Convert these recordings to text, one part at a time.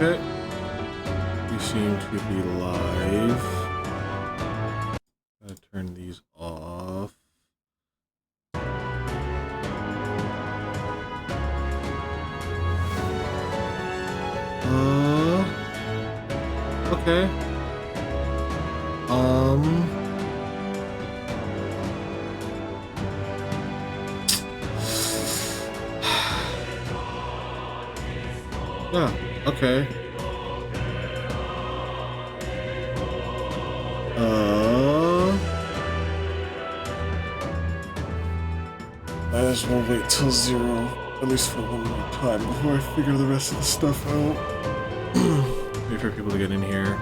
Okay. We seem to be live. Gotta turn these off. Okay. Yeah, okay. Might as well wait till 0, at least for one more time, before I figure the rest of the stuff out. Wait for people to get in here.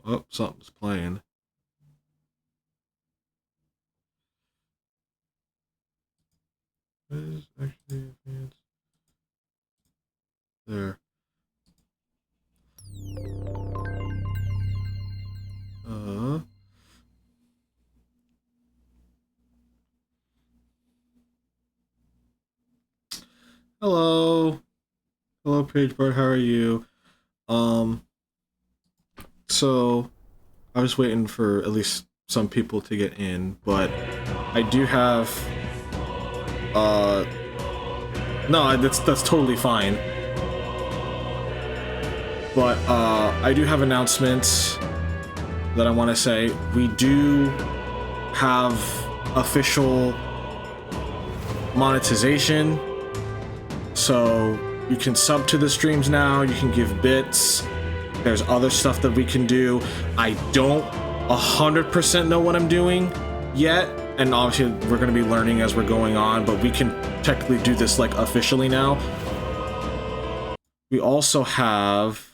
Oh, something's playing. What is actually advanced? There. Hello. Hello, Pagebird, how are you? So I was waiting for at least some people to get in, but I do have no, that's totally fine. But I do have announcements that I want to say. We do have official monetization, so you can sub to the streams now, you can give bits. There's other stuff that we can do. I don't 100% know what I'm doing yet, and obviously we're going to be learning as we're going on, but we can technically do this like officially now. We also have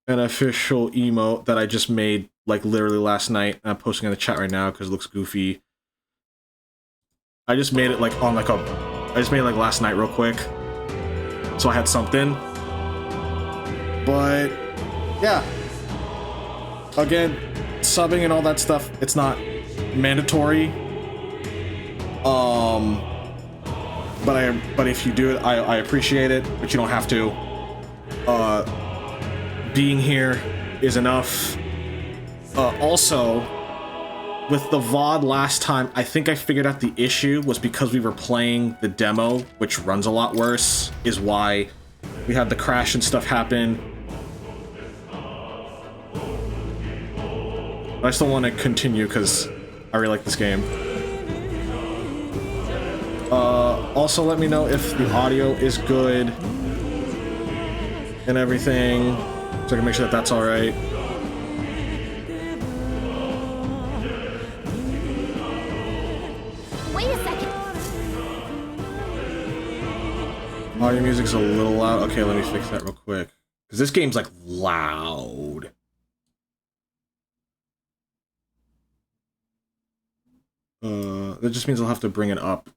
an official emote that I just made like literally last night. I'm posting in the chat right now because it looks goofy. I just made it like on like I just made it like last night real quick, so I had something. But yeah, again, subbing and all that stuff, it's not mandatory. But if you do it, I appreciate it, but you don't have to. Being here is enough. Also, with the VOD last time, I think I figured out the issue was because we were playing the demo, which runs a lot worse, is why we had the crash and stuff happen. But I still want to continue because I really like this game. Also, let me know if the audio is good and everything, so I can make sure that that's all right. Wait a second. Audio music's a little loud. Okay, let me fix that real quick. Because this game's like loud. That just means I'll have to bring it up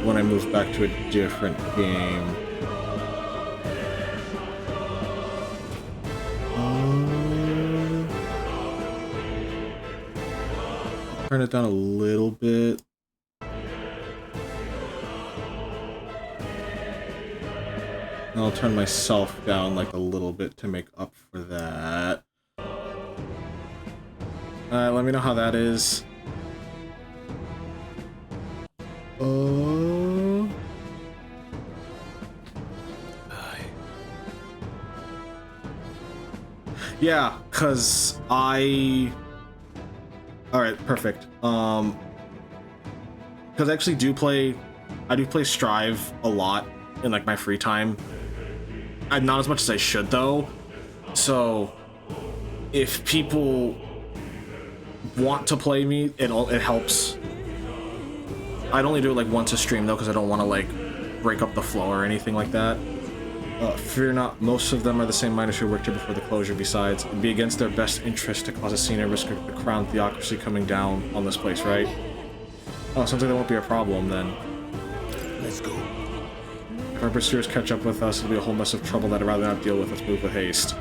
when I move back to a different game. I'll turn it down a little bit. And I'll turn myself down like a little bit to make up for that. Alright, let me know how that is. Yeah, cause alright, perfect. Cause I actually do play Strive a lot in like my free time. Not as much as I should though. So if people want to play me, it helps. I'd only do it like once a stream though, because I don't want to like break up the flow or anything like that. Fear not, most of them are the same miners who worked here before the closure. Besides, it'd be against their best interest to cause a scene and risk the crown theocracy coming down on this place, right? Oh, sounds like that won't be a problem then. Let's go. If our pursuers catch up with us, it'll be a whole mess of trouble that I'd rather not deal with. Let's move with haste.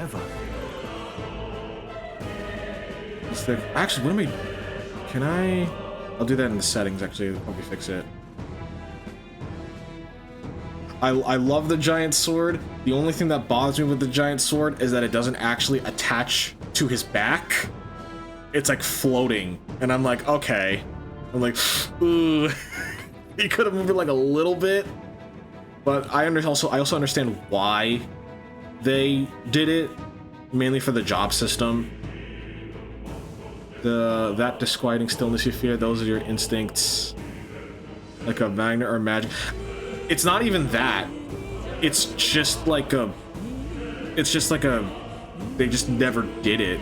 forever. Actually, what am I... Can I... I'll do that in the settings, actually. It'll probably fix it. I love the giant sword. The only thing that bothers me with the giant sword is that it doesn't actually attach to his back. It's like floating. And I'm like, okay. I'm like, ooh. He could have moved it like a little bit. But I also understand why they did it. Mainly for the job system. That disquieting stillness you fear, those are your instincts. Like a magnet or magic. It's not even that. It's just like a... They just never did it.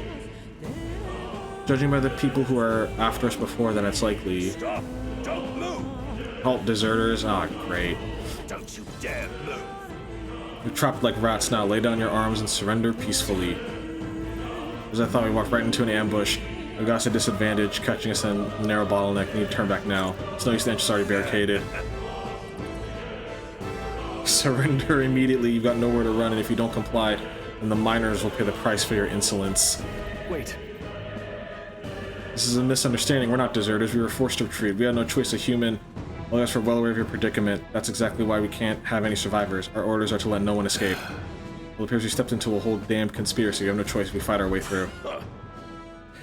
Judging by the people who are after us before, then it's likely... Stop! Don't move! Halt deserters. Ah, great. Don't you dare move! You're trapped like rats now. Lay down your arms and surrender peacefully. As I thought, we walked right into an ambush. We got us a disadvantage, catching us in the narrow bottleneck. We need to turn back now. It's no use, the entrance is already barricaded. Surrender immediately. You've got nowhere to run, and if you don't comply, then the miners will pay the price for your insolence. Wait. This is a misunderstanding. We're not deserters. We were forced to retreat. We had no choice. A human. Well, guys, we're well aware of your predicament. That's exactly why we can't have any survivors. Our orders are to let no one escape. Well, it appears we stepped into a whole damned conspiracy. We have no choice. We fight our way through.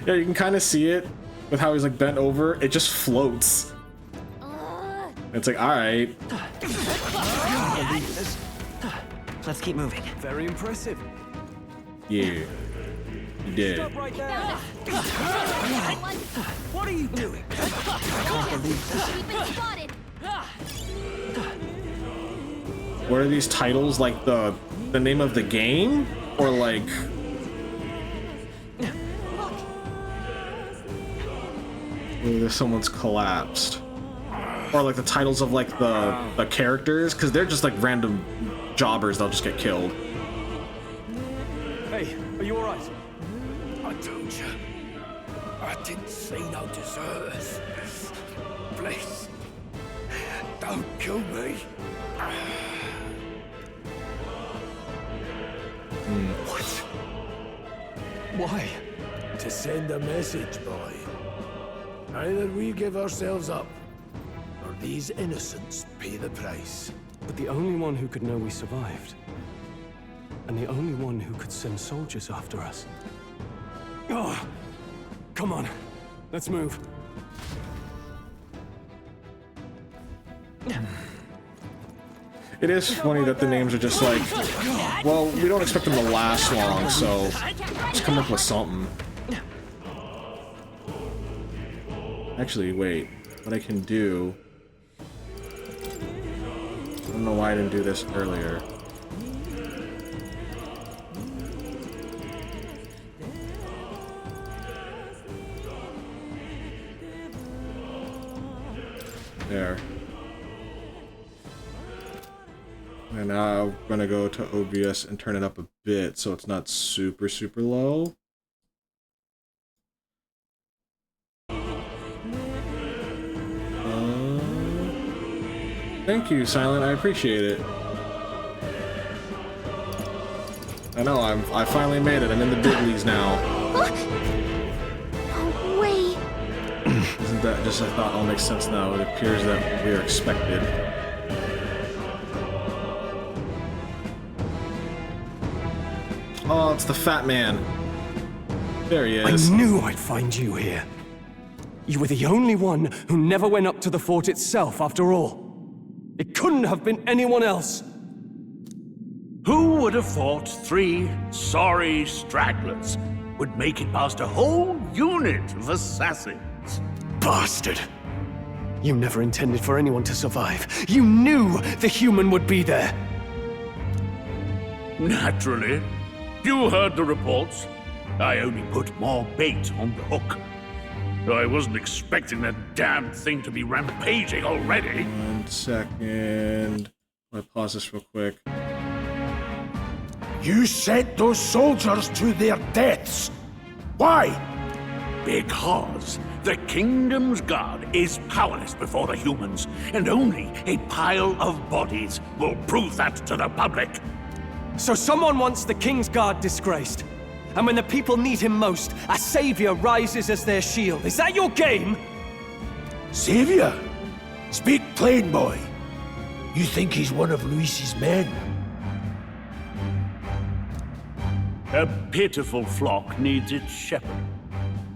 Yeah, you can kind of see it with how he's like bent over. It just floats. It's like, all right. Let's keep moving. Very impressive. Yeah, you did. Stop right there. What are you doing? I can't believe this. We've been spotted. What are these titles? Like the name of the game, or like? Ooh, someone's collapsed. Or like the titles of like the characters, because they're just like random jobbers. They'll just get killed. Hey, are you all right? I told you. I didn't see no deserters. Please. Don't kill me. What? Why? To send a message, boy. Either we give ourselves up, or these innocents pay the price. But the only one who could know we survived, and the only one who could send soldiers after us. Oh, come on, let's move. It is funny that the names are just like, well, we don't expect them to last long, so just come up with something. Actually, wait. What I can do... I don't know why I didn't do this earlier. There. And now I'm gonna go to OBS and turn it up a bit so it's not super, super low. Thank you, Silent. I appreciate it. I know, I finally made it. I'm in the big leagues now. No way. Isn't that just, I thought, all makes sense now. It appears that we are expected. Oh, it's the fat man. There he is. I knew I'd find you here. You were the only one who never went up to the fort itself, after all. It couldn't have been anyone else. Who would have thought 3 sorry stragglers would make it past a whole unit of assassins? Bastard! You never intended for anyone to survive. You knew the human would be there. Naturally. You heard the reports. I only put more bait on the hook. I wasn't expecting that damn thing to be rampaging already. 1 second. Let me pause this real quick. You sent those soldiers to their deaths. Why? Because the kingdom's guard is powerless before the humans, and only a pile of bodies will prove that to the public. So someone wants the King's Guard disgraced. And when the people need him most, a savior rises as their shield. Is that your game? Savior? Speak plain, boy. You think he's one of Luis's men? A pitiful flock needs its shepherd.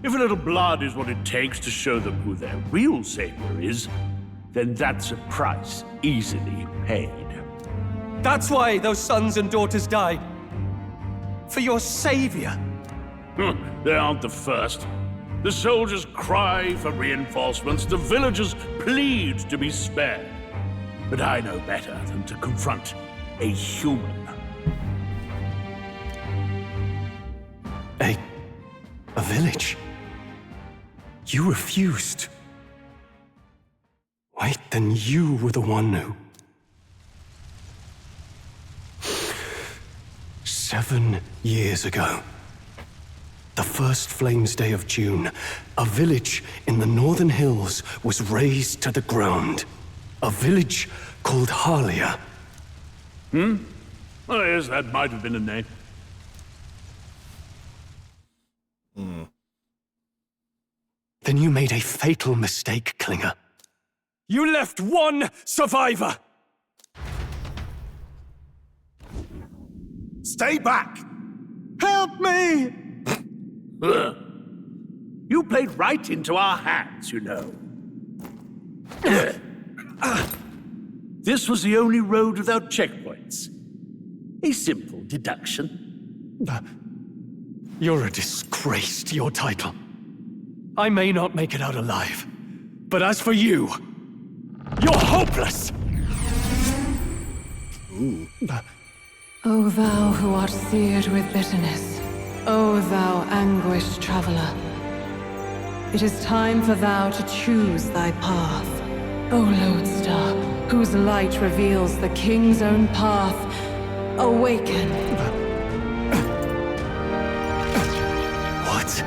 If a little blood is what it takes to show them who their real savior is, then that's a price easily paid. That's why those sons and daughters died. For your savior. They aren't the first. The soldiers cry for reinforcements, the villagers plead to be spared. But I know better than to confront a human. A village? You refused. Wait, then you were the one who... 7 years ago, the first Flames Day of June, a village in the northern hills was razed to the ground. A village called Harlia. Oh, yes, that might have been a name. Then you made a fatal mistake, Klinger. You left one survivor! Stay back! Help me! You played right into our hands, you know. This was the only road without checkpoints. A simple deduction. You're a disgrace to your title. I may not make it out alive, but as for you, you're hopeless! O thou who art seared with bitterness, O thou anguished traveler, it is time for thou to choose thy path. O lodestar, whose light reveals the king's own path, awaken. What?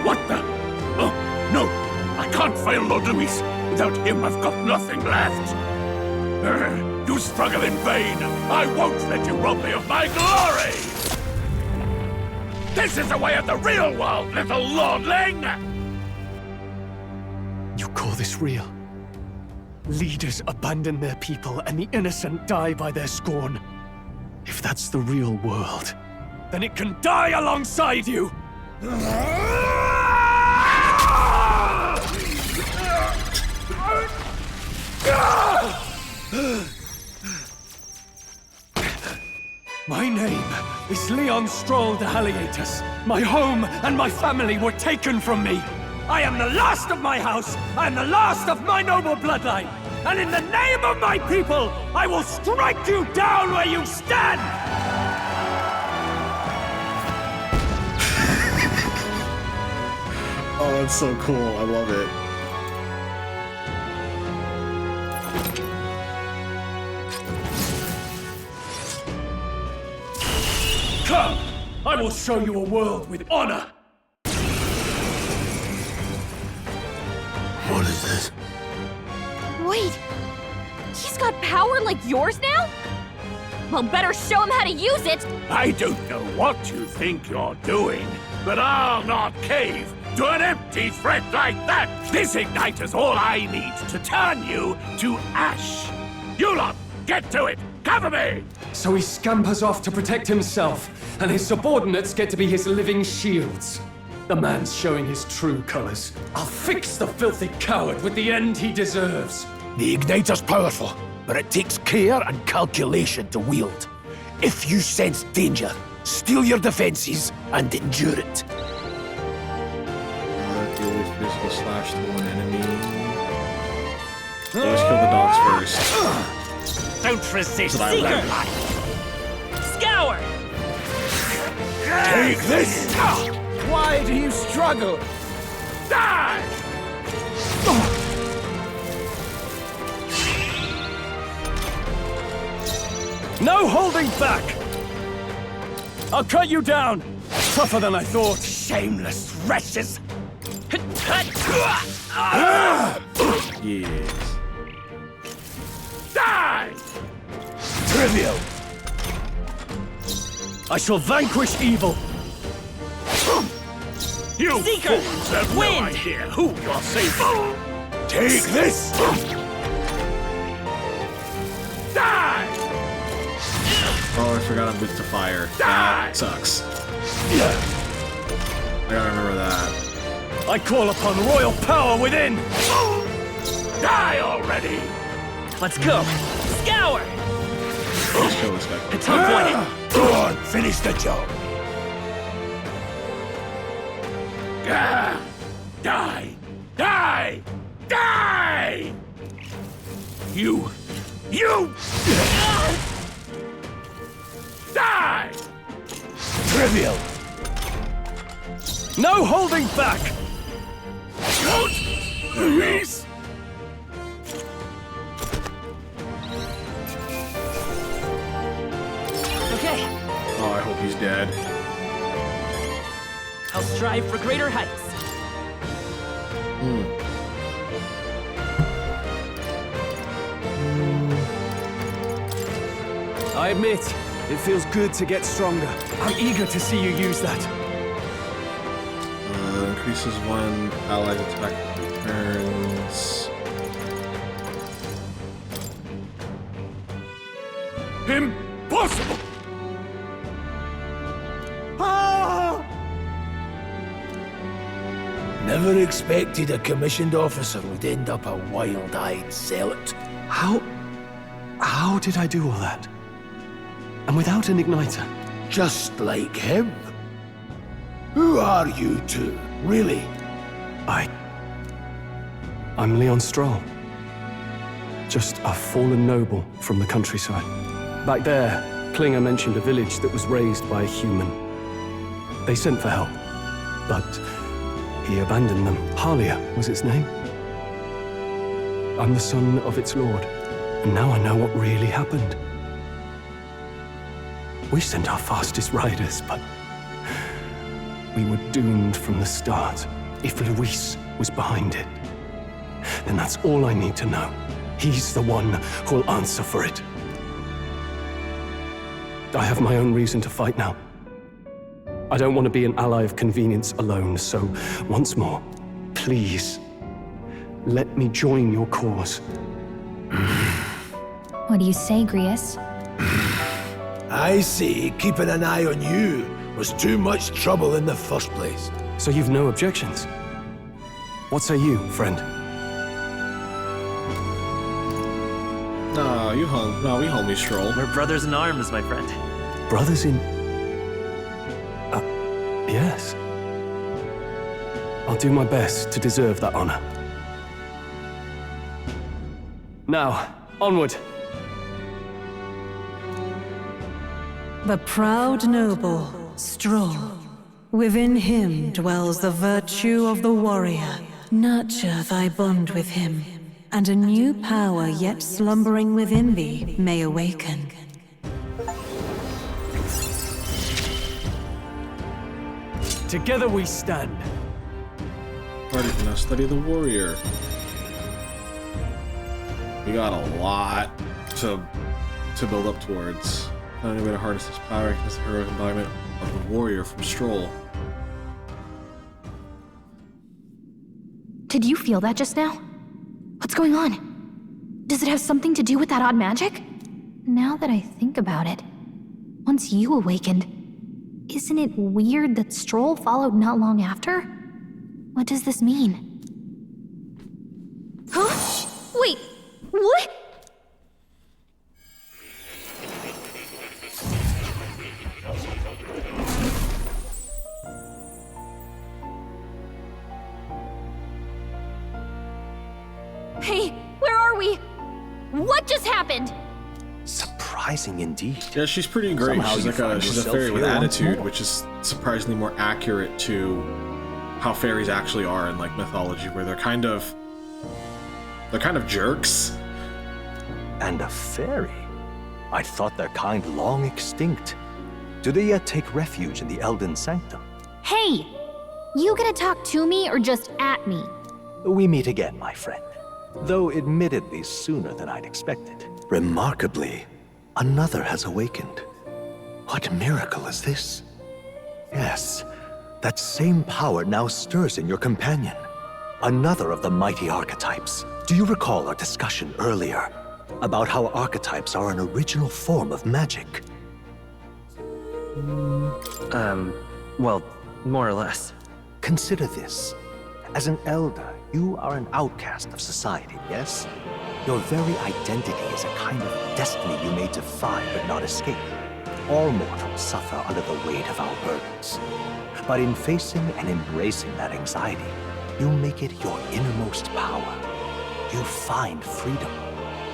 What the? Oh, no! I can't fail Lord Luis. Without him, I've got nothing left. You struggle in vain. I won't let you rob me of my glory! This is the way of the real world, little lordling! You call this real? Leaders abandon their people and the innocent die by their scorn. If that's the real world, then it can die alongside you! My name is Leon Stroll de Haliatus. My home and my family were taken from me. I am the last of my house. I am the last of my noble bloodline. And in the name of my people, I will strike you down where you stand! Oh, that's so cool. I love it. Come! I will show you a world with honor! What is this? Wait, he's got power like yours now? Well, better show him how to use it! I don't know what you think you're doing, but I'll not cave to an empty threat like that! This igniter's all I need to turn you to ash! You lot, get to it! Cover me! So he scampers off to protect himself, and his subordinates get to be his living shields. The man's showing his true colors. I'll fix the filthy coward with the end he deserves. The igniter's powerful, but it takes care and calculation to wield. If you sense danger, steel your defenses and endure it. Deal with physical slash to one enemy. Always kill the dogs first. Don't resist. That's what I Seeker! learned. Scour! Take this! Why do you struggle? Die! No holding back! I'll cut you down! Tougher than I thought. Shameless wretches! Yes. Die! Trivial. I shall vanquish evil. You Seeker, fools have wind. no idea who you're saving. Take this! Die! Oh, I forgot I'm weak to fire. Die! That sucks. I gotta remember that. I call upon royal power within. Die already! Let's go. Scour. Let's kill this guy. It's avoided. Go on, finish the job. Ah! Die! Die! Die! You! Die! Trivial. No holding back. Don't! Please! Okay, Oh, I hope he's dead. I'll strive for greater heights. I admit, it feels good to get stronger. I'm eager to see you use that. Increases one allied attack returns. Impossible! Never expected a commissioned officer would end up a wild-eyed zealot. How did I do all that? And without an igniter? Just like him. Who are you two, really? I'm Leon Stroll. Just a fallen noble from the countryside. Back there, Klinger mentioned a village that was raised by a human. They sent for help, but he abandoned them. Halia was its name. I'm the son of its lord, and now I know what really happened. We sent our fastest riders, but we were doomed from the start. If Luis was behind it, then that's all I need to know. He's the one who'll answer for it. I have my own reason to fight now. I don't want to be an ally of convenience alone, so once more, please, let me join your cause. What do you say, Grius? I see keeping an eye on you was too much trouble in the first place. So you've no objections? What say you, friend? No, we homie Stroll. We're brothers in arms, my friend. Brothers in... yes. I'll do my best to deserve that honor. Now, onward. The proud noble, Stroll. Within him dwells the virtue of the warrior. Nurture thy bond with him, and a new power yet slumbering within thee may awaken. Together we stand. Party can now study the warrior. We got a lot to build up towards. The only way to harness this power is the heroic embodiment of the warrior from Stroll. Did you feel that just now? What's going on? Does it have something to do with that odd magic? Now that I think about it, once you awakened, isn't it weird that Stroll followed not long after? What does this mean? Huh? Wait, what? Hey, where are we? What just happened? Surprising indeed. Yeah, she's pretty great. Somehow She's you like find she's a yourself fairy with here once attitude, more. which is surprisingly more accurate to how fairies actually are in like mythology, where they're kind of jerks. And a fairy? I thought their kind long extinct. Do they yet take refuge in the Elden Sanctum? Hey! You gonna talk to me or just at me? We meet again, my friend. Though admittedly sooner than I'd expected. Remarkably, Another has awakened. What miracle is this? Yes, that same power now stirs in your companion. Another of the mighty archetypes. Do you recall our discussion earlier about how archetypes are an original form of magic? Well, more or less. Consider this. As an elder, you are an outcast of society, yes? Your very identity is a kind of destiny you may defy but not escape. All mortals suffer under the weight of our burdens. But in facing and embracing that anxiety, you make it your innermost power. You find freedom.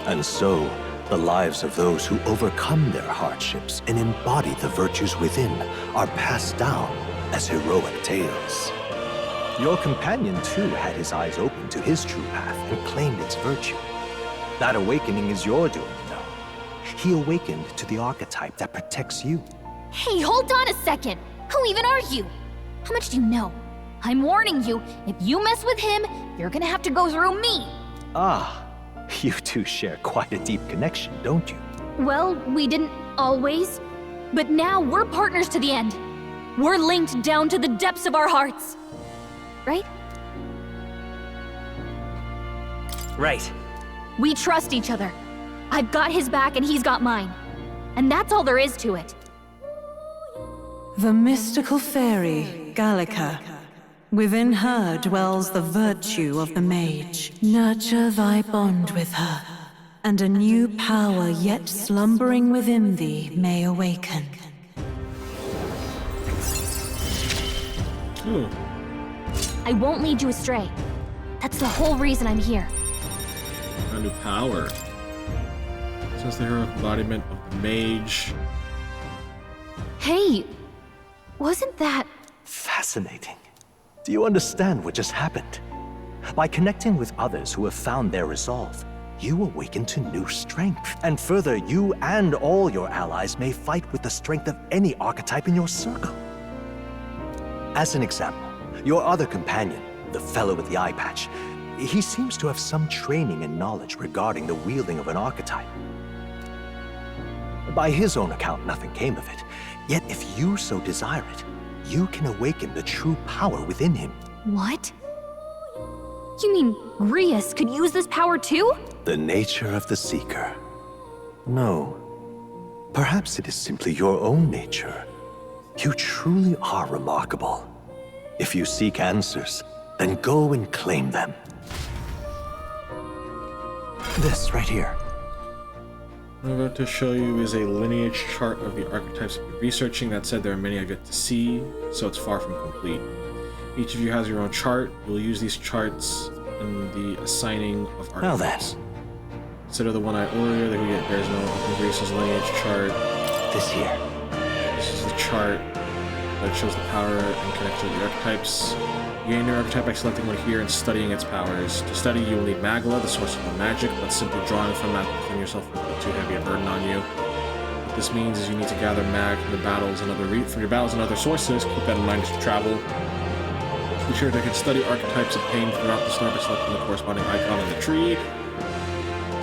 And so, the lives of those who overcome their hardships and embody the virtues within are passed down as heroic tales. Your companion, too, had his eyes open to his true path and claimed its virtue. That awakening is your doing, you know. He awakened to the archetype that protects you. Hey, hold on a second! Who even are you? How much do you know? I'm warning you, if you mess with him, you're gonna have to go through me! Ah, you two share quite a deep connection, don't you? Well, we didn't always. But now we're partners to the end. We're linked down to the depths of our hearts. Right? Right. We trust each other. I've got his back and he's got mine. And that's all there is to it. The mystical fairy, Gallica. Within her dwells the virtue of the mage. Nurture thy bond with her, and a new power yet slumbering within thee may awaken. I won't lead you astray. That's the whole reason I'm here. A new power. Since the heroic embodiment of the mage. Hey, wasn't that... Fascinating. Do you understand what just happened? By connecting with others who have found their resolve, you awaken to new strength. And further, you and all your allies may fight with the strength of any archetype in your circle. As an example, your other companion, the fellow with the eye patch, he seems to have some training and knowledge regarding the wielding of an archetype. By his own account, nothing came of it. Yet if you so desire it, you can awaken the true power within him. What? You mean Grius could use this power too? The nature of the Seeker. No. Perhaps it is simply your own nature. You truly are remarkable. If you seek answers, then go and claim them. This right here. What I'm about to show you is a lineage chart of the archetypes I've been researching. That said, there are many I've yet to see, so it's far from complete. Each of you has your own chart. You'll use these charts in the assigning of archetypes. Now then. Consider the one-eyed warrior, the who yet bears no Grius' lineage chart. This here. This is the chart that shows the power and connection of the archetypes. You gain your archetype by selecting one here and studying its powers. To study, you will need Magla, the source of all magic, but simply drawing from that within yourself will put too heavy a burden on you. What this means is you need to gather mag from your battles and other sources. Keep that in mind as you travel. Be sure to study archetypes obtained throughout the store by selecting the corresponding icon in the tree.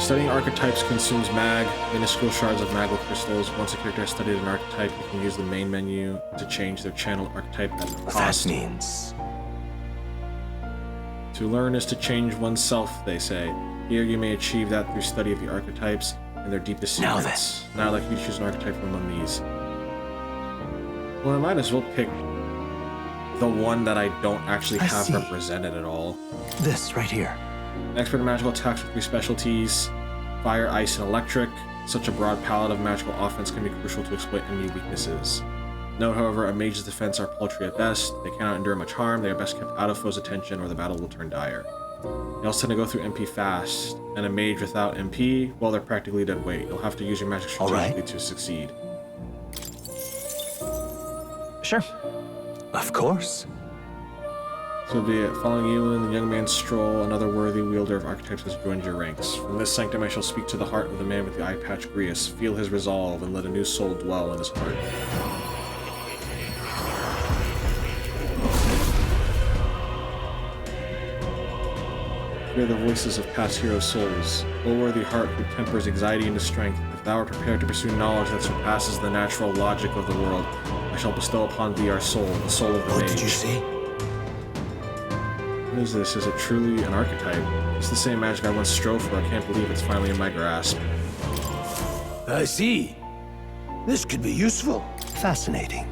Studying archetypes consumes mag, minuscule shards of magla crystals. Once a character has studied an archetype, you can use the main menu to change their channel archetype at no cost. That means... To learn is to change oneself, they say. Here you may achieve that through study of the archetypes and their deepest secrets. Now I'd like you to choose an archetype from among these. Well, I might as well pick the one that I don't actually have represented at all. This right here. Expert in magical attacks with 3 specialties: fire, ice, and electric. Such a broad palette of magical offense can be crucial to exploit enemy weaknesses. Note, however, a mage's defense are paltry at best. They cannot endure much harm. They are best kept out of foes' attention or the battle will turn dire. They also tend to go through MP fast, and a mage without MP, well, they're practically dead weight. You'll have to use your magic strategically to succeed. Sure. Of course. So be it. Following you and the young man Stroll, another worthy wielder of archetypes has joined your ranks. From this sanctum I shall speak to the heart of the man with the eye patch Grius. Feel his resolve and let a new soul dwell in his heart. Hear the voices of past hero souls. O worthy heart who tempers anxiety into strength, if thou art prepared to pursue knowledge that surpasses the natural logic of the world, I shall bestow upon thee our soul, the soul of the What mage. did you say? What is this? Is it truly an archetype? It's the same magic I once strove for. I can't believe it's finally in my grasp. I see. This could be useful. Fascinating.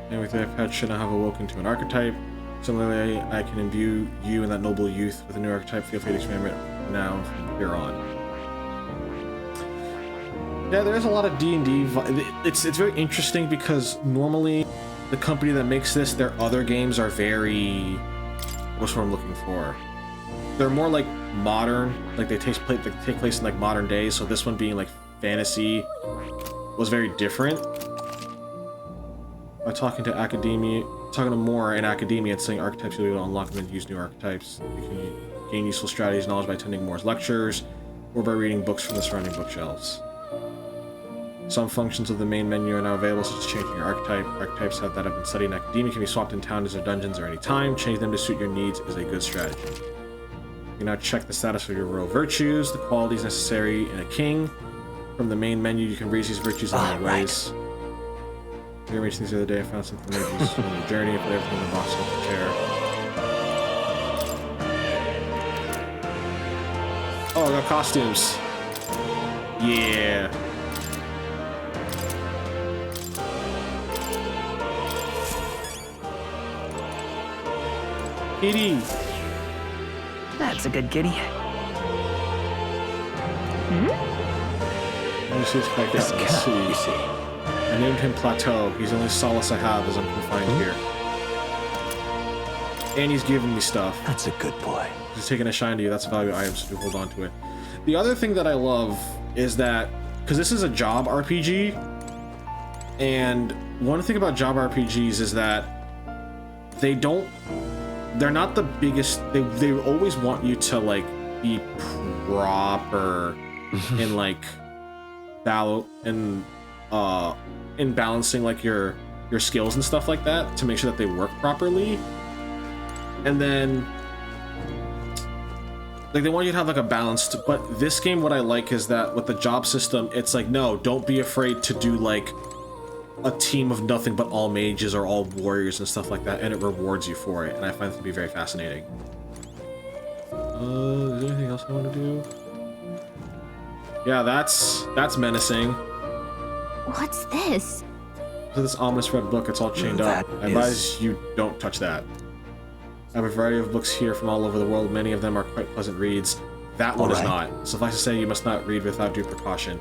And with that pet should not have awoken to an archetype. Similarly, I can imbue you and that noble youth with a new archetype. Feel free to experiment now from here on. Yeah, there's a lot of D&D. It's very interesting because normally the company that makes this, their other games are very... What's what I'm looking for? They're more like modern, like they take place in like modern days. So this one being like fantasy was very different. By talking to more in academia and studying archetypes, you'll be able to unlock them and use new archetypes. You can gain useful strategies and knowledge by attending Moore's lectures or by reading books from the surrounding bookshelves. Some functions of the main menu are now available, such as changing your archetype. Archetypes that have been studied in academia can be swapped in towns or dungeons or any time. Change them to suit your needs is a good strategy. You can now check the status of your royal virtues, the qualities necessary in a king. From the main menu, you can raise these virtues in many ways. I reached these the other day. I found something that made use on the journey. I put everything in the box off the chair. Oh, I got costumes. Yeah. Kitty. That's a good kitty. You see this back out in the city. You see. I named him Plateau. He's the only solace I have as I'm confined here. And he's giving me stuff. That's a good boy. He's taking a shine to you. That's a valuable item, so do hold on to it. The other thing that I love is that, because this is a job RPG, and one thing about job RPGs is that they're not the biggest, they always want you to like be proper in like in balancing like your skills and stuff like that to make sure that they work properly. And then like they want you to have like a balanced, but this game, what I like is that with the job system, it's like, no, don't be afraid to do like a team of nothing but all mages or all warriors and stuff like that, and it rewards you for it, and I find it to be very fascinating. Is there anything else I want to do? Yeah, that's menacing. What's this? So this ominous red book, it's all chained up. I advise you don't touch that. I have a variety of books here from all over the world. Many of them are quite pleasant reads. That one is not. Suffice to say, you must not read without due precaution.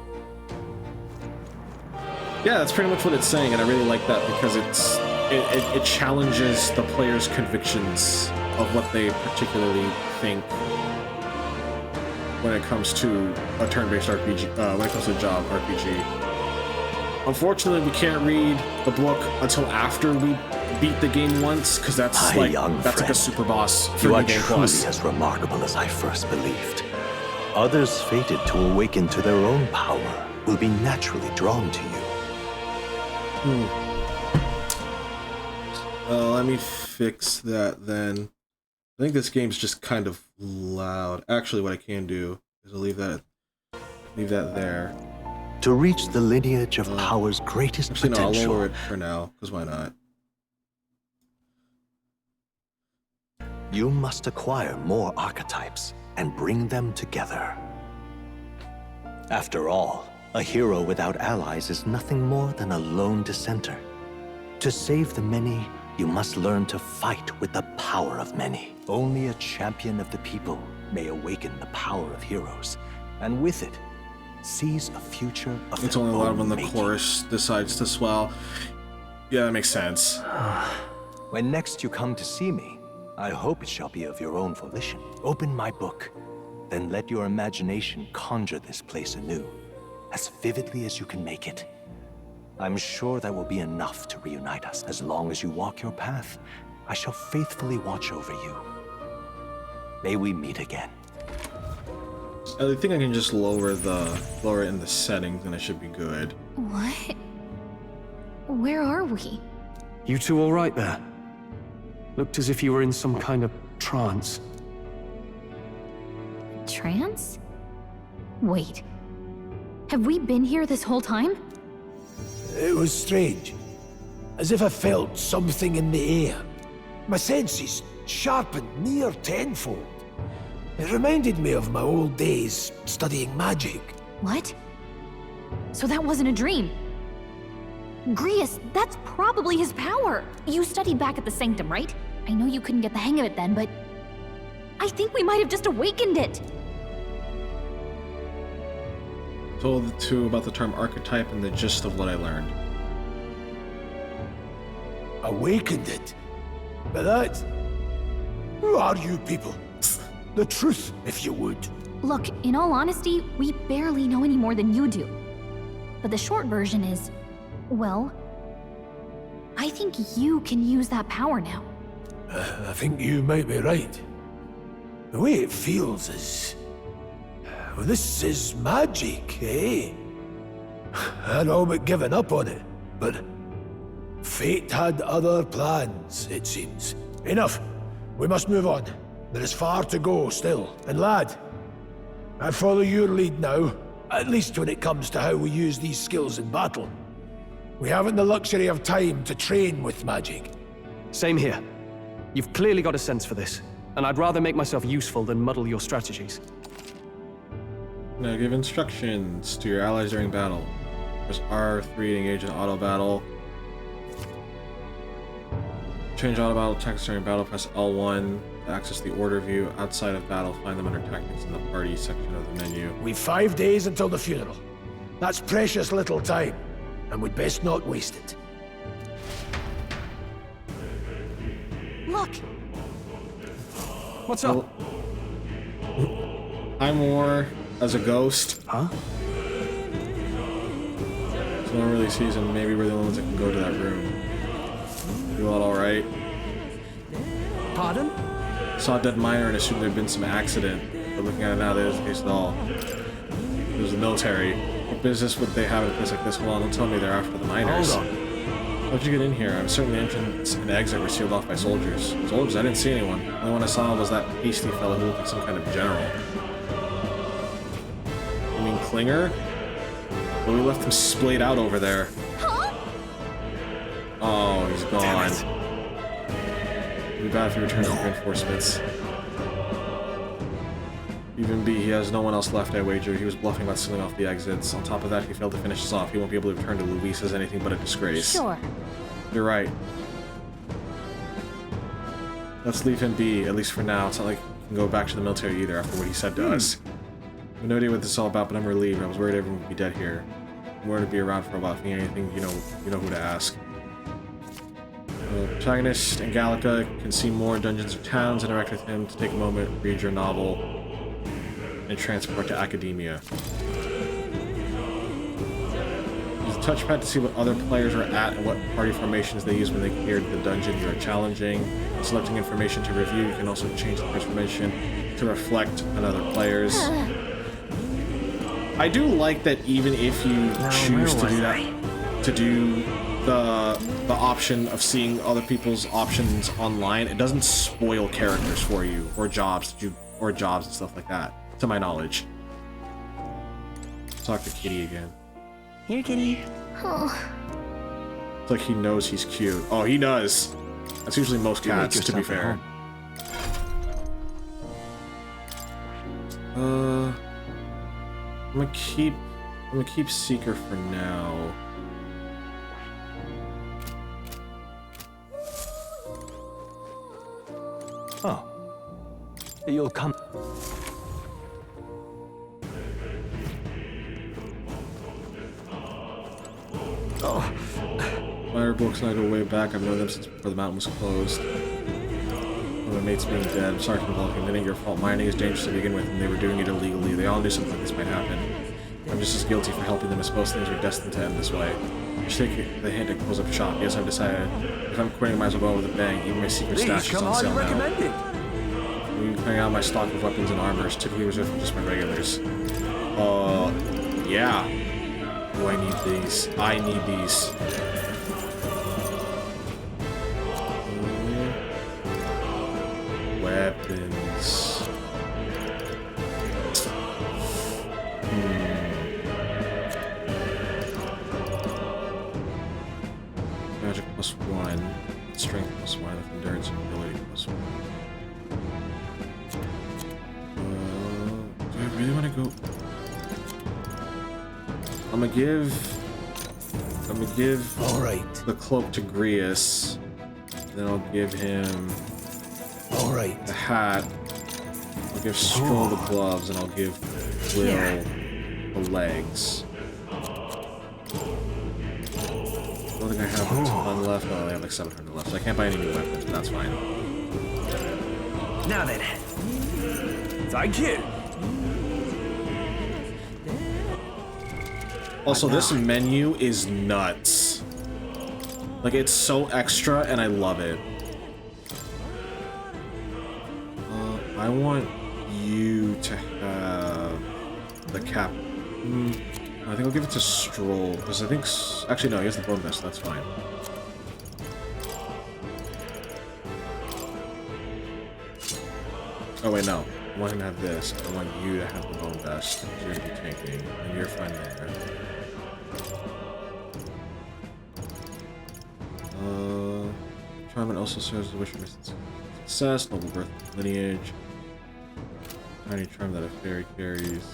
Yeah, that's pretty much what it's saying, and I really like that because it challenges the player's convictions of what they particularly think when it comes to a turn-based RPG, when it comes to a job RPG. Unfortunately, we can't read the book until after we beat the game once, because that's like a super boss for the game plus. You are truly as remarkable as I first believed. Others fated to awaken to their own power will be naturally drawn to you. Let me fix that then. I think this game's just kind of loud. Actually, what I can do is I'll leave that there. To reach the lineage of power's greatest potential. No, I'll lower it for now, because why not? You must acquire more archetypes and bring them together. After all, a hero without allies is nothing more than a lone dissenter. To save the many, you must learn to fight with the power of many. Only a champion of the people may awaken the power of heroes, and with it, seize a future of It's their only loud own when the making. chorus decides to swell. Yeah, that makes sense. When next you come to see me, I hope it shall be of your own volition. Open my book, then let your imagination conjure this place anew, as vividly as you can make it. I'm sure that will be enough to reunite us. As long as you walk your path, I shall faithfully watch over you. May we meet again. I think I can just lower it in the settings and it should be good. What? Where are we? You two all right there? Looked as if you were in some kind of trance. Trance? Wait, Have we been here this whole time? It was strange. As if I felt something in the air. My senses sharpened near tenfold. It reminded me of my old days studying magic. What? So that wasn't a dream. Grius, that's probably his power. You studied back at the Sanctum, right? I know you couldn't get the hang of it then, but I think we might have just awakened it. Told the two about the term archetype and the gist of what I learned. Awakened it? But that... Who are you people? The truth, if you would. Look, in all honesty, we barely know any more than you do. But the short version is, well, I think you can use that power now. I think you might be right. The way it feels is... Well, this is magic, eh? I'd all but given up on it, but... Fate had other plans, it seems. Enough. We must move on. There is far to go still. And lad, I follow your lead now, at least when it comes to how we use these skills in battle. We haven't the luxury of time to train with magic. Same here. You've clearly got a sense for this, and I'd rather make myself useful than muddle your strategies. Now give instructions to your allies during battle. Press R3 to engage in auto battle. Change auto battle text during battle, press L1 to access the order view. Outside of battle, find them under tactics in the party section of the menu. We've 5 days until the funeral. That's precious little time, and we'd best not waste it. Look! What's up? I'm more as a ghost. Huh? So no one really sees him. Maybe we're the only ones that can go to that room. You all alright? Pardon? Saw a dead miner and assumed there'd been some accident, but looking at it now, that isn't the case at all. It was the military. What business would they have in a place like this? Hold on, don't tell me they're after the miners. Hold on. How'd you get in here? I'm certain the entrance and exit were sealed off by soldiers. Soldiers? I didn't see anyone. The only one I saw was that pasty fellow who looked like some kind of general. You mean Klinger? Well, we left him splayed out over there. Oh, he's gone. It'd be bad if he returns with reinforcements. Even B, he has no one else left, I wager. He was bluffing about sealing off the exits. On top of that, he failed to finish us off. He won't be able to return to Luis as anything but a disgrace. Sure. You're right. Let's leave him be, at least for now. It's not like he can go back to the military either after what he said to us. I have no idea what this is all about, but I'm relieved. I was worried everyone would be dead here. I'm worried to be around for a while. If you need anything, you know who to ask. Protagonist and Gallica can see more dungeons or towns. Interact with him to take a moment, read your novel, and transport to academia. Use the touchpad to see what other players are at and what party formations they use when they cleared the dungeon you are challenging. Selecting information to review, you can also change the transformation to reflect on other players. I do like that even if you choose to do that, to do the option of seeing other people's options online, it doesn't spoil characters for you or jobs and stuff like that, to my knowledge. Talk to Kitty again. Here, kitty. It's like he knows he's cute. Oh, he does. That's usually most cats, to be fair. I'm gonna keep Seeker for now. Oh. You'll come. Miner books and I go way back. I've known them since before the mountain was closed. One of my mates being dead. I'm sorry for involving them. It ain't your fault. Mining is dangerous to begin with, and they were doing it illegally. They all knew something like this might happen. I'm just as guilty for helping them as most things are destined to end this way. I should take the hint and close up shop. Yes, I've decided. If I'm quitting, I might as well go with a bang. Even my secret stash is on sale now. I'm clearing out my stock of weapons and armors, typically reserved for just my regulars. Yeah. Oh, I need these. I need these. Weapons. +1, strength +1, with endurance and ability +1. Do I really want to go? I'm gonna give All right. the cloak to Grius. Then I'll give him All right. the hat. I'll give Stroll the gloves, and I'll give Will the legs. I don't think I have a ton left. Oh, I have like 700 left, so I can't buy any new weapons, but that's fine. Now then. Thank you. Also, this menu is nuts. Like, it's so extra, and I love it. I want you to have the cap. I think I'll give it to Stroll, because I think... Actually, no, he has the bone vest, that's fine. Oh, wait, no. I want him to have this. I want you to have the bone vest. You're going to be tanking, and you're fine there. Charm also serves as a wish for success, noble birth lineage. Tiny charm that a fairy carries.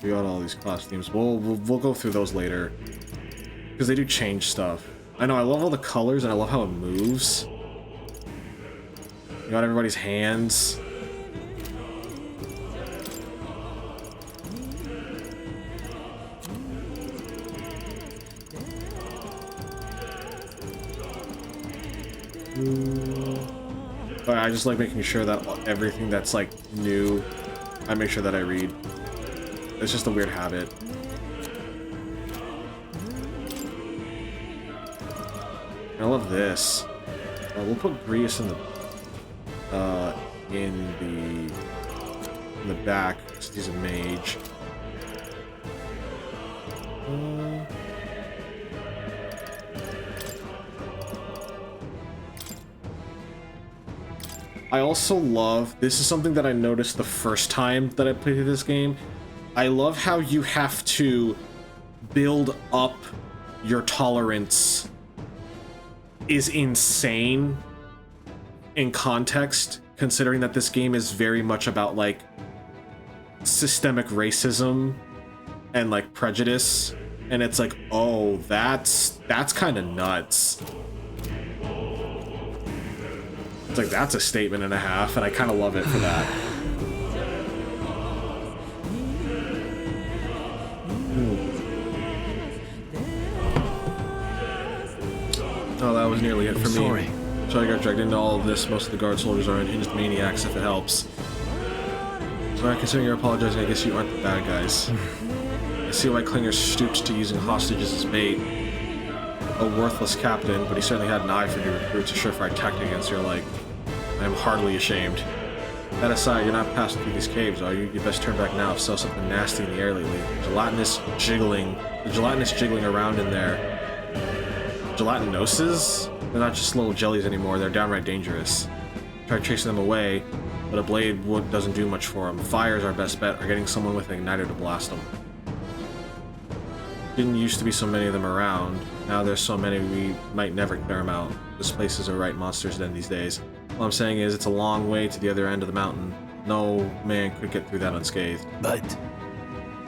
We got all these costumes. We'll go through those later, because they do change stuff. I know, I love all the colors, and I love how it moves. You got everybody's hands. But I just like making sure that everything that's like new, I make sure that I read. It's just a weird habit. I love this. We'll put Grius in the back, because he's a mage. I also love, this is something that I noticed the first time that I played this game. I love how you have to build up your tolerance is insane in context, considering that this game is very much about like systemic racism and like prejudice, and it's like, oh, that's kind of nuts. It's like, that's a statement and a half, and I kind of love it for that. Oh, that was nearly it for me. Sorry. So I got dragged into all of this. Most of the guard soldiers are unhinged maniacs, if it helps. Sorry, considering you're apologizing, I guess you aren't the bad guys. I see why Klinger stooped to using hostages as bait. A worthless captain, but he certainly had an eye for new recruits, a surefire tactic against your like. I am heartily ashamed. That aside, you're not passing through these caves, are you? You best turn back now if saw something nasty in the air lately. Gelatinous jiggling around in there. Gelatinoses? They're not just little jellies anymore, they're downright dangerous. Try chasing them away, but a blade wood doesn't do much for them. Fire is our best bet, or getting someone with an igniter to blast them. Didn't used to be so many of them around. Now there's so many we might never clear them out. This place is a right monster's den these days. All I'm saying is it's a long way to the other end of the mountain. No man could get through that unscathed. But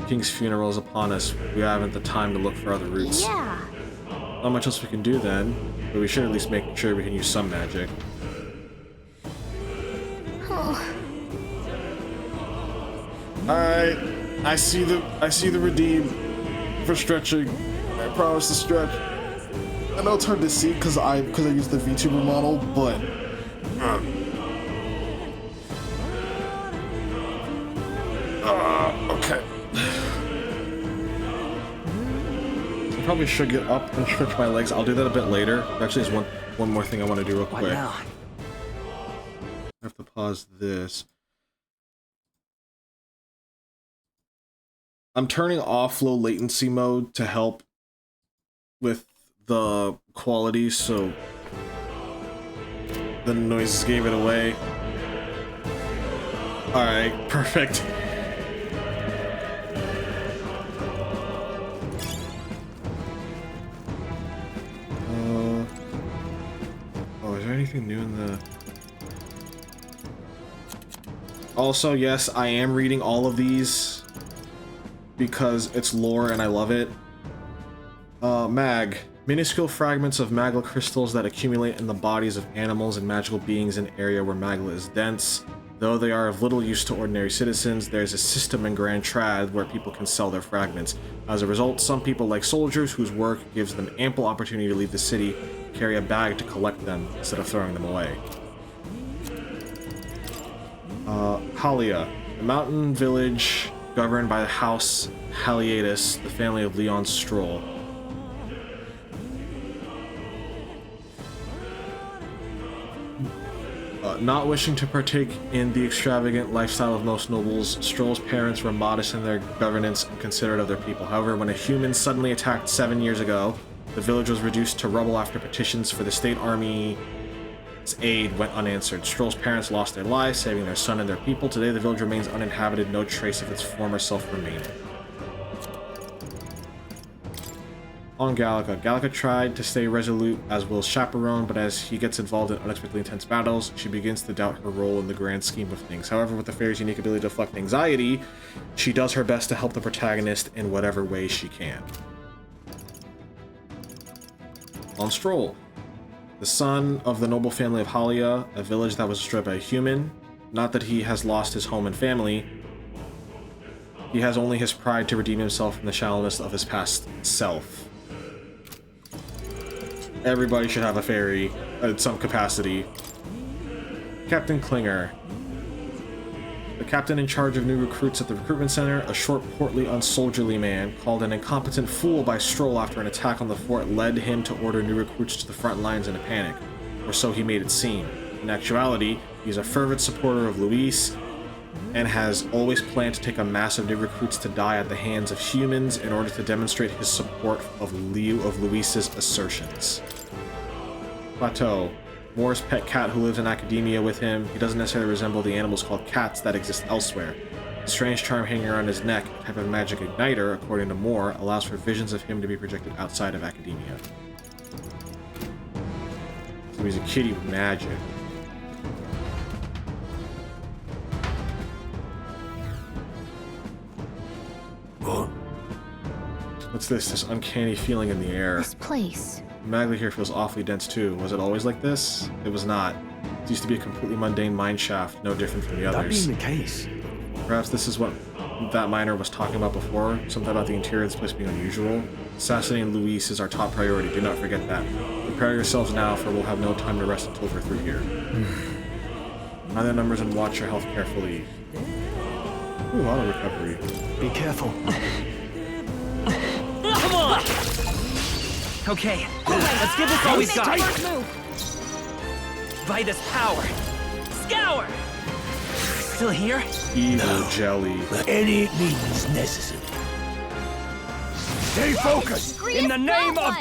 King's funeral is upon us. We haven't the time to look for other routes. Yeah. Not much else we can do then, but we should at least make sure we can use some magic. Alright, I see the redeem for stretching. I promise to stretch. I know it's hard to see because I used the VTuber model, but okay. I probably should get up and stretch my legs. I'll do that a bit later. Actually, there's one more thing I want to do real quick. What now? I have to pause this. I'm turning off low latency mode to help with the quality, so the noises gave it away. Alright, perfect. Oh, is there anything new in the... Also, yes, I am reading all of these because it's lore and I love it. Mag. Minuscule fragments of magma crystals that accumulate in the bodies of animals and magical beings in an area where magma is dense. Though they are of little use to ordinary citizens, there is a system in Grand Trad where people can sell their fragments. As a result, some people, like soldiers whose work gives them ample opportunity to leave the city, carry a bag to collect them instead of throwing them away. Halia, a mountain village governed by the House Haliatus, the family of Leon Stroll. Not wishing to partake in the extravagant lifestyle of most nobles, Stroll's parents were modest in their governance and considerate of their people. However, when a human suddenly attacked 7 years ago, the village was reduced to rubble after petitions for the state army's aid went unanswered. Stroll's parents lost their lives, saving their son and their people. Today, the village remains uninhabited, no trace of its former self remaining. On Gallica. Gallica tried to stay resolute as Will's chaperone, but as he gets involved in unexpectedly intense battles, she begins to doubt her role in the grand scheme of things. However, with the fairy's unique ability to deflect anxiety, she does her best to help the protagonist in whatever way she can. On Stroll. The son of the noble family of Halia, a village that was destroyed by a human. Not that he has lost his home and family. He has only his pride to redeem himself from the shallowness of his past self. Everybody should have a fairy in some capacity. Captain Klinger. The captain in charge of new recruits at the recruitment center, a short, portly, unsoldierly man, called an incompetent fool by Stroll after an attack on the fort led him to order new recruits to the front lines in a panic, or so he made it seem. In actuality, he's a fervent supporter of Luis, and has always planned to take a mass of new recruits to die at the hands of humans in order to demonstrate his support of Luis's assertions. Plateau. Moore's pet cat who lives in academia with him. He doesn't necessarily resemble the animals called cats that exist elsewhere. The strange charm hanging around his neck, a type of magic igniter, according to Moore, allows for visions of him to be projected outside of academia. So he's a kitty with magic. What's this? This uncanny feeling in the air. This place. The magma here feels awfully dense too. Was it always like this? It was not. It used to be a completely mundane mine shaft, no different from the others. That being the case, Perhaps this is what that miner was talking about before, something about the interior of this place being unusual. Assassinating Luis is our top priority, do not forget that. Prepare yourselves now, for we'll have no time to rest until we're through here. Mind the numbers and watch your health carefully. Ooh, auto recovery. be careful. Come on! Okay, let's give this all we've got. By this power. Scour! Still here? Evil jelly. Any means necessary. Stay focused! In the name of...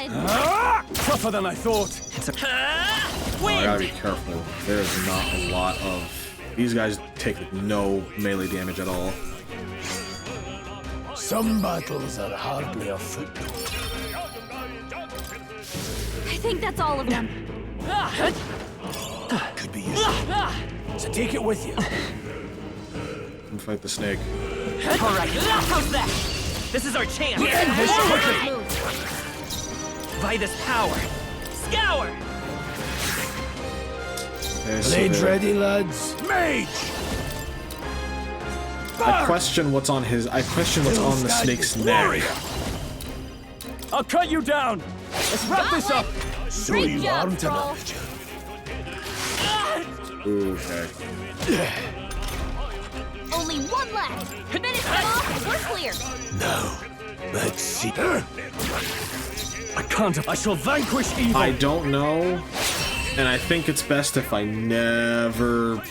Tougher than I thought. It's a... Oh, I gotta be careful. There's not a lot of... These guys take no melee damage at all. Some battles are hardly afoot. I think that's all of them. Could be useful. So take it with you. And fight the snake. All right, how's that? This is our chance. By this power. Scour! Okay, so Blades ready, lads. Mage! I question what's on his... I question what's on the snake's neck. I'll cut you down. Let's wrap this up. So Great you job, aren't Troll. enough, Joe. Ooh, okay. Only one left. Finish them off and we're clear. Now, let's see. I can't. I shall vanquish evil. I don't know, and I think it's best if I never...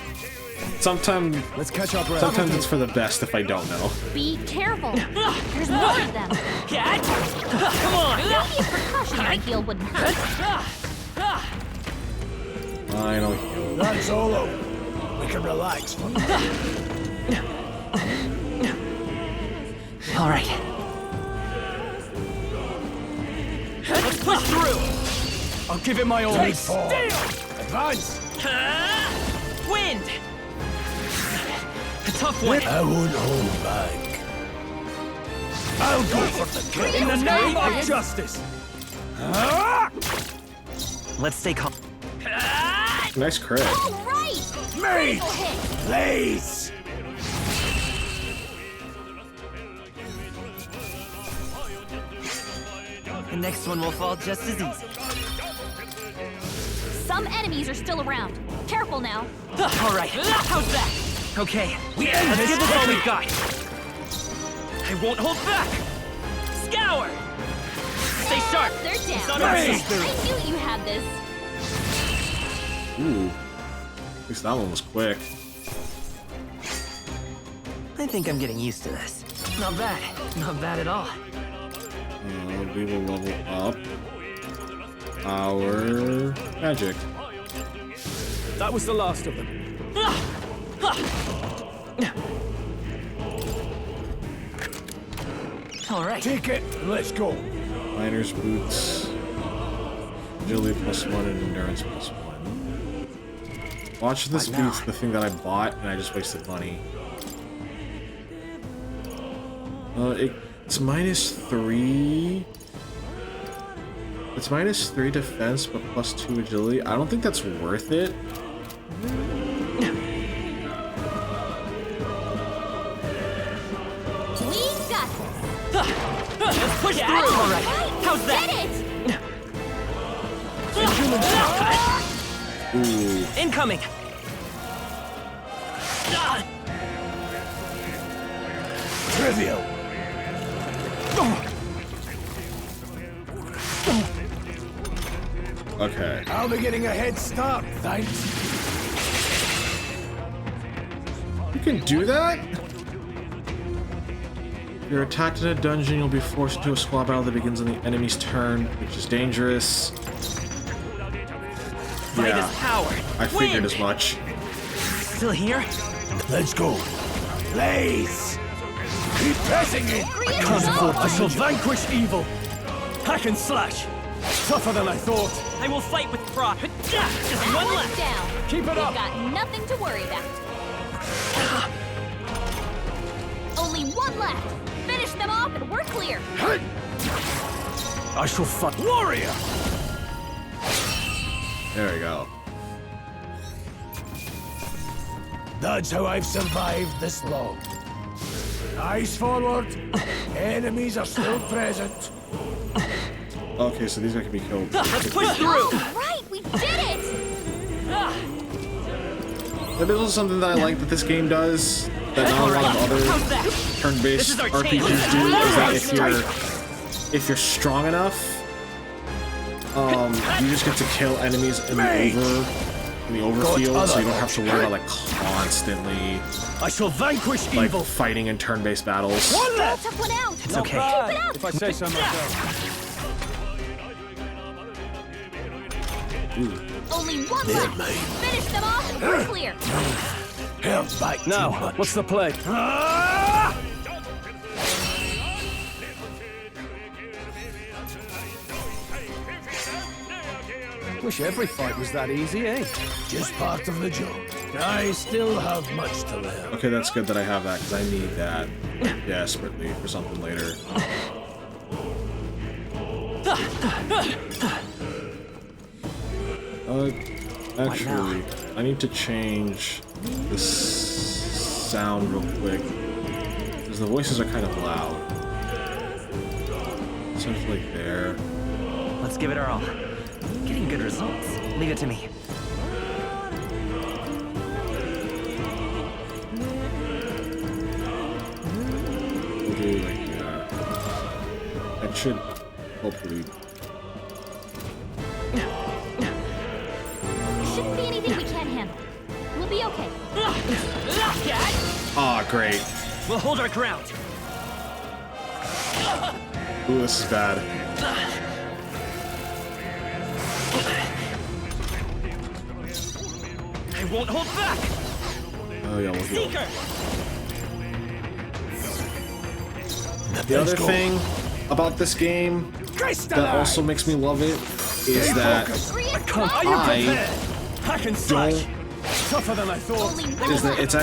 Sometimes it's for the best if I don't know. Be careful. There's more of them. Cat! Come on! Maybe a precautionary heal wouldn't hurt. I know. That's all over. We can relax for now. All right. Let's push through. I'll give it my all. Take four. Advance. Wind. A tough one. I won't hold back. I'll go for the kill. In the name of justice. Let's stay calm. Nice crit. All right! Mate! Critical hit! Please! The next one will fall just as easy. Some enemies are still around. Careful now. All right. How's that? Okay. Let's give this all we've got. I won't hold back. Scour. Stay sharp. They're down. It's not over I yet. knew you had this. Ooh. At least that one was quick. I think I'm getting used to this. Not bad. Not bad at all. We will level up our magic. That was the last of them. All right. Take it and let's go. Miner's boots. Agility +1 and endurance +1. Watch this beats the thing that I bought and I just wasted money. It's -3. It's -3 defense but +2 agility. I don't think that's worth it. We got this. Let's push through. All right. How's that? Did it! Ooh. Incoming. Trivial. Okay. I'll be getting a head start, thanks. You can do that? If you're attacked in a dungeon, you'll be forced into a squad battle that begins on the enemy's turn, which is dangerous. Fight Yeah, is power. I figured Wind. as much. Still here? Let's go. Blaze! Keep pressing it! I Can't afford. I shall vanquish evil. Hack and slash. Tougher than I thought. I will fight with pride. Just That one one's left. down. Keep it We've up. got nothing to worry about. Only one left. Finish them off and we're clear. I shall fight. Warrior! There we go. That's how I've survived this long. Eyes forward. Enemies are still present. Okay, so these guys can be killed. Let's push through. All right, we did it! That is also something that I like that this game does that not a lot of other How's that? turn-based This is our RPGs chance. do. Is that if you're strong enough, you just get to kill enemies in the overfield, so you don't have to worry about like constantly I shall vanquish like evil. fighting in turn-based battles. One left. Tough one out. It's okay. Keep it up. If I say so myself. Only one left. Finish them off and we're clear. Held back too Now, much. what's the play? Wish every fight was that easy, eh? Just part of the job. I still have much to learn. Okay, that's good that I have that because I need that desperately for something later. Actually, I need to change the sound real quick because the voices are kind of loud. Something like there. Let's give it our all. Getting good results. Leave it to me. We'll do like that. That should hopefully. Shouldn't be anything we can't handle. We'll be okay. Ah, great. We'll hold our ground. Ooh, this is bad. I won't hold back. Oh yeah, we'll heal. Seeker. The other thing about this game that also makes me love it is that Tougher than I thought. it's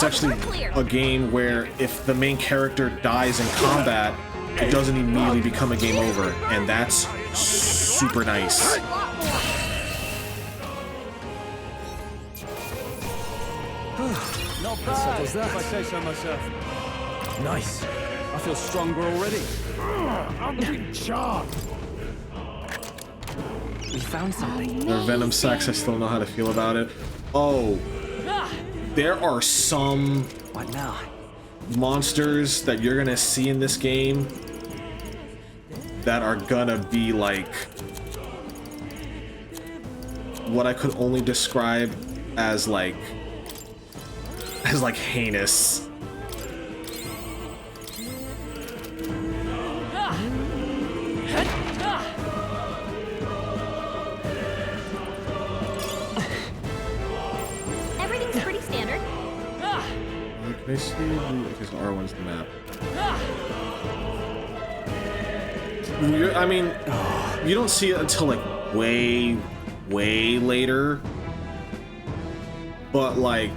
actually a game where if the main character dies in combat, it doesn't immediately become a game over, and that's super nice. Not bad, if I say so myself. Nice. I feel stronger already. I'm being charmed. We found something. Their venom sacs, I still know how to feel about it. Oh, there are some What now? monsters that you're gonna see in this game that are gonna be like what I could only describe as like heinous. Everything's pretty standard. Can I see? Okay, so R1's the map. I mean, you don't see it until like way later. But like,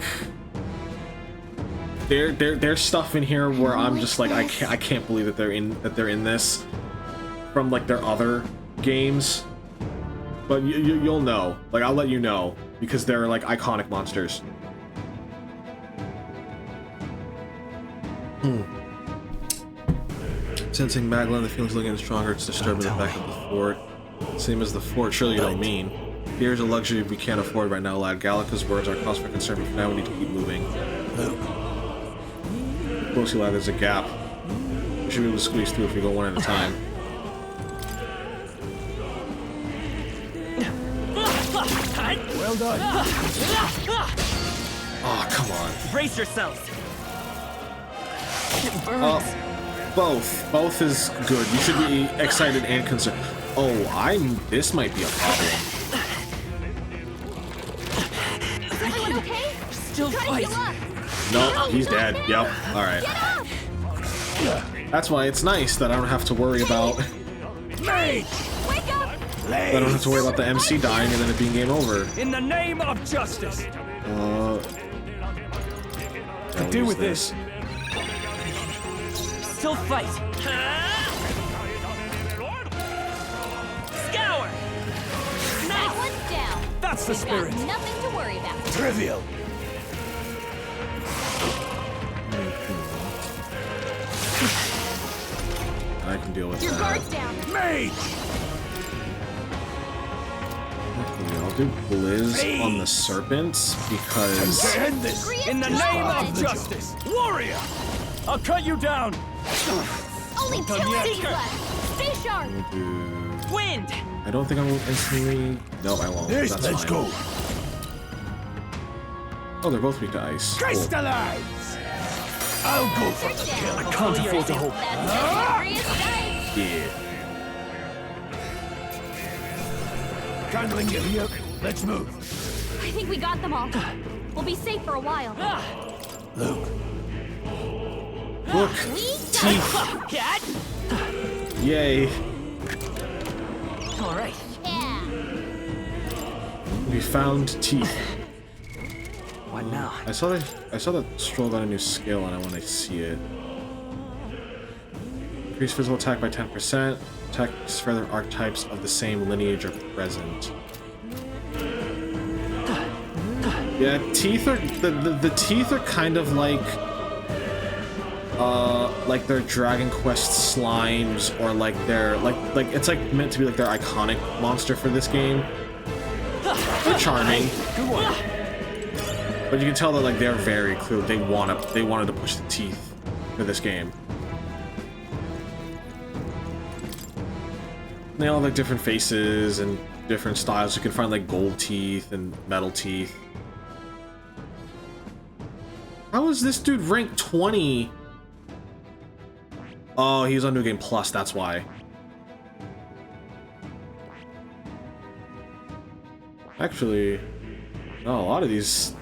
there's stuff in here where I'm just like, I can't believe that they're in this from like their other games. But you'll know. Like, I'll let you know because they're like iconic monsters. Sensing Magdalene, the feelings looking stronger, it's disturbing the back of the fort. Same as the fort, surely you don't mean. Here's a luxury we can't afford right now, lad. Gallica's words are cause for concern, but for now we need to keep moving. Closely, lad, there's a gap. We should be able to squeeze through if we go one at a time. Well done. Oh, come on. Brace yourselves. It burns. Both is good. You should be excited and concerned. Oh, this might be a problem. Is everyone okay? Still Try to fight. heal up. No, he's dead. Yep. All right. Get up! That's why it's nice that I don't have to worry about. Mage! Wake up! I don't have to worry about the MC dying and then it being game over. In the name of justice. I'll Do use with this. Still fight. Scour. That one's down. That's the Got spirit. nothing to worry about. Trivial. I can deal with Your that. guard's down. Mage! I'll do Blizz on the serpents because End this. In the name of justice. Warrior! I'll cut you down. Only 2 enemies left. Stay sharp. Wind. I don't think I will instantly. No, I won't. Yes, That's let's fine. go. Oh, they're both weak to ice. Cool. Crystallize! I'll go for the kill. I can't afford to hope. That's serious dice. Yeah. Handling it here. Let's move. I think we got them all. We'll be safe for a while. Luke. Look, We teeth. Cat. Yay. All right. Yeah. We found teeth. What now? I saw that Stroll got a new skill and I want to see it. Increase physical attack by 10%. Attacks for other archetypes of the same lineage are present. Yeah, teeth are the teeth are kind of like their Dragon Quest slimes, or like their like it's like meant to be like their iconic monster for this game. They're charming. Good one. But you can tell that like they're very clear. They wanted to push the teeth for this game. They all have like different faces and different styles. You can find like gold teeth and metal teeth. How is this dude ranked 20? Oh, he's on New Game Plus, that's why. Actually, no, a lot of these.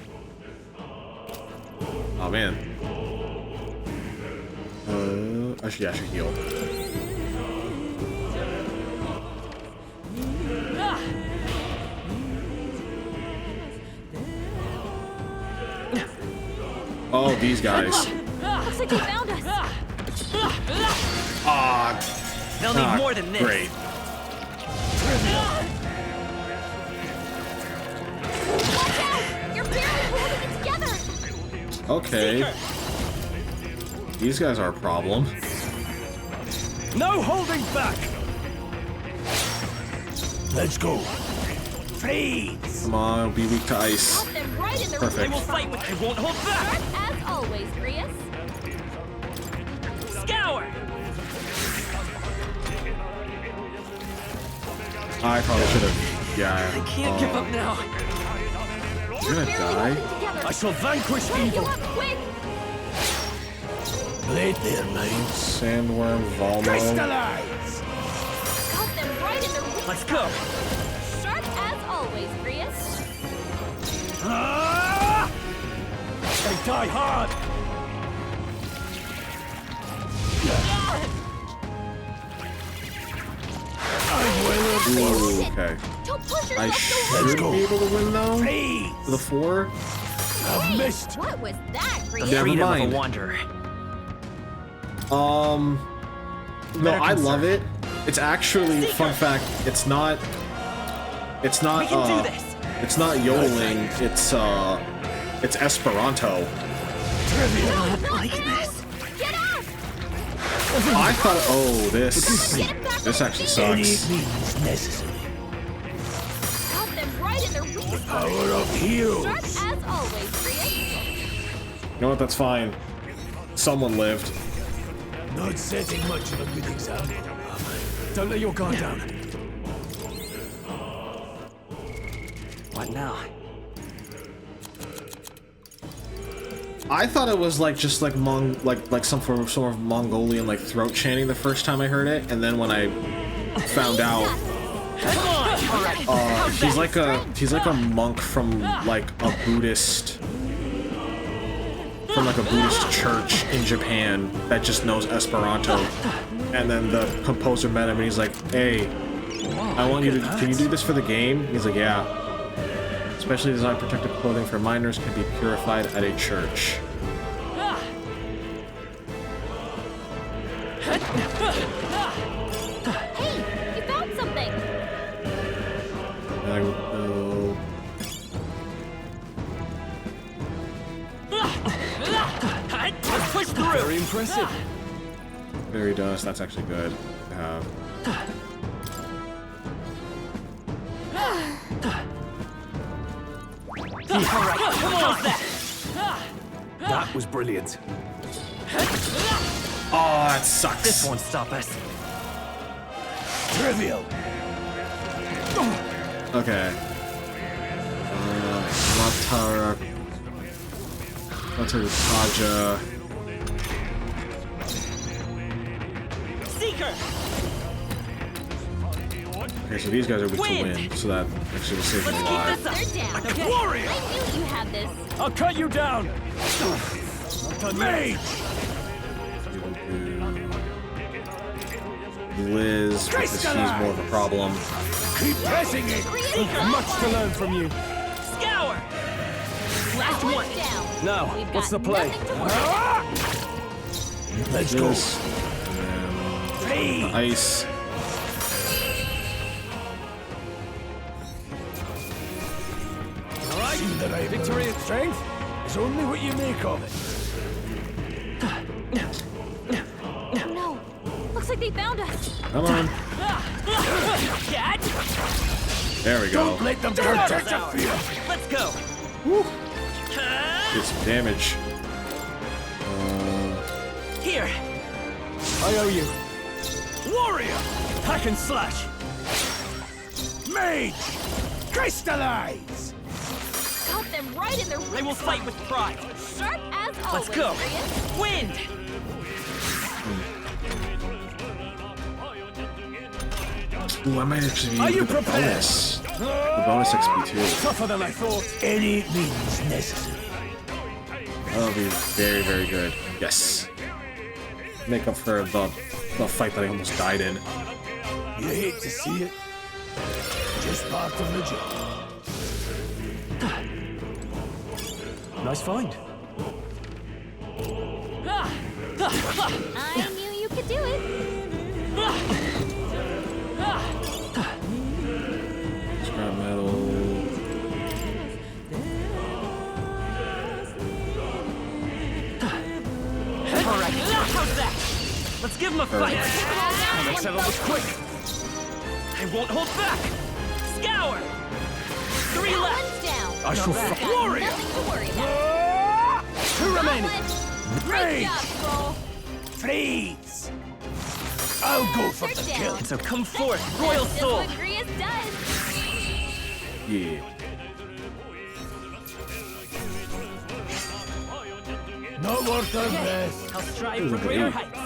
Oh man. I should heal. Oh, these guys. Looks like they found us. They'll need more than this. Great. Watch out! You're barely holding it together. Okay. These guys are a problem. No holding back! Let's go. Freeze! Come on, be weak to ice. Got them right in the They Perfect. will fight with. I won't hold back. As always, Grius. Scour. I probably should have. Yeah. I can't give up now. You're gonna die? I shall vanquish Hurry evil! up, quick! Blade their minds. Sandworm, Volmo. Crystallize! Got them right in the weak Let's go. Sharp as always, Grius. Ah! They die hard! Ooh, okay. Don't push I yourself should go. be able to win though. Freeze! For the 4. I've missed. What was that, Grius? Never Freedom mind. of a wanderer. No, Better I love conserve. it. It's actually, fun fact, it's not, We can do this. it's not yodeling, it's Esperanto. Like this. Get up! I thought, oh, this actually Any sucks. means necessary. Got them right in their weak Power of heroes. Sharp as always, Grius. You know what, that's fine. Someone lived. Not setting much of a good example. Don't let your guard down. What now? I thought it was like just like some sort of Mongolian like throat chanting the first time I heard it, and then when I found out he's like a monk from like a Buddhist church in Japan that just knows Esperanto. And then the composer met him and he's like, "Hey, I want you to, can you do this for the game?" He's like, "Yeah. Specially designed protective clothing for minors can be purified at a church." Hey, you found something. Let's push through. Very impressive. Fairy dust, that's actually good to have. All right, come on. That was brilliant. Oh, that sucks. This won't stop us. Trivial. Okay. Taja. Seeker. Okay, so these guys are weak to win, so that actually will save me Let's keep alive. this up. They're down. Okay. Warrior! I knew you had this. I'll cut you down! Mage! Liz, because she's more of a problem. Keep pressing it! Much to learn from you. Scour. Last one. Down. Now, We've what's got the play? nothing to worry. Let's go. This, Freeze! ice. All right. See that I Victory and strength. is only what you make of it. Oh no. Looks like they found us. Come on. Cat. There we go. Let them Turtle's protect your ours. fear. Let's go. Get some damage. Here. I owe you. Warrior! Hack and slash. Mage! Crystallize! Got them right in their I weak will fight with pride. Sharp as always, Let's go. Grius. Wind. Ooh, I might actually be Are you able to get the prepared? bonus. The bonus XP too. Tougher than I thought. Any means necessary. That'll be very, very good. Yes. make up for the fight that I almost died in. You hate to see it. Just part of the job. Nice find. I knew you could do it. Scrap metal. Alright, how's that? Let's give him a fight. Let's settle this quick. I won't hold back. Scour. 3 left. One's down. I shall Got warrior. nothing to worry about. 2 remaining. Great job, Cole. Freeze! I'll go for the kill. So come forth, Royal Just Soul. what Grius does. Yeah. Not worth our best. I'll strive for greater heights.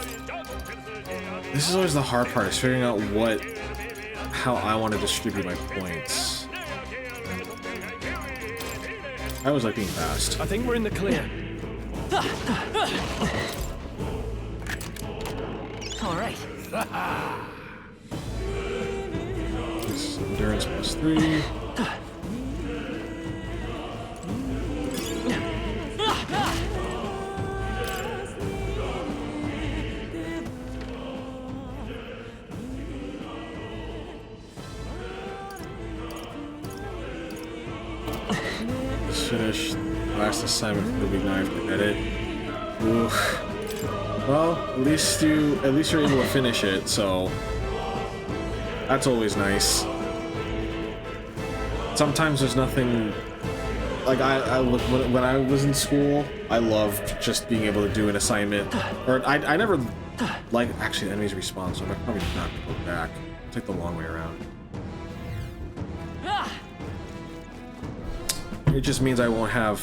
This is always the hard part, is figuring out how I want to distribute my points. I always like being fast. I think we're in the clear. Alright. This is endurance +3. Let's finish last assignment for the week. Now I have to edit. Oof. Well, at least you're able to finish it, so that's always nice. Sometimes there's nothing like when I was in school, I loved just being able to do an assignment. Or I never like actually the enemies respawn, so I'm probably not gonna go back. I'll take the long way around. It just means I won't have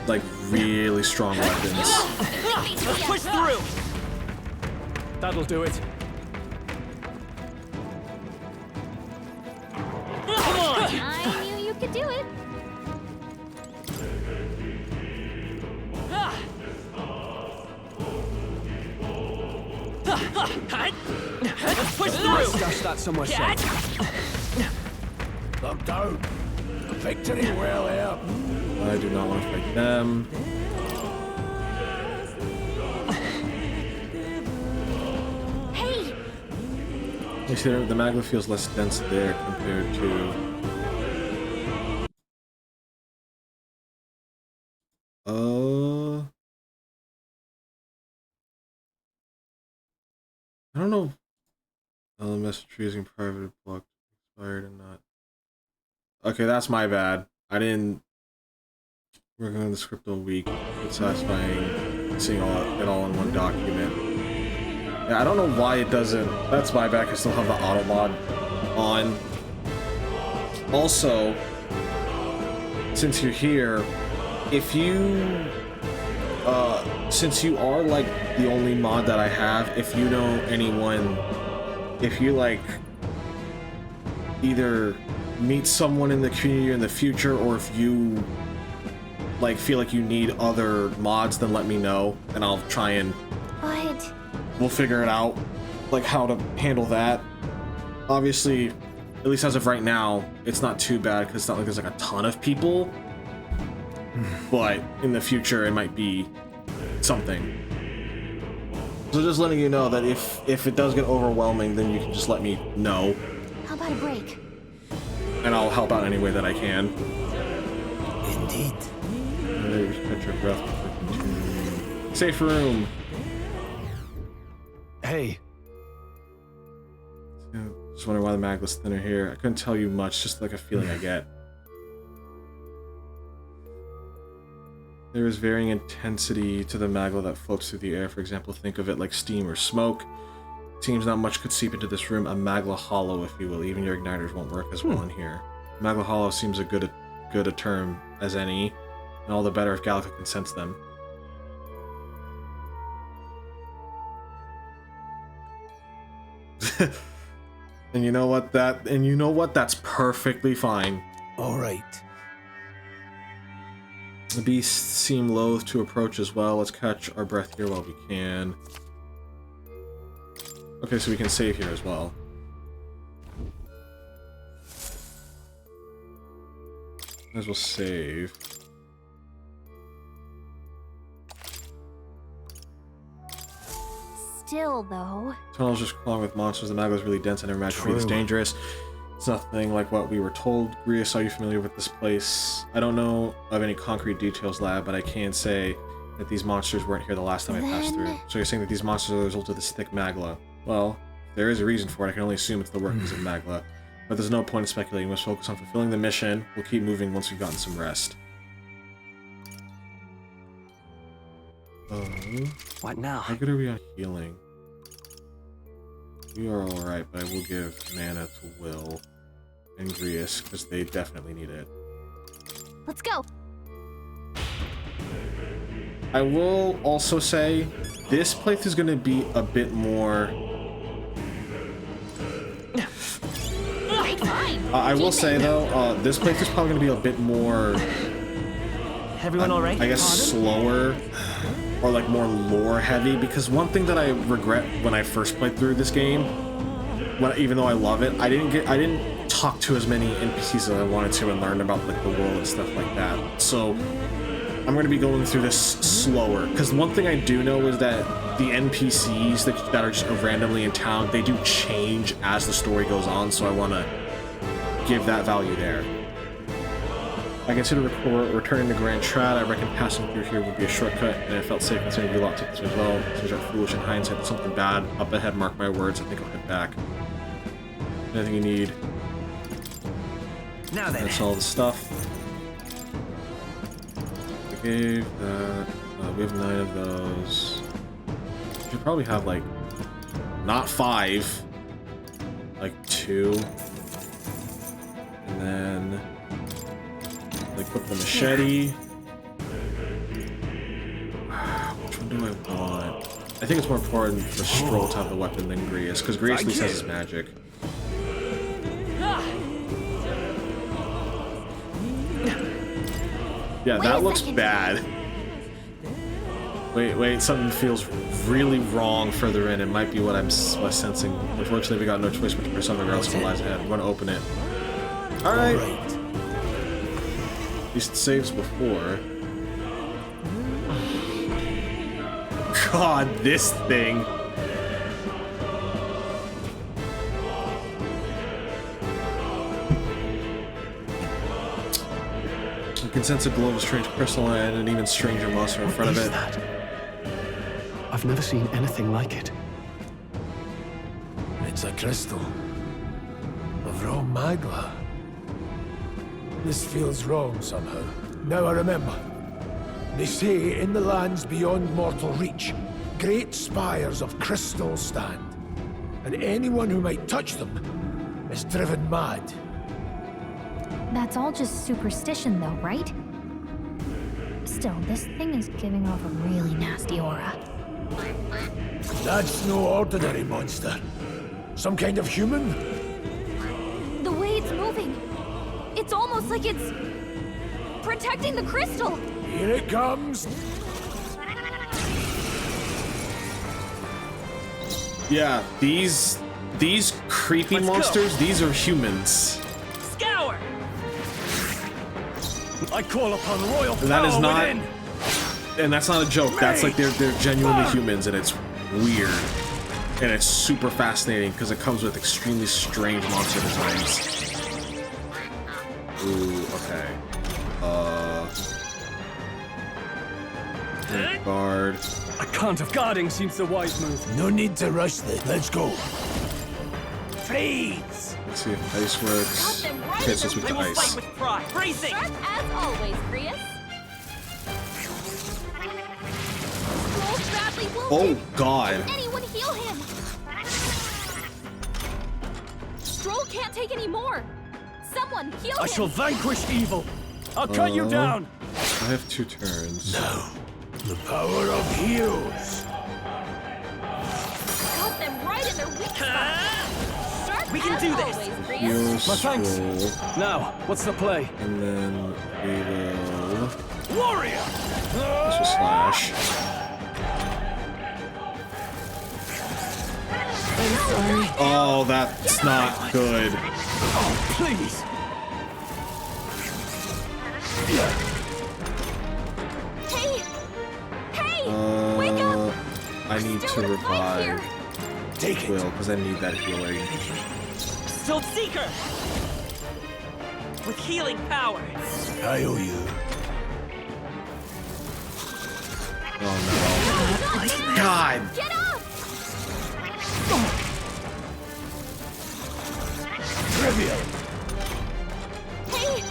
like really strong weapons. Let's push through. That'll do it. Come on. I knew you could do it. Let's push through. Stash that somewhere safe. Look down. Victory well out. I do not want to fight them. Hey, You see, the magma feels less dense there compared to. I don't know. LMS choosing private block expired or not. Okay, that's my bad. I didn't work on the script all week. It's satisfying seeing it all in one document. Yeah, I don't know why it doesn't. That's my bad. I still have the auto mod on. Also, since you're here, if you since you are like the only mod that I have, if you know anyone, if you like either meet someone in the community in the future, or if you like feel like you need other mods, then let me know and I'll try and but we'll figure it out, like how to handle that. Obviously, at least as of right now, it's not too bad because it's not like there's like a ton of people, but in the future it might be something. So just letting you know that if it does get overwhelming, then you can just let me know how about a break? and I'll help out any way that I can. Indeed. Catch your breath before continuing. Safe room. Hey. Just wondering why the mag was thinner here. I couldn't tell you much, just like a feeling I get. There is varying intensity to the magma that floats through the air. For example, think of it like steam or smoke. Seems not much could seep into this room. A magma hollow, if you will. Even your igniters won't work as well in here. Magma hollow seems a good a term as any, and all the better if Gallica can sense them. And you know what? That's perfectly fine. All right. The beasts seem loath to approach as well. Let's catch our breath here while we can. Okay, so we can save here as well. Might as well save. Still, though. Tunnel's just crawling with monsters. The magma is really dense and never imagined to be this dangerous. It's nothing like what we were told. Grius, are you familiar with this place? I don't know of any concrete details, lad, but I can say that these monsters weren't here the last time I passed through. So you're saying that these monsters are the result of this thick magma? Well, if there is a reason for it. I can only assume it's the workings of magma. But there's no point in speculating. We must focus on fulfilling the mission. We'll keep moving once we've gotten some rest. What now? How good are we on healing? We are alright, but I will give mana to Will and Grius, because they definitely need it. Let's go. I will also say, this playthrough is going to be a bit more... I will say, though, this playthrough is probably going to be a bit more... Everyone alright? I guess slower, or like more lore heavy, because one thing that I regret when I first played through this game, even though I love it, I didn't talk to as many NPCs as I wanted to and learn about like the world and stuff like that. So I'm going to be going through this slower, because one thing I do know is that the NPCs that are just randomly in town, they do change as the story goes on, so I want to give that value there. I consider returning to Grand Trad. I reckon passing through here would be a shortcut, and it felt safe considering we lot took this as well. Since I'm foolish in hindsight, there's something bad up ahead, mark my words, I think I'll head back. Anything you need. Now then. That's all the stuff. I gave that. We have 9 of those. We should probably have like, not 5, like 2. And then equip the machete. Which one do I want? I think it's more important for Stroll to have the weapon than Grius, because Grius at least has his magic. Yeah, that looks bad. Wait, something feels really wrong further in. It might be what I'm sensing. Unfortunately, we got no choice but to pursue something else that lies ahead. I'm going to open it. Alright. At least it saves before. God, this thing. You can sense a glow of a strange crystal and an even stranger monster in front of it. What is that? I've never seen anything like it. It's a crystal of raw magma. This feels wrong somehow. Now I remember. They say in the lands beyond mortal reach, great spires of crystal stand, and anyone who might touch them is driven mad. That's all just superstition, though, right? Still, this thing is giving off a really nasty aura. That's no ordinary monster. Some kind of human? The way it's moving, it's almost like it's protecting the crystal. Here it comes. Yeah, these creepy monsters, these are humans. Scour! I call upon royal power. That is not, within. and that's not a joke. That's like they're genuinely humans, and it's weird, and it's super fascinating because it comes with extremely strange monster designs. Ooh, okay. Guard. A count of guarding seems the wise move. No need to rush this. Let's go. Freeze! Let's see if ice works. Okay, so it's weak I to will ice. fight with pride. Bracing! Sharp as always, Grius. Stroll's badly wounded. Oh God! Can anyone heal him? Stroll can't take any more. Someone heal him. I shall vanquish evil. I'll cut you down. I have 2 turns. Now, the power of heroes. Got them right in their weak spot. Sharp We can as do this. always, Grius. Heal, My thanks. scroll, Now, what's the play? and then we will. Warrior! This will slash. Oh, that's not good. Oh, please! Hey! Hey! Wake up! I need to Still in a fight here. revive Take it. Will, because I need that healing. Still Seeker! With healing power. I owe you. Oh no. God! Get up! Trivial. Hey!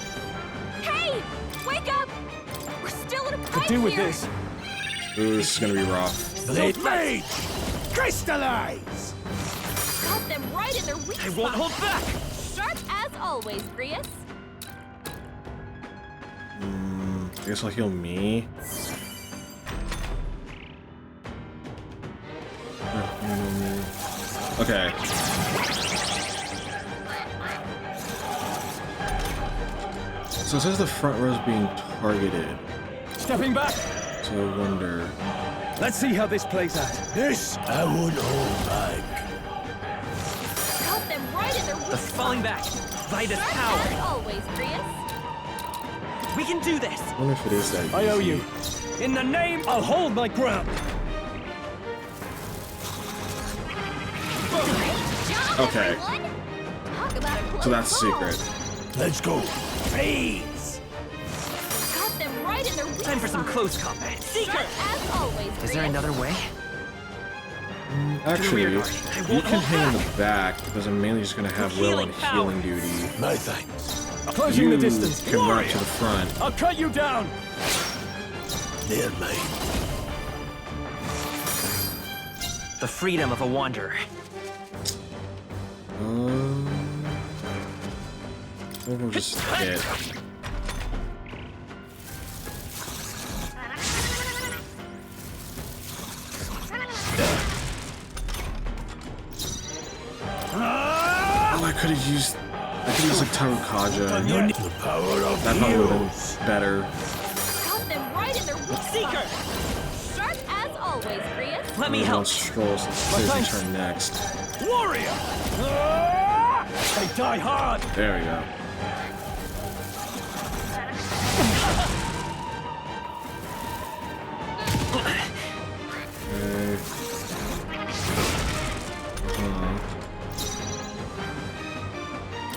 Hey! Wake up! We're still in a fight Could do with here. this. Ooh, this is gonna be rough. Blade Rage! Crystallize! Got them right in their weak I won't spot. hold back! Sharp as always, Grius. I guess I'll heal me. Okay. So it says the front row is being targeted. Stepping back. So I wonder. Let's see how this plays out. This I won't hold back. Got them right in their weak The spot. falling back. Vitus Sharp power. as always, Grius. We can do this. I wonder if it is that I owe easy. you. In the name, I'll hold my ground. Great job, Okay. everyone. Talk about a close So that's call. secret. Let's go. Freeze! Got them right in their weak Time for some spot. close combat. Seeker! Sharp as always, Is there Grius. another way? Actually, I you won't can hold hang in back. the back because I'm mainly just gonna have Will on Healing power. healing duty. My thanks. Closing You the distance. can run Warrior. to the front. I'll cut you down. They're mine. The freedom of a wanderer. We'll just hit. Oh, I could have used. I could use like Tarukaja. You need the power of That probably would heroes. have been better. Got them right in their weak Seeker! spot. Sharp as always, Grius. Let me Move help. on Scrolls. Clears his turn next. Warrior. They die hard. There we go. Okay.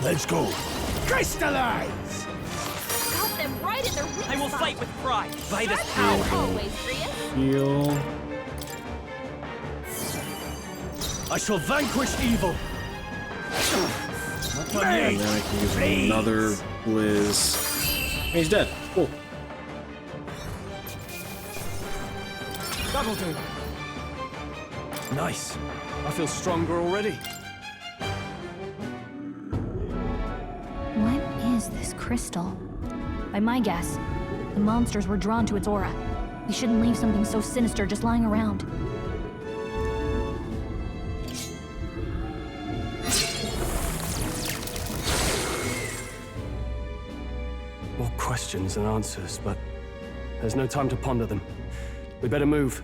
Let's go. Crystallize! Got them right in their weak I will spot. fight with pride. Vitus Sharp power. as always, Grius. Heal. I shall vanquish evil. Not done And yet. then I can use another Blizz. He's dead. Cool. That'll do. Nice. I feel stronger already. What is this crystal? By my guess, the monsters were drawn to its aura. We shouldn't leave something so sinister just lying around. More questions than answers, but there's no time to ponder them. We better move.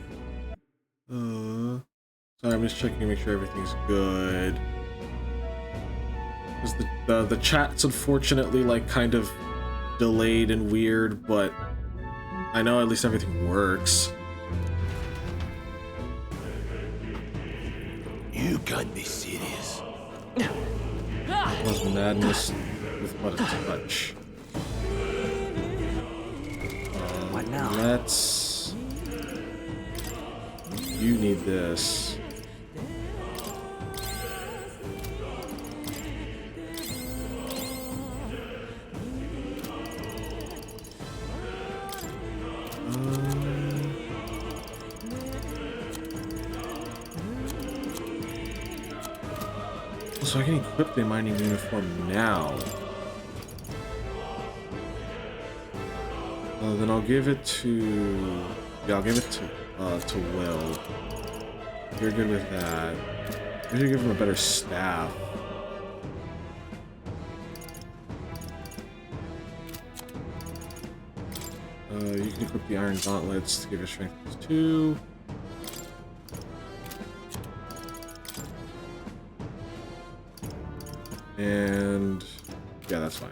Sorry, I'm just checking to make sure everything's good. Because the chat's unfortunately like kind of delayed and weird, but I know at least everything works. You can't be serious. Was madness with but a touch. What now? Let's. You need this. So I can equip the mining uniform now. Then I'll give it to... Yeah, I'll give it to Will. You're good with that. I should give him a better staff. You can equip the Iron Gauntlets to give your strength +2. And yeah, that's fine.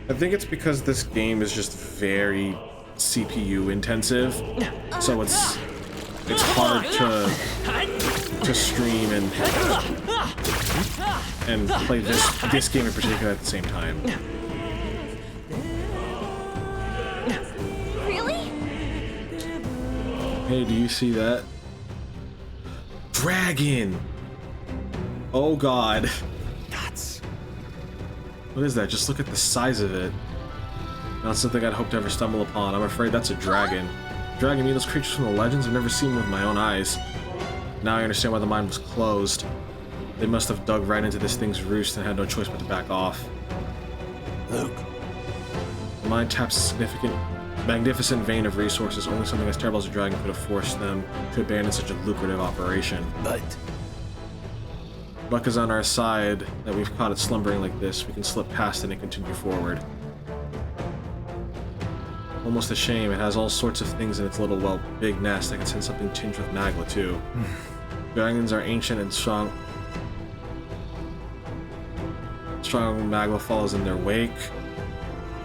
I think it's because this game is just very CPU intensive, so it's hard to stream and play this game in particular at the same time. Really? Hey, do you see that? Dragon! Oh god. Nuts. What is that? Just look at the size of it. Not something I'd hope to ever stumble upon. I'm afraid that's a dragon. Dragon mean those creatures from the legends? I've never seen them with my own eyes. Now I understand why the mine was closed. They must have dug right into this thing's roost and had no choice but to back off. Look. The mine taps a magnificent vein of resources. Only something as terrible as a dragon could have forced them to abandon such a lucrative operation. But Luck is on our side that we've caught it slumbering like this. We can slip past it and continue forward. Almost a shame. It has all sorts of things in its little, well, big nest. I can sense something tinged with magma, too. Dragons are ancient and strong. Strong magma follows in their wake.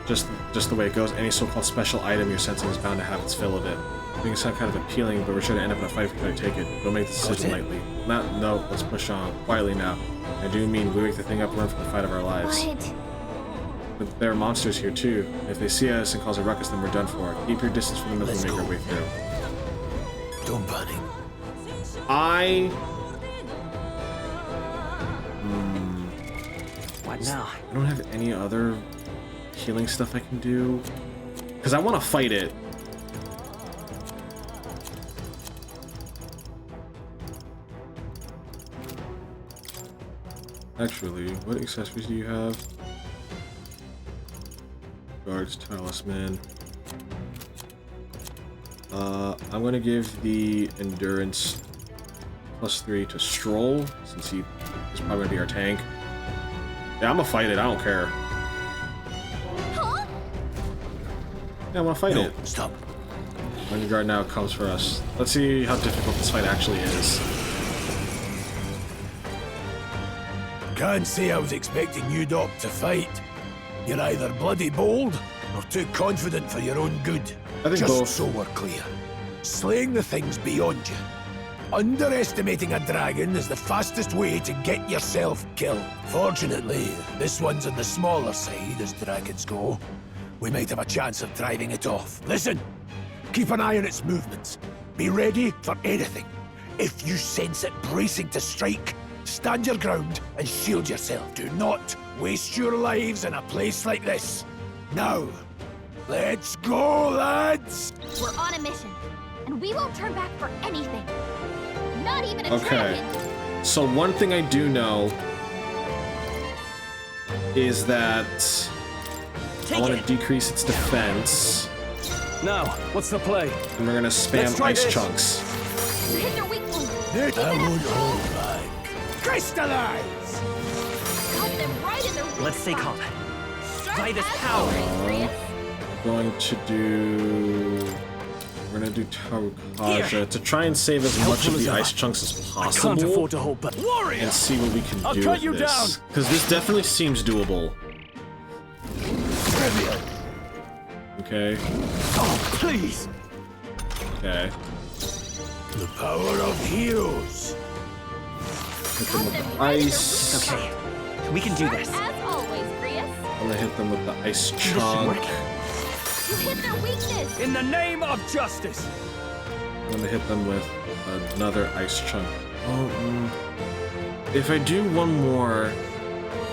Just the way it goes. Any so-called special item you're sensing is bound to have its fill of it. Things sound kind of appealing, but we're sure to end up in a fight if we try to take it. Don't make the decision lightly. No, let's push on. Quietly now. I do mean we wake the thing up and run for the fight of our lives. What? But there are monsters here too. If they see us and cause a ruckus, then we're done for. Keep your distance from them as we make our way through. don't panic. What now? I don't have any other healing stuff I can do. Because I want to fight it. Actually, what accessories do you have? Guards, talisman. I'm gonna give the endurance +3 to Stroll, since he is probably gonna be our tank. Yeah, I'm gonna fight it, I don't care. Huh? Yeah, I'm gonna fight it. Stop. Guard now comes for us. Let's see how difficult this fight actually is. Can't say I was expecting you, Doc, to fight. You're either bloody bold or too confident for your own good. I think Just both. so we're clear. Slaying the thing's beyond you. Underestimating a dragon is the fastest way to get yourself killed. Fortunately, this one's on the smaller side as dragons go. We might have a chance of driving it off. Listen, keep an eye on its movements. Be ready for anything. If you sense it bracing to strike, stand your ground and shield yourself. Do not waste your lives in a place like this. Now, let's go, lads! We're on a mission, and we won't turn back for anything. Not even a Okay. dragon. So one thing I do know is that I want to decrease its defense, Now, what's the play? and we're gonna spam try ice this. chunks. Hit their weak point. I won't hold back. Crystallize! Cut them right in their weak Let's stay spot. calm. Sharp By this as power. always, Chris. Going to do. We're gonna do Tarukaja Here. to try and save as much Helpful of the as ice ever. chunks as I can't possible, afford to hold back. Warrior! and see what we can I'll do cut with you this. down. Because this definitely seems doable. Trivial. Okay. Oh, please! Okay. The power of heroes. Hit them with them the right in their ice. Okay, we can do this. As always, Chris. I'm gonna hit them with the ice This should chunk. work. You hit their weakness. In the name of justice! I'm gonna hit them with another ice chunk. Oh, if I do one more,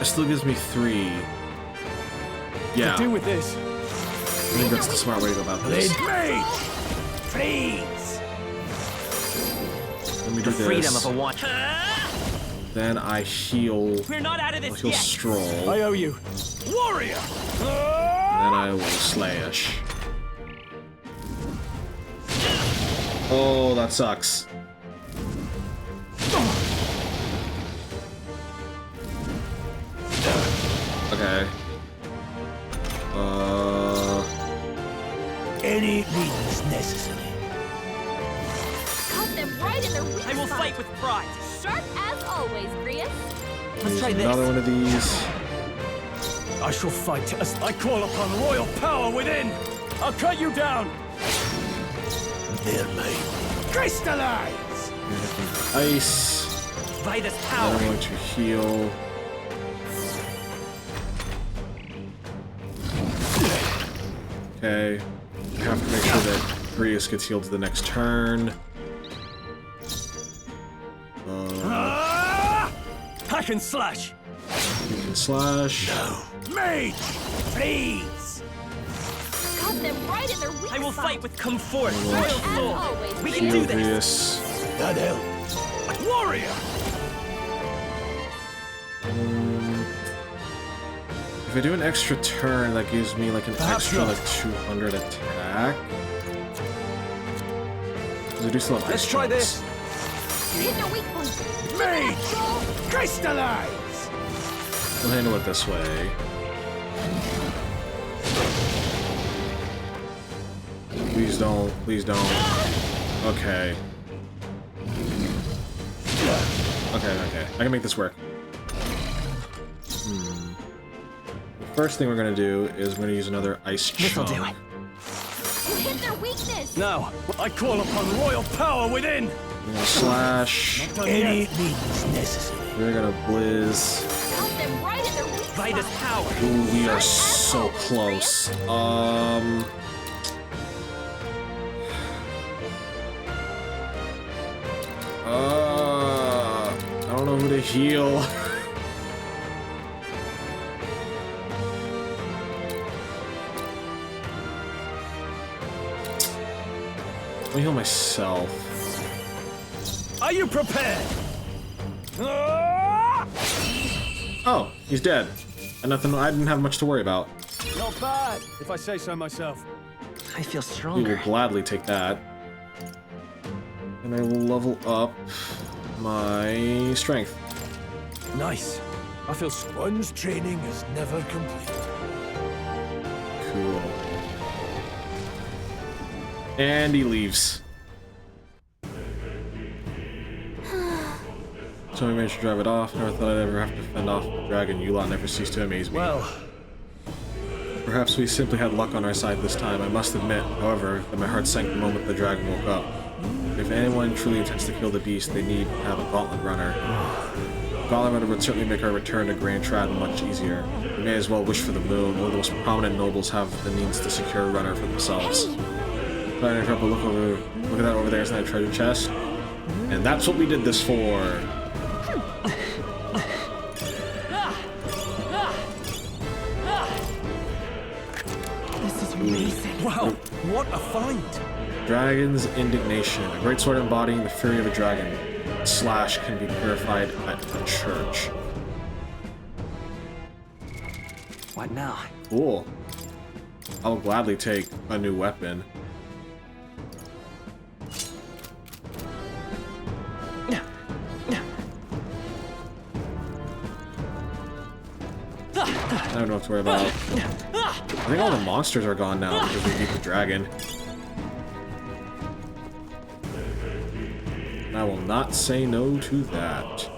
it still gives me 3. Yeah, Do with this. I think that's the smart way to go about this. Blade mage! Freeze! Let me do The freedom this. of a one. Then I heal. We're not out of I'll this heal yet. Stroll. I owe you. Warrior! Then I will slash. Oh, that sucks. Okay. Any means necessary. right in their weak I will spot. fight with pride. Sharp as always, Grius. Let's try this. Another one of these. I shall fight as I call upon royal power within. I'll cut you down. They're mine. Crystallize! Ice. By this I'm power. going to heal. Okay. I have to make sure that Grius gets healed to the next turn. Hack and slash. You can slash. Mage, please! Got them right in their weak spot. I will fight with comfort. Sharp Royal as soul. always, We can Grius. do this. Grius. That helps. Warrior! If I do an extra turn, that gives me like an extra like 200 attack. Because I do still have Let's ice try jumps. this. Hit their weak point. Mage, crystallize! We'll handle it this way. Please don't. Please don't. Okay. Okay. I can make this work. The first thing we're gonna do is we're gonna use another ice This'll chunk. do it. You hit their weakness. Now, I call upon royal power within. We're gonna slash. Any means necessary. We're gonna blizz. Got them right in their weak By spot. this power. Ooh, we are so close. I don't know who to heal. Let me heal myself. Are you prepared? Oh, he's dead. And nothing. I didn't have much to worry about. Not bad, if I say so myself. I feel We stronger. will gladly take that. And I will level up my strength. Nice. I feel One's training is never complete. Cool. And he leaves. So we managed to drive it off. Never thought I'd ever have to fend off the dragon. You lot never cease to amaze me. well. Perhaps we simply had luck on our side this time. I must admit, however, that my heart sank the moment the dragon woke up. If anyone truly intends to kill the beast, they need to have a gauntlet runner. A gauntlet runner would certainly make our return to Grand Trad much easier. We may as well wish for the moon. Only the most prominent nobles have the means to secure a runner for themselves. But I interrupt, but look at that over there, isn't that a treasure chest? And that's what we did this for. This is amazing. Wow, what a find! Dragon's Indignation. A great sword embodying the fury of a dragon. Slash can be purified at the church. What now? Cool. I'll gladly take a new weapon. I don't know what to worry about. I think all the monsters are gone now because we beat the dragon. And I will not say no to that.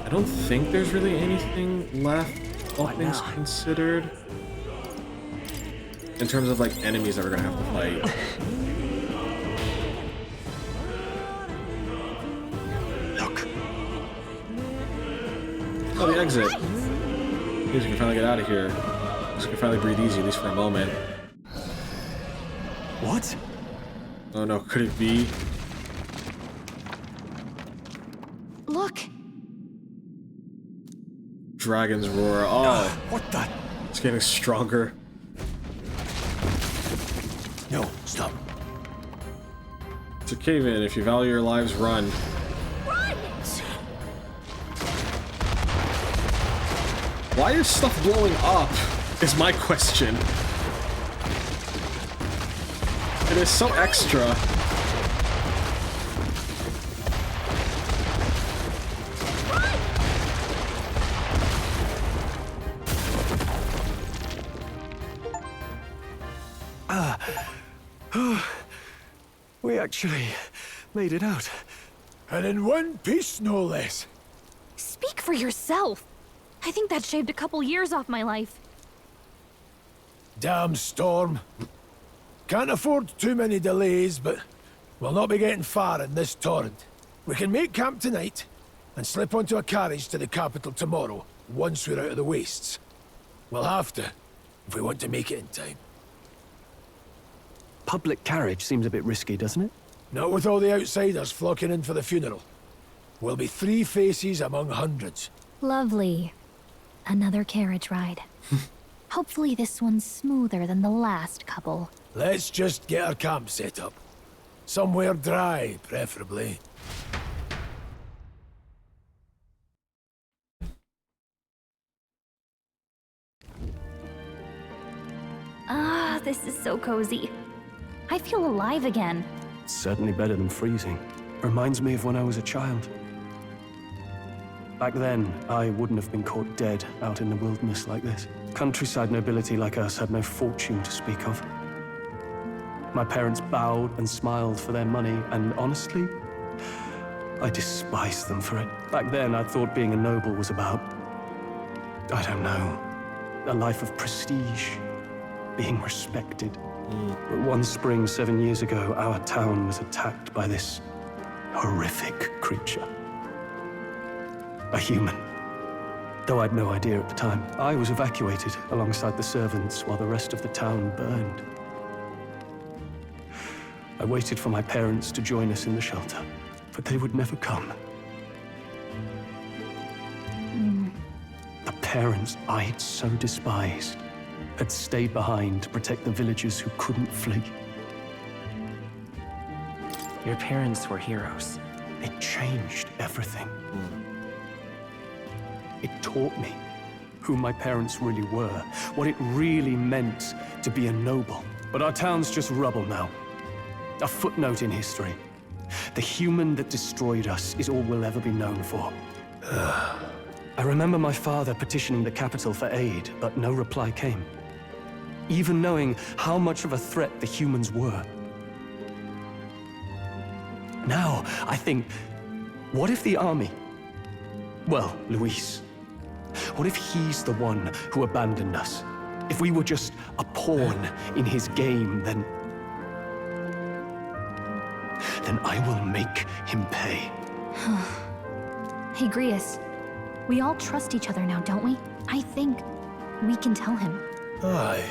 I don't think there's really anything left, all things considered. In terms of like enemies that we're gonna have to fight. Look. Oh, the exit. Means we can finally get out of here. Means we can finally breathe easy, at least for a moment. What? Oh no, could it be? Look. Dragon's Roar. Oh, What the? it's getting stronger. No, stop. It's a cave-in. If you value your lives, run. Why is stuff blowing up? Is my question. It is so extra. We actually made it out. And in one piece, no less. Speak for yourself. I think that shaved a couple years off my life. Damn storm. Can't afford too many delays, but we'll not be getting far in this torrent. We can make camp tonight, and slip onto a carriage to the capital tomorrow, once we're out of the wastes. We'll have to, if we want to make it in time. Public carriage seems a bit risky, doesn't it? Not with all the outsiders flocking in for the funeral. We'll be 3 faces among hundreds. Lovely. Another carriage ride. Hopefully this one's smoother than the last couple. Let's just get our camp set up. Somewhere dry, preferably. Ah, this is so cozy. I feel alive again. Certainly better than freezing. Reminds me of when I was a child. Back then, I wouldn't have been caught dead out in the wilderness like this. Countryside nobility like us had no fortune to speak of. My parents bowed and smiled for their money, and honestly, I despised them for it. Back then, I thought being a noble was about, I don't know, a life of prestige, being respected. But one spring 7 years ago, our town was attacked by this horrific creature. A human. Though I'd no idea at the time. I was evacuated alongside the servants while the rest of the town burned. I waited for my parents to join us in the shelter, but they would never come. The parents I'd so despised had stayed behind to protect the villagers who couldn't flee. Your parents were heroes. It changed everything. It taught me who my parents really were, what it really meant to be a noble. But our town's just rubble now. A footnote in history. The human that destroyed us is all we'll ever be known for. I remember my father petitioning the capital for aid, but no reply came. Even knowing how much of a threat the humans were. Now, I think, what if the army... Well, Luis. What if he's the one who abandoned us? If we were just a pawn in his game, then I will make him pay. Hey, Grius. We all trust each other now, don't we? I think we can tell him. Aye.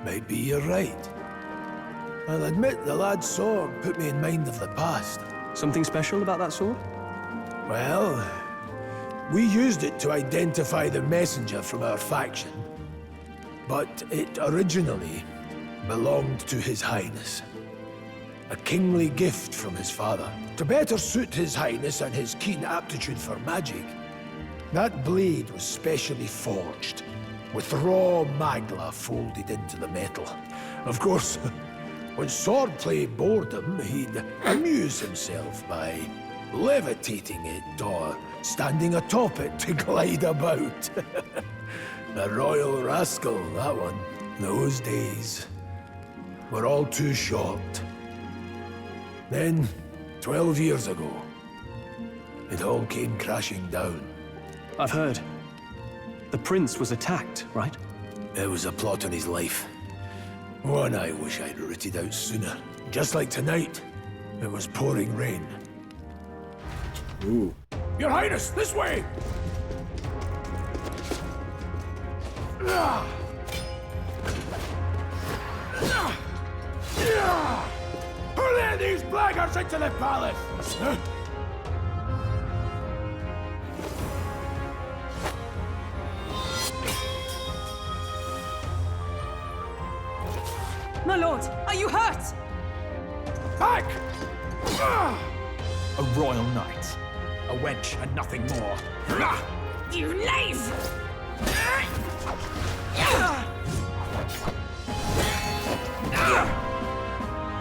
Maybe you're right. I'll admit the lad's sword put me in mind of the past. Something special about that sword? Well, we used it to identify the messenger from our faction. But it originally belonged to His Highness. A kingly gift from his father, to better suit His Highness and his keen aptitude for magic. That blade was specially forged, with raw magla folded into the metal. Of course, when swordplay bored him, he'd amuse himself by levitating it or standing atop it to glide about. A royal rascal, that one. Those days were all too short. Then, 12 years ago, it all came crashing down. I've heard. The prince was attacked, right? There was a plot on his life. One I wish I'd rooted out sooner. Just like tonight, it was pouring rain. Ooh. Your Highness, this way! Who let these blackguards into the palace? My lord, are you hurt? Back! A royal knight. A wench and nothing more. You knave!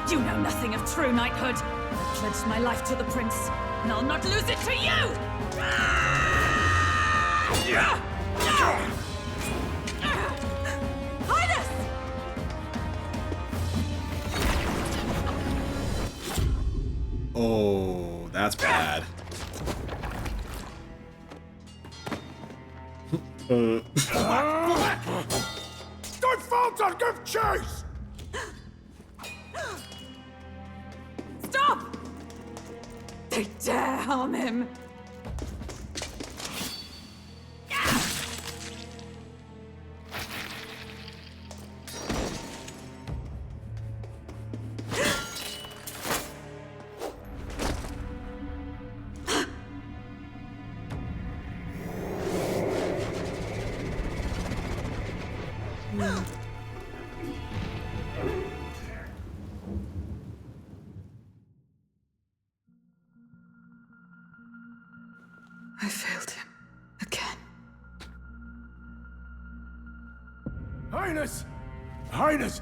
You know nothing of true knighthood. I pledged my life to the prince, and I'll not lose it to you! Highness! Oh, that's bad. Don't falter, give chase! Stop! They dare harm him. I failed him again. Highness! Highness!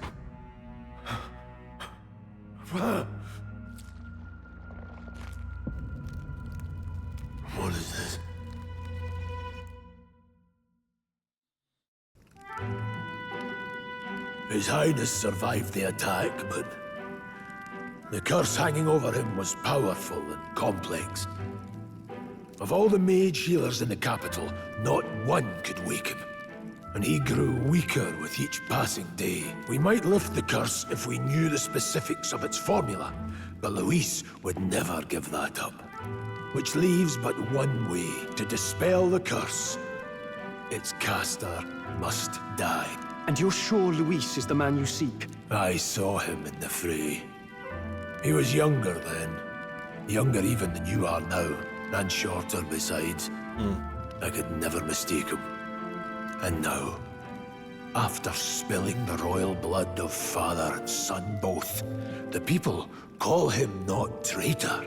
What is this? His Highness survived the attack, but the curse hanging over him was powerful and complex. Of all the mage healers in the capital, not one could wake him. And he grew weaker with each passing day. We might lift the curse if we knew the specifics of its formula, but Luis would never give that up. Which leaves but one way to dispel the curse. Its caster must die. And you're sure Luis is the man you seek? I saw him in the fray. He was younger then. Younger even than you are now, and shorter besides. I could never mistake him. And now, after spilling the royal blood of father and son both, the people call him not traitor,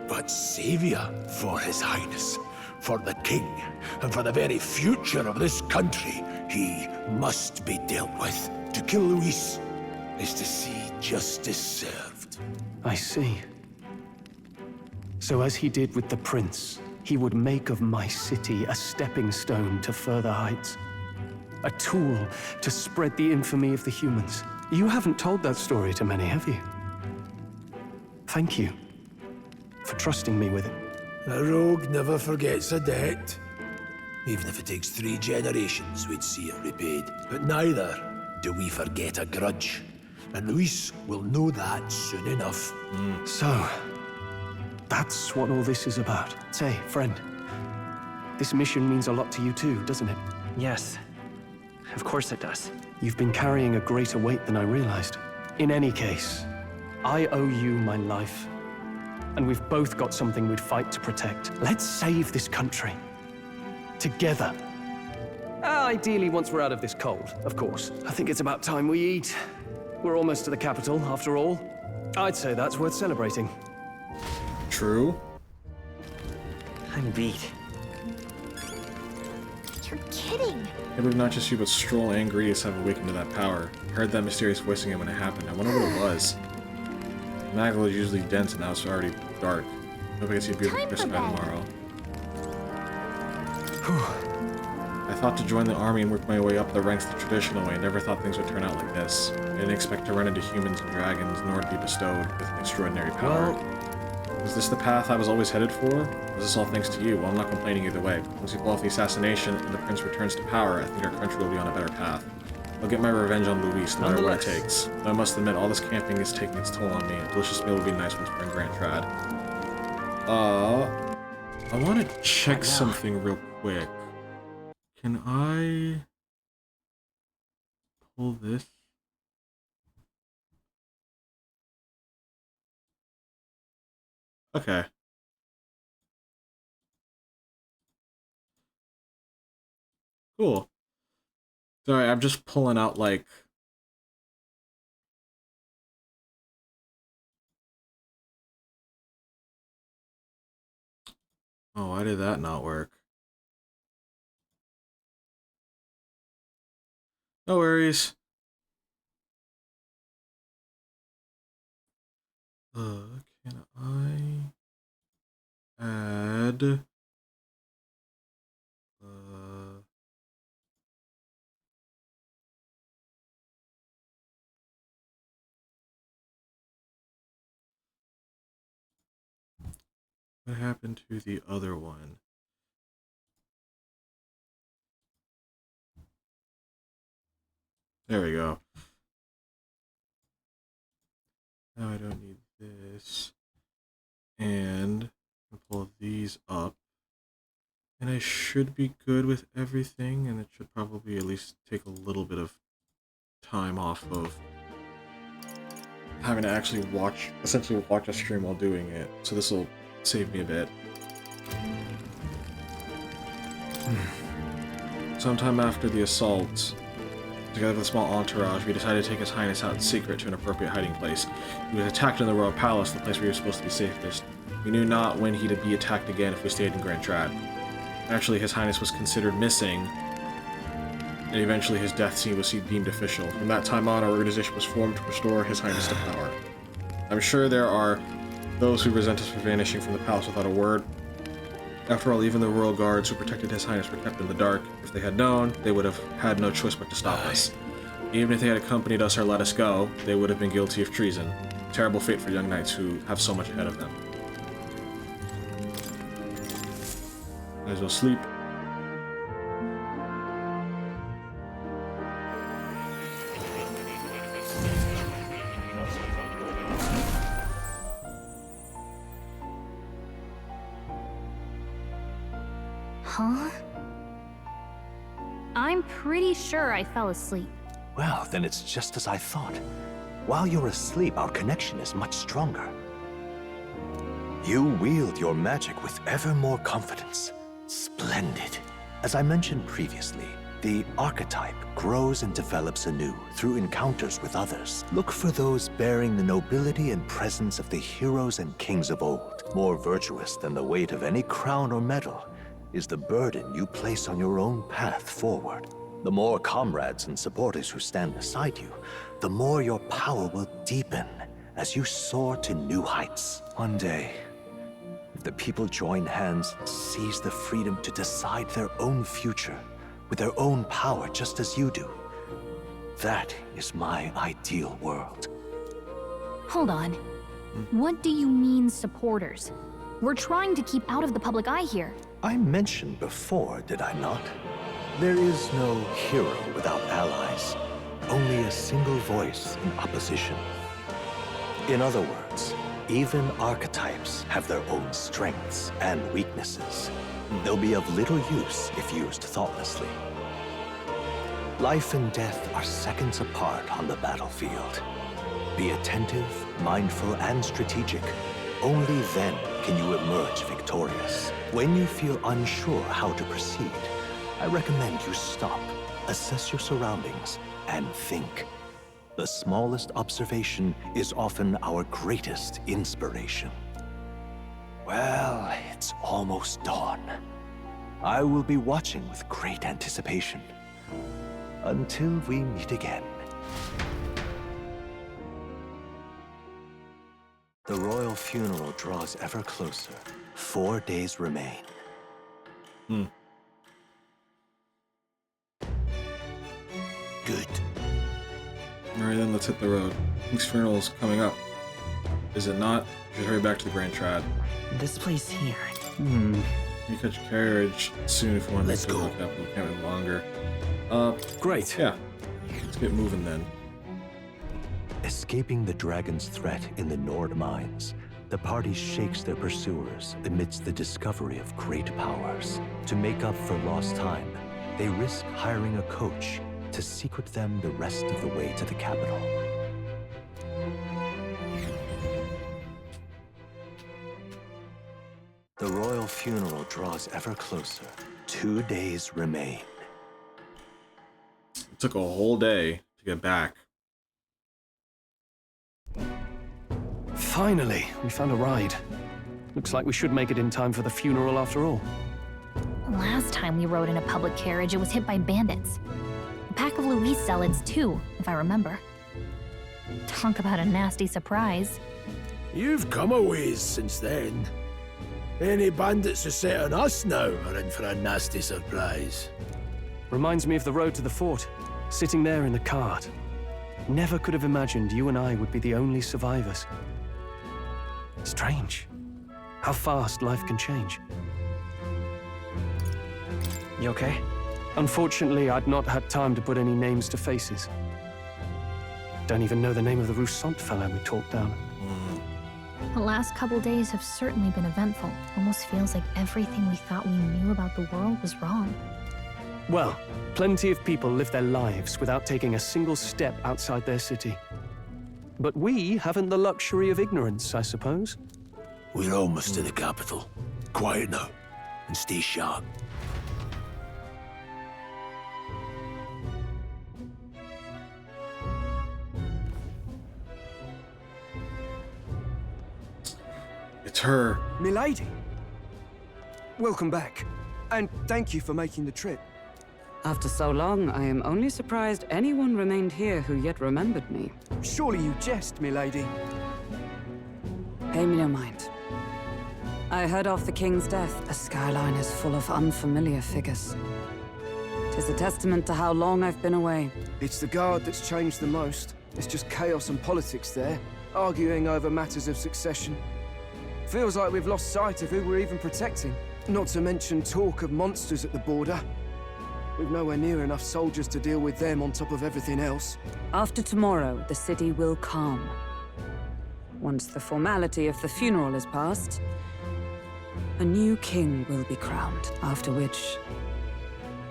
but savior for his highness, for the king, and for the very future of this country. He must be dealt with. To kill Luis is to see justice served. I see. So as he did with the prince, he would make of my city a stepping stone to further heights. A tool to spread the infamy of the humans. You haven't told that story to many, have you? Thank you for trusting me with it. A rogue never forgets a debt. Even if it takes 3 generations, we'd see it repaid. But neither do we forget a grudge. And Luis will know that soon enough. So, that's what all this is about. Say, friend, this mission means a lot to you too, doesn't it? Yes. Of course it does. You've been carrying a greater weight than I realized. In any case, I owe you my life. And we've both got something we'd fight to protect. Let's save this country. Together. Ideally, once we're out of this cold, of course. I think it's about time we eat. We're almost to the capital, after all. I'd say that's worth celebrating. True. I'm beat. You're kidding. I believe not just you, but Stroll and Greedus have awakened to that power. I heard that mysterious voice again when it happened. I wonder what it was. The magical is usually dense and now it's already dark. Hope I can see a beautiful crisp sky tomorrow. I thought to join the army and work my way up the ranks the traditional way. I never thought things would turn out like this. I didn't expect to run into humans and dragons, nor to be bestowed with an extraordinary power. Is this the path I was always headed for? Or is this all thanks to you? Well, I'm not complaining either way. Once we pull off the assassination and the prince returns to power, I think our country will be on a better path. I'll get my revenge on Luis, no matter what it takes. Though I must admit, all this camping is taking its toll on me. A delicious meal would be nice once we're in Grand Trad. I want to check something real quick. Can I pull this? Okay. Cool. Sorry, I'm just pulling out like oh, why did that not work? No worries. Can I add What happened to the other one? There we go. Now I don't need this. And I'll pull these up. And I should be good with everything, and it should probably at least take a little bit of time off of having to actually essentially watch a stream while doing it. So this will save me a bit. Sometime after the assault, together with a small entourage, we decided to take His Highness out in secret to an appropriate hiding place. He was attacked in the Royal Palace, the place where he was supposed to be safest. We knew not when he'd be attacked again if we stayed in Grand Trad. Actually, His Highness was considered missing, and eventually his death scene was deemed official. From that time on, our organization was formed to restore His Highness to power. I'm sure there are those who resent us for vanishing from the palace without a word. After all, even the royal guards who protected His Highness were kept in the dark. If they had known, they would have had no choice but to stop us. Even if they had accompanied us or let us go, they would have been guilty of treason. Terrible fate for young knights who have so much ahead of them. Might as well sleep. Huh? I'm pretty sure I fell asleep. Well, then it's just as I thought. While you're asleep, our connection is much stronger. You wield your magic with ever more confidence. Splendid. As I mentioned previously, the archetype grows and develops anew through encounters with others. Look for those bearing the nobility and presence of the heroes and kings of old. More virtuous than the weight of any crown or medal is the burden you place on your own path forward. The more comrades and supporters who stand beside you, the more your power will deepen as you soar to new heights. One day, if the people join hands and seize the freedom to decide their own future with their own power just as you do, that is my ideal world. Hold on. What do you mean, supporters? We're trying to keep out of the public eye here. I mentioned before, did I not? There is no hero without allies, only a single voice in opposition. In other words, even archetypes have their own strengths and weaknesses. They'll be of little use if used thoughtlessly. Life and death are seconds apart on the battlefield. Be attentive, mindful, and strategic. Only then can you emerge victorious. When you feel unsure how to proceed, I recommend you stop, assess your surroundings, and think. The smallest observation is often our greatest inspiration. Well, it's almost dawn. I will be watching with great anticipation. Until we meet again. The royal funeral draws ever closer. 4 days remain. Good. Alright then, let's hit the road. King's funeral's coming up. Is it not? We should hurry back to the Grand Trad. This place here. You catch a carriage soon if you want Let's to go. look up. We can't wait longer. Great. Yeah. Let's get moving then. Escaping the dragon's threat in the Nord mines, the party shakes their pursuers amidst the discovery of great powers. To make up for lost time, they risk hiring a coach to secret them the rest of the way to the capital. The royal funeral draws ever closer. 2 days remain. It took a whole day to get back. Finally, we found a ride. Looks like we should make it in time for the funeral after all. Last time we rode in a public carriage, it was hit by bandits. A pack of Louis zealots, too, if I remember. Talk about a nasty surprise. You've come a ways since then. Any bandits who set on us now are in for a nasty surprise. Reminds me of the road to the fort, sitting there in the cart. Never could have imagined you and I would be the only survivors. Strange. how fast life can change. You okay? Unfortunately, I'd not had time to put any names to faces. Don't even know the name of the Roussant fellow we talked down. The last couple days have certainly been eventful. Almost feels like everything we thought we knew about the world was wrong. Well, plenty of people live their lives without taking a single step outside their city. But we haven't the luxury of ignorance, I suppose. We're almost to the capital. Quiet now, and stay sharp. It's her. Milady! Welcome back, and thank you for making the trip. After so long, I am only surprised anyone remained here who yet remembered me. Surely you jest, milady. Pay me no mind. I heard of the king's death. The skyline is full of unfamiliar figures. 'Tis a testament to how long I've been away. It's the guard that's changed the most. It's just chaos and politics there, arguing over matters of succession. Feels like we've lost sight of who we're even protecting. Not to mention talk of monsters at the border. We've nowhere near enough soldiers to deal with them on top of everything else. After tomorrow, the city will calm. Once the formality of the funeral is past, a new king will be crowned, after which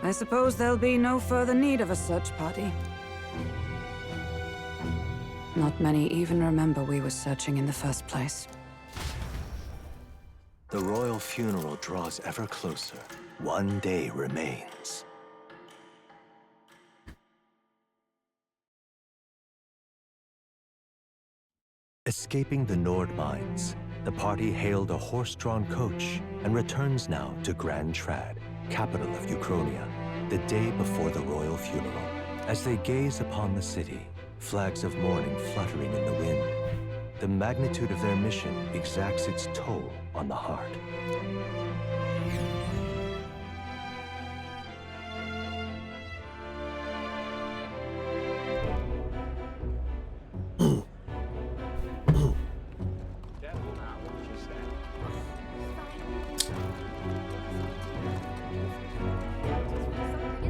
I suppose there'll be no further need of a search party. Not many even remember we were searching in the first place. The royal funeral draws ever closer. One day remains. Escaping the Nord mines, the party hailed a horse-drawn coach and returns now to Grand Trad, capital of Uchronia, the day before the royal funeral. As they gaze upon the city, flags of mourning fluttering in the wind, the magnitude of their mission exacts its toll on the heart.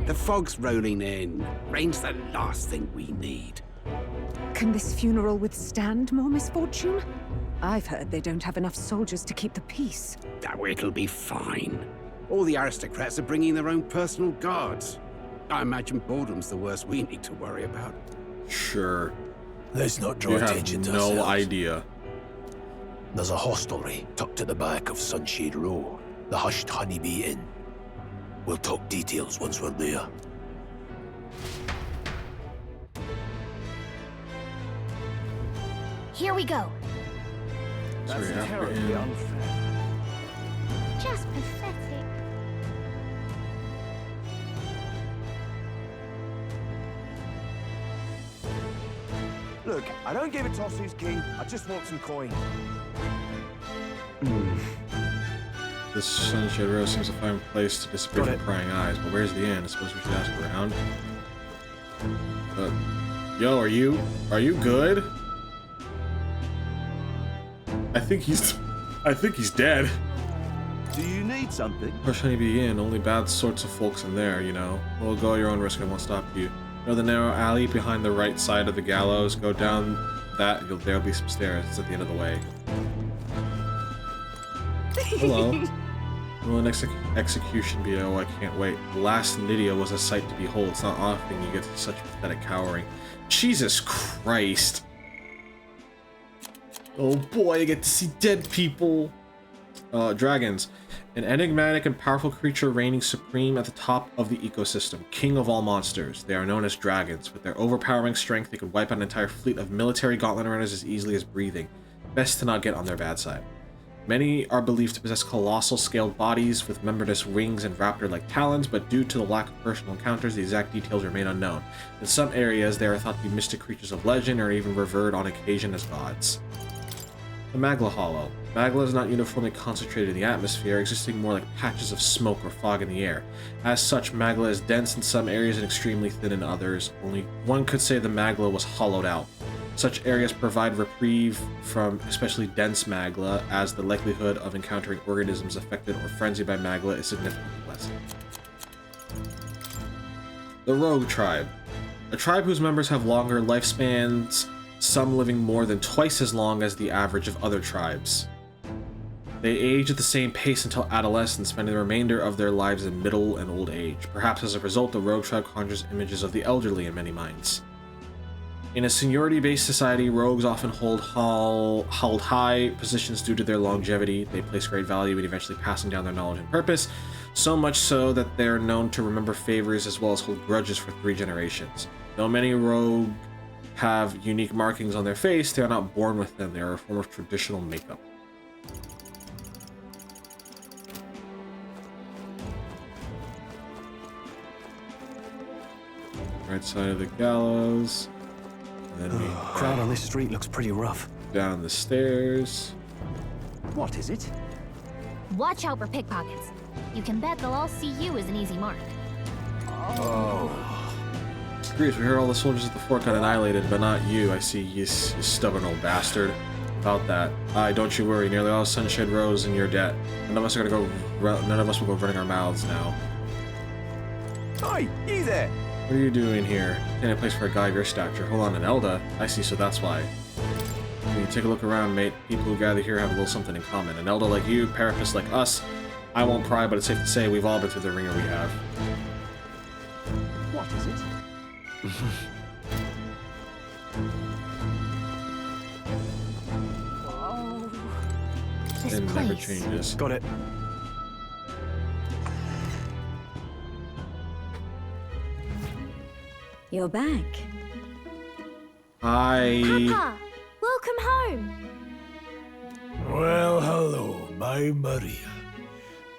The fog's rolling in. Rain's the last thing we need. Can this funeral withstand more misfortune? I've heard they don't have enough soldiers to keep the peace. Oh, it'll be fine. All the aristocrats are bringing their own personal guards. I imagine boredom's the worst we need to worry about. Sure. Let's not draw You have attention to no ourselves. idea. There's a hostelry tucked at the back of Sunshade Row, the Hushed Honeybee Inn. We'll talk details once we're there. Here we go. That's Sorry, terribly unfair. Just pathetic. Look, I don't give a toss who's king, I just want some coin. This Sunshade Row seems a fine place to disappear Got from it. prying eyes, but where's the inn? I suppose we should ask around. Yo, are you good? I think he's dead. Do you need something? Hush Honeybee Inn, only bad sorts of folks in there, you know. Well, go at your own risk, I won't stop you. You know the narrow alley behind the right side of the gallows? Go down that, there'll be some stairs. It's at the end of the way. Hello. Will the next execution be? Oh, I can't wait. The last Nydia was a sight to behold. It's not often you get to such pathetic cowering. Jesus Christ. Oh boy, I get to see dead people. Dragons. An enigmatic and powerful creature reigning supreme at the top of the ecosystem. King of all monsters. They are known as dragons. With their overpowering strength, they could wipe out an entire fleet of military gauntlet runners as easily as breathing. Best to not get on their bad side. Many are believed to possess colossal scaled bodies with membranous wings and raptor-like talons, but due to the lack of personal encounters, the exact details remain unknown. In some areas, they are thought to be mystic creatures of legend or even revered on occasion as gods. The Magla Hollow. Magla is not uniformly concentrated in the atmosphere, existing more like patches of smoke or fog in the air. As such, Magla is dense in some areas and extremely thin in others. Only one could say the Magla was hollowed out. Such areas provide reprieve from especially dense magla, as the likelihood of encountering organisms affected or frenzied by magla is significantly lessened. The Rogue Tribe. A tribe whose members have longer lifespans, some living more than twice as long as the average of other tribes. They age at the same pace until adolescence, spending the remainder of their lives in middle and old age. Perhaps as a result, the Rogue Tribe conjures images of the elderly in many minds. In a seniority-based society, rogues often hold high positions due to their longevity. They place great value in eventually passing down their knowledge and purpose, so much so that they're known to remember favors as well as hold grudges for 3 generations. Though many rogue have unique markings on their face, they are not born with them. They are a form of traditional makeup. Right side of the gallows. And then we crowd on this street looks pretty rough. Down the stairs. What is it? Watch out for pickpockets. You can bet they'll all see you as an easy mark. Grease, we heard all the soldiers at the fort got annihilated, but not you. I see you stubborn old bastard. About that. Aye, don't you worry. Nearly all Sunshade Rose and you're dead. None of us will go running our mouths now. Hi, you there? What are you doing here? In a place for a guy of your stature. Hold on, an Elda? I see, so that's why. When you take a look around, mate, people who gather here have a little something in common. An Elda like you, Parapists like us. I won't pry, but it's safe to say we've all been through the ringer we have. What is it? This It place. never changes. Got it. You're back. Papa, welcome home. Well, hello, my Maria.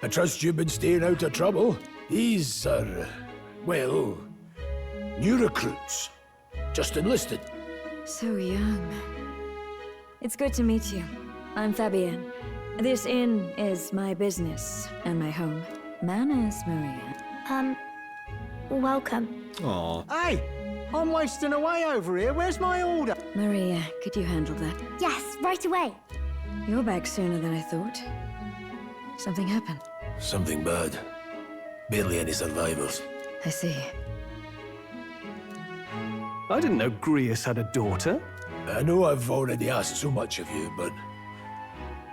I trust you've been staying out of trouble. These are, well, new recruits. Just enlisted. So young. It's good to meet you. I'm Fabienne. This inn is my business and my home. Manners, Maria. Welcome. Aw. Hey, I'm wasting away over here. Where's my order? Maria, could you handle that? Yes, right away. You're back sooner than I thought. Something happened. Something bad. Barely any survivors. I see. I didn't know Grius had a daughter. I know I've already asked so much of you, but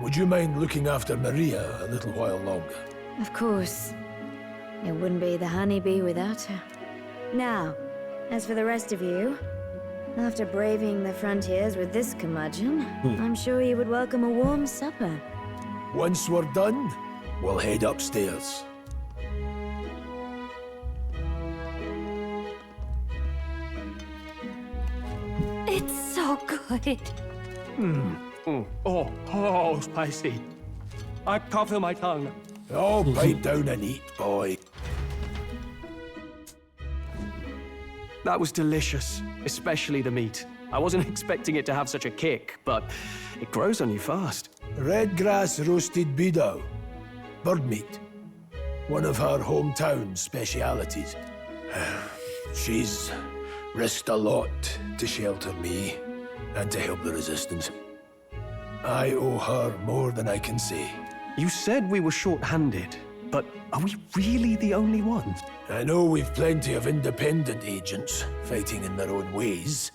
would you mind looking after Maria a little while longer? Of course. It wouldn't be the honeybee without her. Now, as for the rest of you, after braving the frontiers with this curmudgeon, I'm sure you would welcome a warm supper. Once we're done, we'll head upstairs. It's so good. Oh, spicy. I can't feel my tongue. Oh, pipe down and eat, boy. That was delicious, especially the meat. I wasn't expecting it to have such a kick, but it grows on you fast. Red grass roasted bidow. Bird meat. One of her hometown specialities. She's risked a lot to shelter me and to help the resistance. I owe her more than I can say. You said we were short-handed, but are we really the only ones? I know we've plenty of independent agents fighting in their own ways,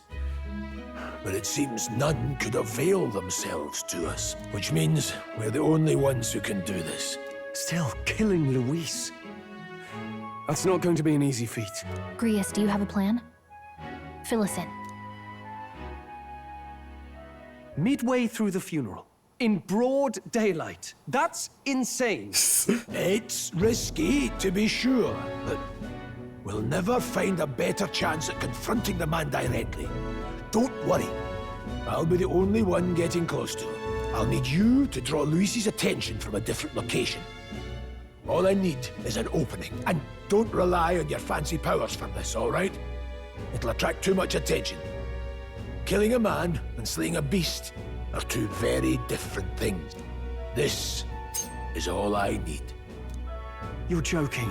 but it seems none could avail themselves to us, which means we're the only ones who can do this. Still, killing Luis. That's not going to be an easy feat. Grius, do you have a plan? Fill us in. Midway through the funeral, in broad daylight. That's insane. It's risky, to be sure, but we'll never find a better chance at confronting the man directly. Don't worry. I'll be the only one getting close to him. I'll need you to draw Luis's attention from a different location. All I need is an opening, and don't rely on your fancy powers for this, all right? It'll attract too much attention. Killing a man and slaying a beast are two very different things. This is all I need. You're joking.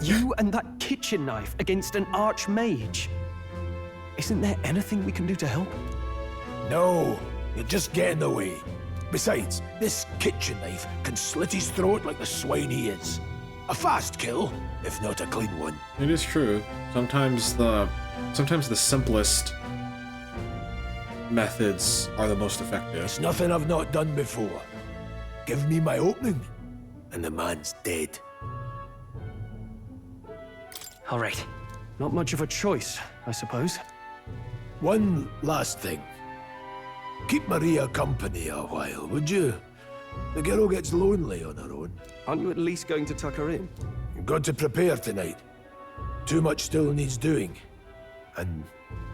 You and that kitchen knife against an archmage. Isn't there anything we can do to help? No, you'll just get in the way. Besides, this kitchen knife can slit his throat like the swine he is. A fast kill, if not a clean one. It is true. Sometimes the simplest methods are the most effective. It's nothing I've not done before. Give me my opening, and the man's dead. All right. Not much of a choice, I suppose. One last thing. Keep Maria company a while, would you? The girl gets lonely on her own. Aren't you at least going to tuck her in? You've got to prepare tonight. Too much still needs doing. And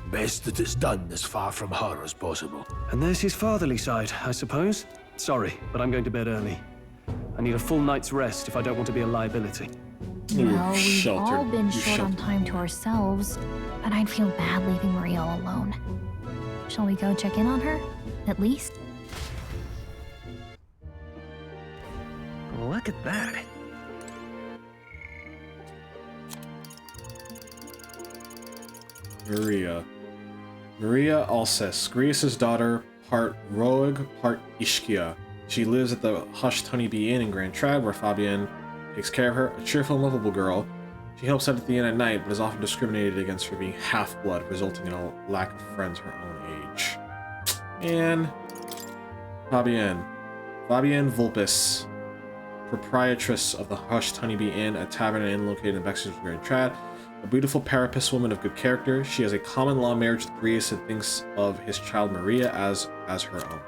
best that it's done as far from her as possible. And there's his fatherly side, I suppose. Sorry, but I'm going to bed early. I need a full night's rest if I don't want to be a liability. Well, we've all been short on time to ourselves, and I'd feel bad leaving Maria all alone. Shall we go check in on her, at least? Look at that. Maria Alces, Grease's daughter, part Roeg, part Ishkia. She lives at the Hushed Honeybee Inn in Grand Trad, where Fabienne takes care of her, a cheerful and lovable girl. She helps out at the inn at night, but is often discriminated against for being half-blood, resulting in a lack of friends her own age. And Fabienne Vulpes, proprietress of the Hushed Honeybee Inn, a tavern and inn located in the backstreets of Grand Trad. A beautiful Parapus woman of good character, she has a common-law marriage with Grease and thinks of his child Maria as her own.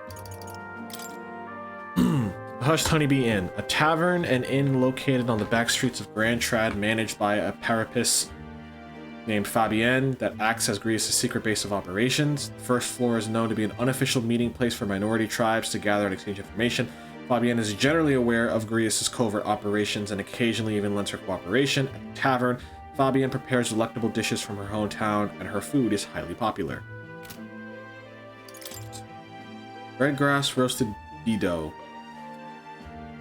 The Hushed Honeybee Inn, a tavern and inn located on the back streets of Grand Trad, managed by a Parapus named Fabienne that acts as Grease's secret base of operations. The first floor is known to be an unofficial meeting place for minority tribes to gather and exchange information. Fabienne is generally aware of Grease's covert operations and occasionally even lends her cooperation. At the tavern, Fabienne prepares delectable dishes from her hometown, and her food is highly popular. Redgrass roasted dido.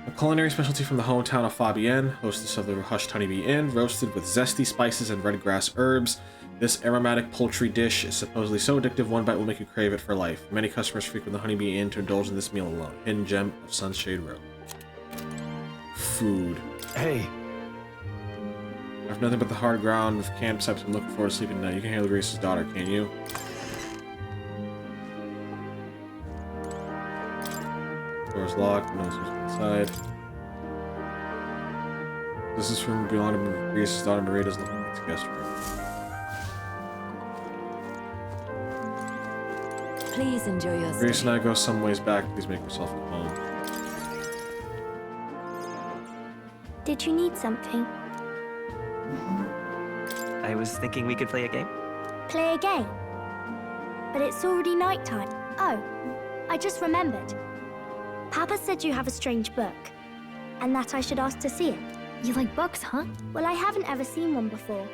A culinary specialty from the hometown of Fabienne, hostess of the Hushed Honeybee Inn, roasted with zesty spices and redgrass herbs. This aromatic poultry dish is supposedly so addictive one bite will make you crave it for life. Many customers frequent the Honeybee Inn to indulge in this meal alone. Hidden gem of Sunshade Road. Food. Hey. I have nothing but the hard ground of campsites. I'm looking forward to sleeping tonight. You can handle Grace's daughter, can't you? Door's locked. No one's inside. This is from beyond Grace's daughter. Maria's looking at the guest room. Please enjoy your stay. Grace and I go some ways back. Please make yourself at home. Did you need something? I was thinking we could play a game. Play a game? But it's already nighttime. Oh, I just remembered. Papa said you have a strange book, and that I should ask to see it. You like books, huh? Well, I haven't ever seen one before,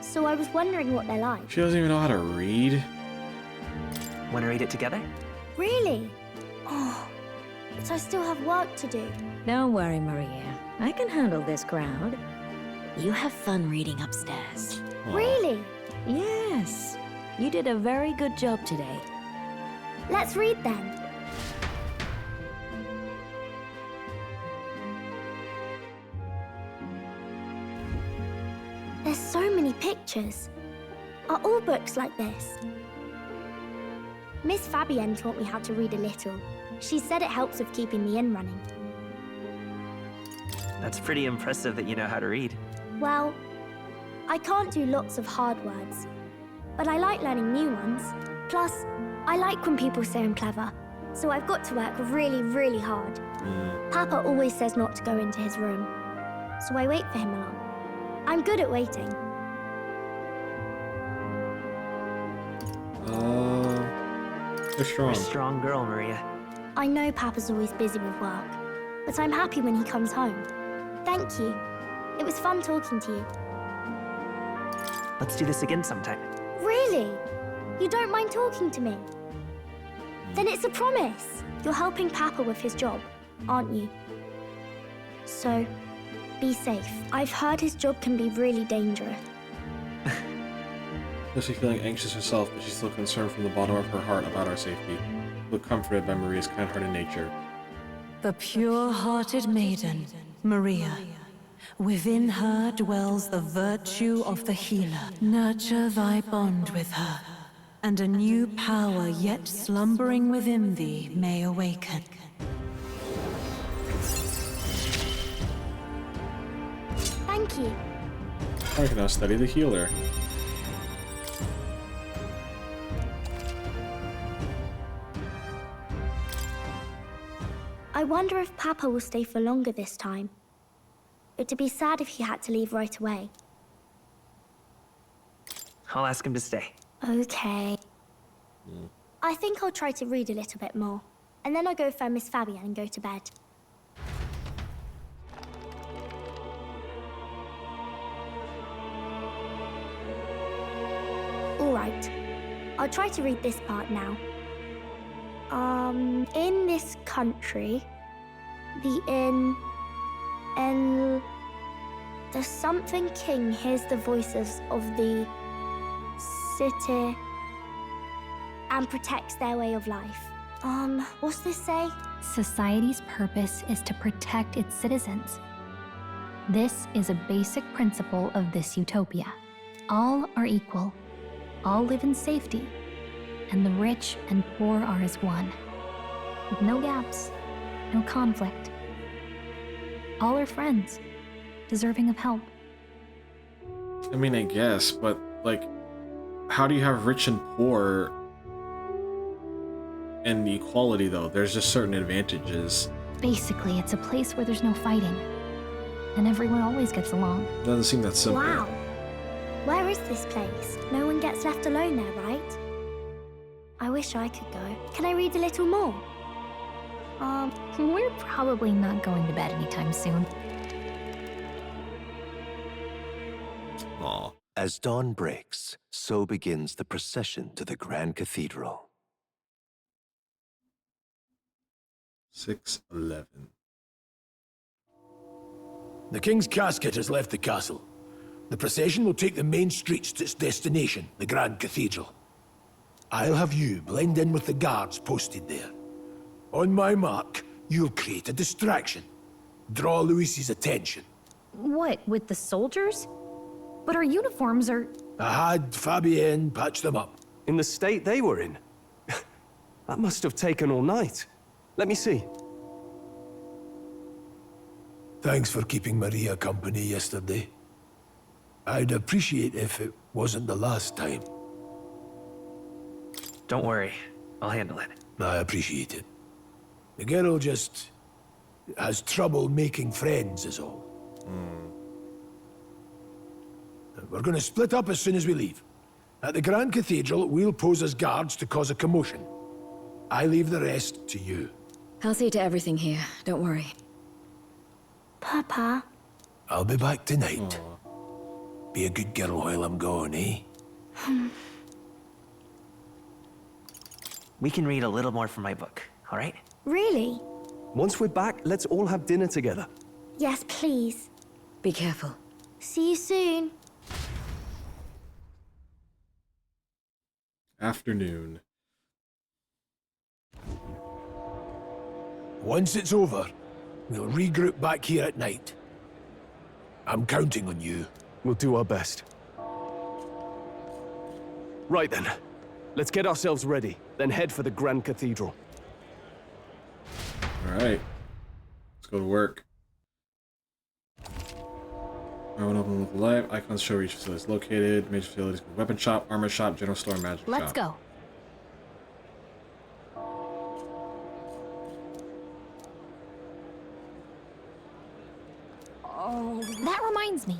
so I was wondering what they're like. She doesn't even know how to read. Want to read it together? Really? Oh, but I still have work to do. Don't worry, Maria. I can handle this crowd. You have fun reading upstairs. Really? Yes. You did a very good job today. Let's read then. There's so many pictures. Are all books like this? Miss Fabienne taught me how to read a little. She said it helps with keeping the inn running. That's pretty impressive that you know how to read. Well, I can't do lots of hard words, but I like learning new ones. Plus, I like when people say I'm clever, so I've got to work really, really hard. Papa always says not to go into his room, so I wait for him along. I'm good at waiting. You're strong. You're a strong girl, Maria. I know Papa's always busy with work, but I'm happy when he comes home. Thank you. It was fun talking to you. Let's do this again sometime. Really? You don't mind talking to me? Then it's a promise. You're helping Papa with his job, aren't you? So, be safe. I've heard his job can be really dangerous. Does she feeling anxious herself, but she's still concerned from the bottom of her heart about our safety. Feel comforted by Maria's kind-hearted nature. The pure-hearted maiden, Maria. Within her dwells the virtue of the healer. Nurture thy bond with her, and a new power yet slumbering within thee may awaken. Thank you. I can now study the healer. I wonder if Papa will stay for longer this time. It'd be sad if he had to leave right away. I'll ask him to stay. Okay. I think I'll try to read a little bit more. And then I'll go find Miss Fabian and go to bed. Alright. I'll try to read this part now. In this country, the something king hears the voices of the city and protects their way of life. What's this say? Society's purpose is to protect its citizens. This is a basic principle of this utopia. All are equal, all live in safety, and the rich and poor are as one. With no gaps, no conflict. All are friends, deserving of help. I mean, I guess, but, like, how do you have rich and poor and equality, though? There's just certain advantages. Basically, it's a place where there's no fighting, and everyone always gets along. Doesn't seem that simple. Wow. Where is this place? No one gets left alone there, right? I wish I could go. Can I read a little more? We're probably not going to bed anytime soon. Aw. As dawn breaks, so begins the procession to the Grand Cathedral. 6:11. The King's casket has left the castle. The procession will take the main streets to its destination, the Grand Cathedral. I'll have you blend in with the guards posted there. On my mark, you'll create a distraction. Draw Luis's attention. What, with the soldiers? But our uniforms are... I had Fabienne patch them up. In the state they were in? That must have taken all night. Let me see. Thanks for keeping Maria company yesterday. I'd appreciate if it wasn't the last time. Don't worry, I'll handle it. I appreciate it. The girl just has trouble making friends is all. We're gonna split up as soon as we leave. At the Grand Cathedral, we'll pose as guards to cause a commotion. I leave the rest to you. I'll see to everything here, don't worry. Papa? I'll be back tonight. Be a good girl while I'm gone, eh? We can read a little more from my book, all right? Really? Once we're back, let's all have dinner together. Yes, please. Be careful. See you soon. Afternoon. Once it's over, we'll regroup back here at night. I'm counting on you. We'll do our best. Right then. Let's get ourselves ready, then head for the Grand Cathedral. Alright. Let's go to work. Everyone open with live. Icons show each facility is located. Major facilities: weapon shop, armor shop, general store, magic shop. Let's go. Oh, that reminds me.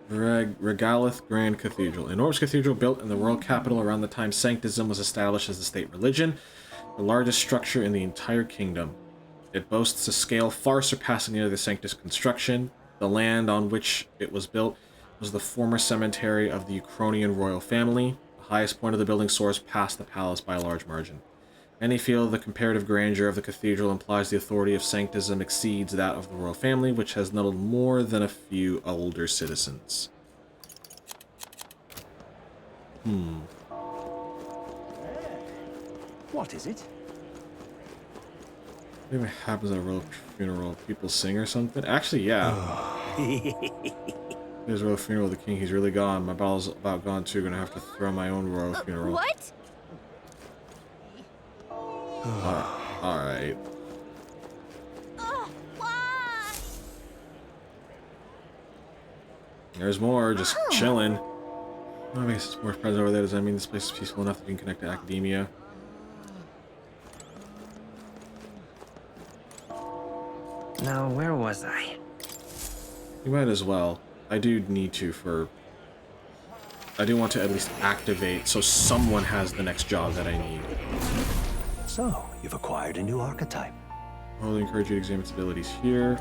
Regalith Grand Cathedral. An enormous cathedral built in the royal capital around the time Sanctism was established as the state religion, the largest structure in the entire kingdom. It boasts a scale far surpassing any other Sanctus construction. The land on which it was built was the former cemetery of the Ukrainian royal family. The highest point of the building soars past the palace by a large margin. Many feel the comparative grandeur of the cathedral implies the authority of sanctism exceeds that of the royal family, which has nulled more than a few older citizens. What is it? Maybe it happens at a royal funeral. People sing or something? Actually, yeah. His royal funeral, the king, he's really gone. My battle's about gone too. Gonna have to throw my own royal funeral. What? Alright. Why? There's more, just chilling. Oh, I guess it's more present over there. Does that mean this place is peaceful enough that we can connect to academia? Now, where was I? You might as well. I do need to I do want to at least activate so someone has the next job that I need. So, you've acquired a new archetype. I will encourage you to examine its abilities here.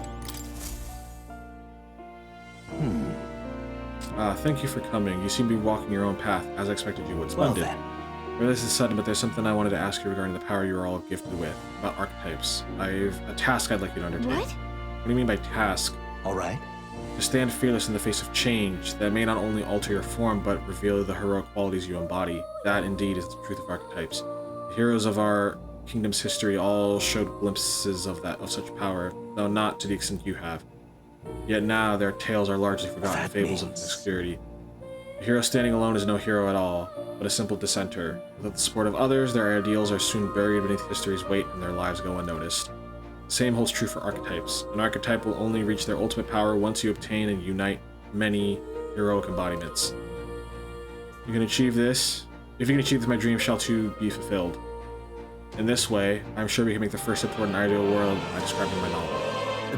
Thank you for coming. You seem to be walking your own path, as I expected you would. Splendid. Well, Well, this is sudden, but there's something I wanted to ask you regarding the power you are all gifted with, about archetypes. I've a task I'd like you to undertake. What do you mean by task? All right. To stand fearless in the face of change that may not only alter your form, but reveal the heroic qualities you embody. That, indeed, is the truth of archetypes. The heroes of our kingdom's history all showed glimpses of such power, though not to the extent you have. Yet now their tales are largely forgotten fables of obscurity. A hero standing alone is no hero at all, but a simple dissenter. Without the support of others, their ideals are soon buried beneath history's weight and their lives go unnoticed. The same holds true for archetypes. An archetype will only reach their ultimate power once you obtain and unite many heroic embodiments. You can achieve this. If you can achieve this, my dream shall too be fulfilled. In this way, I'm sure we can make the first important ideal world I described in my novel.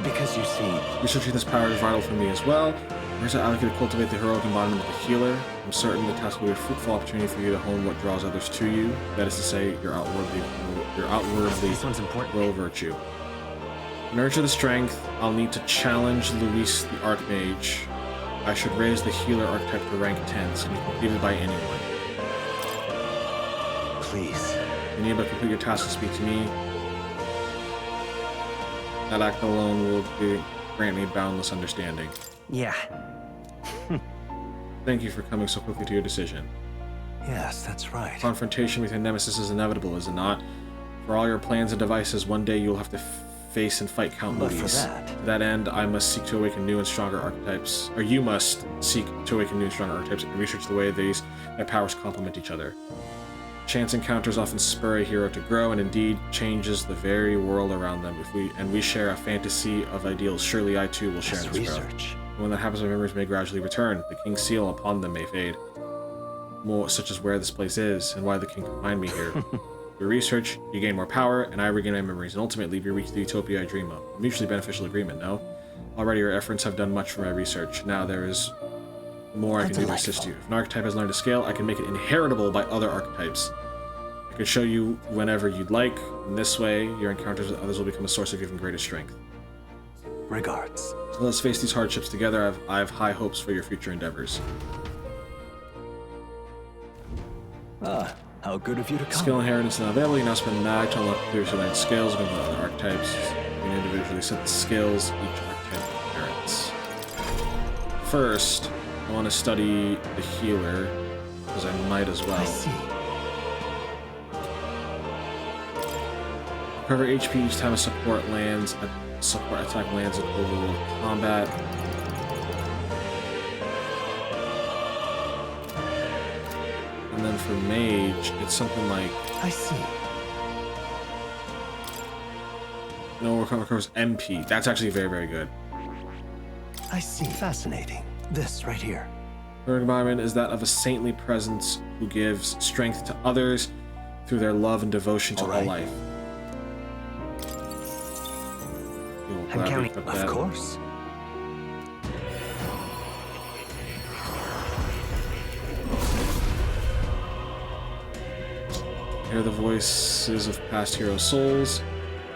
Because you see, researching this power is vital for me as well. First, I allocate to cultivate the heroic embodiment of the healer. I'm certain the task will be a fruitful opportunity for you to hone what draws others to you. That is to say, your outwardly royal virtue. To nurture the strength, I'll need to challenge Luis the Archmage. I should raise the healer archetype to rank 10. This can be completed by anyone. Please. Being able to complete your task and speak to me. That act alone will grant me boundless understanding. Yeah. Thank you for coming so quickly to your decision. Yes, that's right. Confrontation with your nemesis is inevitable, is it not? For all your plans and devices, one day you'll have to face and fight Count Luis. To that end, I must seek to awaken new and stronger archetypes. Or you must seek to awaken new and stronger archetypes and research the way their powers complement each other. Chance encounters often spur a hero to grow, and indeed changes the very world around them. If we share a fantasy of ideals, surely I too will share in this growth. And when that happens, my memories may gradually return. The king's seal upon them may fade. More such as where this place is, and why the king confined me here. Through research, you gain more power, and I regain my memories, and ultimately we reach the utopia I dream of. A mutually beneficial agreement, no? Already your efforts have done much for my research. Now there is more I can do to assist you. If an archetype has learned to scale, I can make it inheritable by other archetypes. I can show you whenever you'd like. In this way, your encounters with others will become a source of even greater strength. Regards. So let's face these hardships together. I have high hopes for your future endeavors. How good of you to come. Skill inheritance not available. You now spend mag to unlock previously learned skills with other archetypes. You can individually set the skills each archetype inherits. First, I want to study the healer, because I might as well. I see. Recover HP each time a support attack lands in overworld combat. And then for mage, it's something like... I see. No, recovers MP. That's actually very, very good. I see. Fascinating. This right here. Her environment is that of a saintly presence who gives strength to others through their love and devotion to all life. I'm counting. Of course. Hear the voices of past hero souls.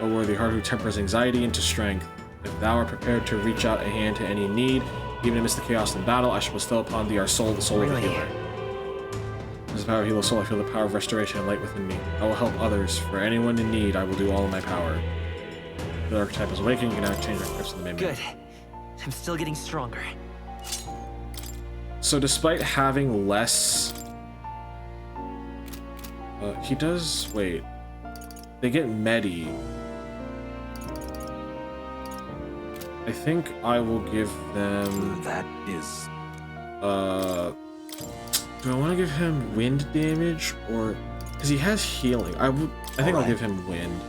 O worthy heart who tempers anxiety into strength. If thou art prepared to reach out a hand to any need, even amidst the chaos in battle, I shall bestow upon thee our soul, the soul of the healer. As As the power of Hilo Soul, I feel the power of restoration and light within me. I will help others. For anyone in need, I will do all in my power. The archetype is awakening. You can now change archetypes to the main. Good. I'm still getting stronger. So despite having less... he does... Wait. They get Medi. I think I will give them... That is... do I want to give him wind damage or... Because he has healing. I think I'll give him wind.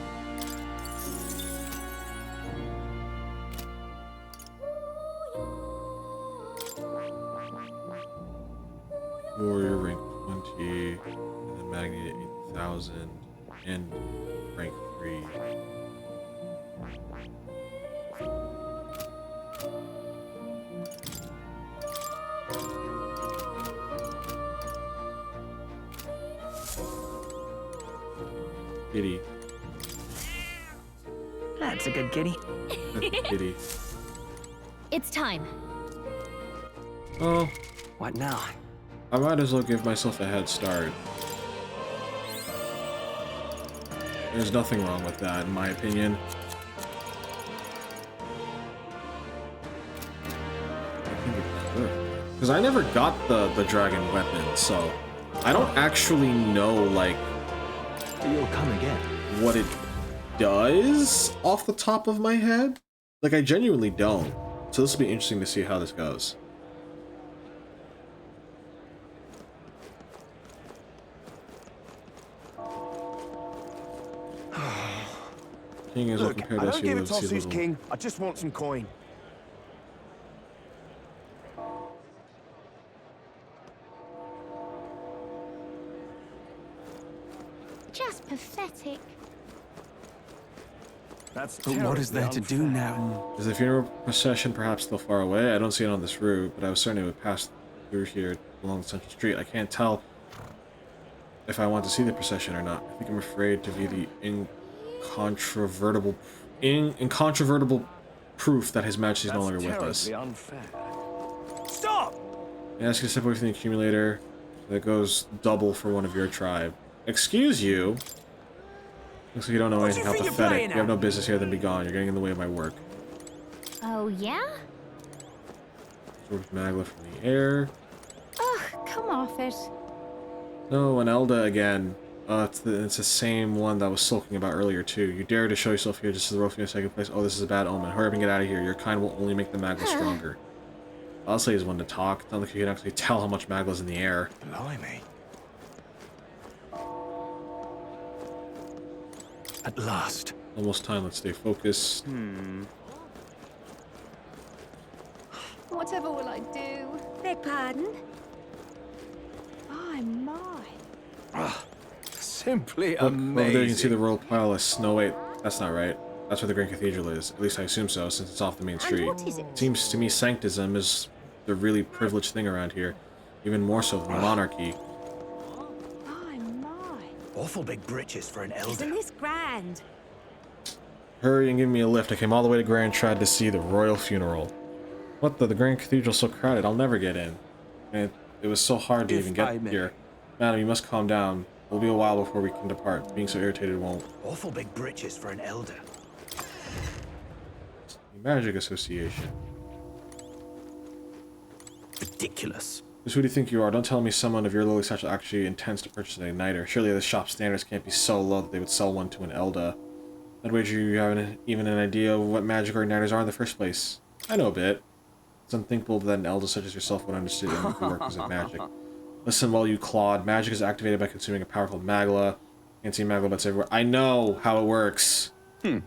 Warrior rank 20, and then Magnet 8,000, and rank 3. Kitty. That's a good kitty. Kitty. It's time. Oh. What now? I might as well give myself a head start. There's nothing wrong with that, in my opinion. Because I never got the dragon weapon, so I don't actually know, like, you'll come again. What it does off the top of my head. Like, I genuinely don't. So this will be interesting to see how this goes. King is Look, compared I to don't give a toss who's king. I just want some coin. Just pathetic. But what is there to do now? Is the funeral procession perhaps still far away? I don't see it on this route, but I was certain it would pass through here along the central street. I can't tell if I want to see the procession or not. I think I'm afraid to be the incontrovertible proof that His Majesty is no longer with us. Unfair. Stop! I ask you to step away from the accumulator. That goes double for one of your tribe. Excuse you? Looks like you don't know anything. How pathetic. You have no business here, then be gone. You're getting in the way of my work. Oh, yeah? Sword of Magla from the air. Ugh, come off it. No, an Elda again. It's the same one that I was sulking about earlier, too. You dare to show yourself here just as the rope in second place. Oh, this is a bad omen. Hurry up and get out of here. Your kind will only make the Magla stronger. I'll say he's one to talk. It's not like you can actually tell how much Magla's in the air. Blimey. At last. Almost time. Let's stay focused. Whatever will I do? Beg pardon? My. Simply Look, amazing. over there you can see the Royal Palace. No, wait. That's not right. That's where the Grand Cathedral is. At least I assume so, since it's off the main street. what is it? Seems to me sanctism is the really privileged thing around here. Even more so than the monarchy. Awful big britches for an elder. Isn't this grand? Hurry and give me a lift. I came all the way to Grand Trad to see the royal funeral. What the Grand Cathedral's so crowded, I'll never get in. And it was so hard to even get here. Madam, you must calm down. It'll be a while before we can depart. Being so irritated won't. Awful big britches for an elder. Magic Association. Ridiculous. Just who do you think you are? Don't tell me someone of your lowly stature actually intends to purchase an igniter. Surely the shop standards can't be so low that they would sell one to an Elda. I'd wager you haven't even an idea of what magic or igniters are in the first place. I know a bit. It's unthinkable that an Elda such as yourself would understand the workings of magic. Listen well, you clod. Magic is activated by consuming a power called Magla. Can't see Magla, but it's everywhere. I know how it works. The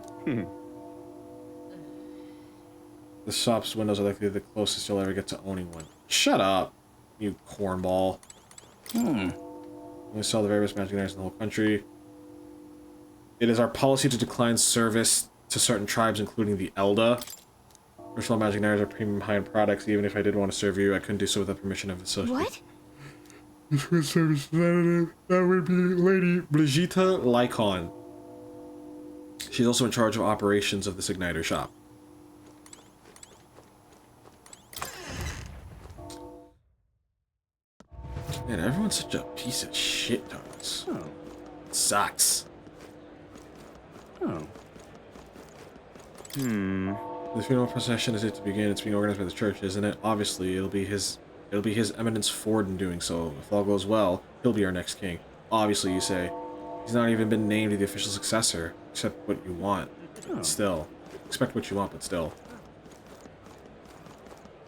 shop's windows are likely the closest you'll ever get to owning one. Shut up, you cornball. We sell the very best magic igniters in the whole country. It is our policy to decline service to certain tribes, including the Elda. First of all, magic igniters are premium high-end products. Even if I did want to serve you, I couldn't do so without permission of the associate. What? Service representative, that would be Lady Brigitte Lycon. She's also in charge of operations of this igniter shop. Man, everyone's such a piece of shit to us. Oh. Sucks. Oh. The funeral procession is yet to begin. It's being organized by the church, isn't it? Obviously, it'll be his Eminence Ford in doing so. If all goes well, he'll be our next king. Obviously, you say. He's not even been named the official successor. Accept what you want. But still. Expect what you want, but still.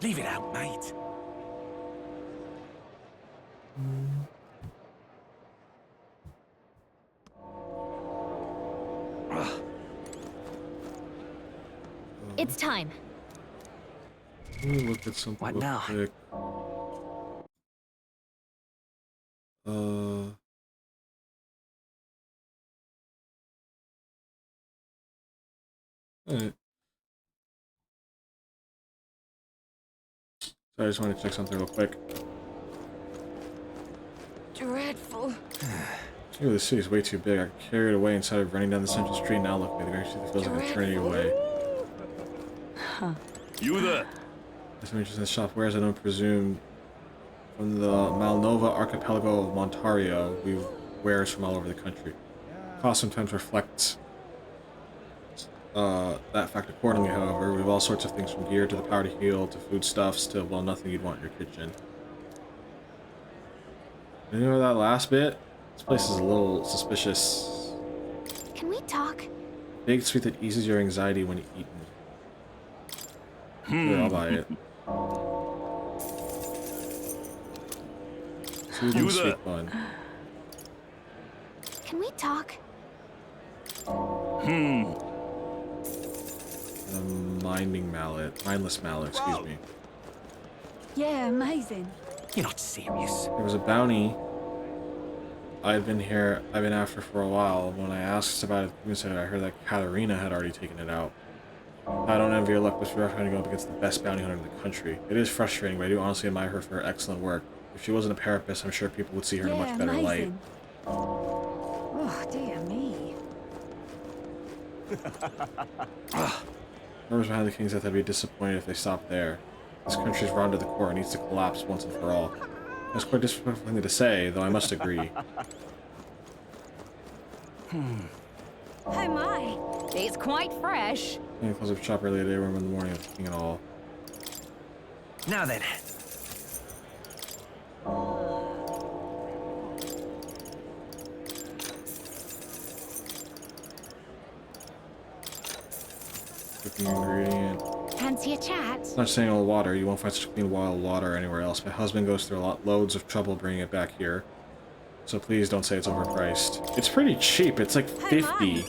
Leave it out, mate. It's time. Let me look at something What real now? quick. Alright. So I just wanted to check something real quick. Dreadful. Ooh, this city's way too big. I got carried away instead of running down the central street. Now look, the Grand City feels like an eternity away. Huh. You there? There's some interest in the shop. Whereas I don't presume from the Malnova archipelago of Montario, we wares from all over the country. Costs sometimes reflect that fact accordingly, however. We have all sorts of things from gear to the power to heal to foodstuffs to, well, nothing you'd want in your kitchen. You know that last bit? This place is a little suspicious. Can we talk? Big sweet that eases your anxiety when eaten. Sure, I'll buy it. Soothing sweet bun. Can we talk? Mindless mallet, excuse me. Yeah, amazing. You're not serious. There was a bounty I've been after for a while. When I asked about it, I heard that Katarina had already taken it out. I don't envy your luck, but we're having to go up against the best bounty hunter in the country. It is frustrating, but I do honestly admire her for her excellent work. If she wasn't a parapist, I'm sure people would see her in a much better light. Oh, dear me. Members behind the king's death, I'd be disappointed if they stopped there. This country's run to the core and needs to collapse once and for all. That's quite disrespectful thing to say, though I must agree. Oh my, it's quite fresh. I'm gonna close up shop early today, room in the morning of the king and all. Now then. Cooking ingredient. Fancy a chat? It's not saying all water. You won't find such clean wild water anywhere else. My husband goes through loads of trouble bringing it back here. So please don't say it's overpriced. It's pretty cheap. It's like 50.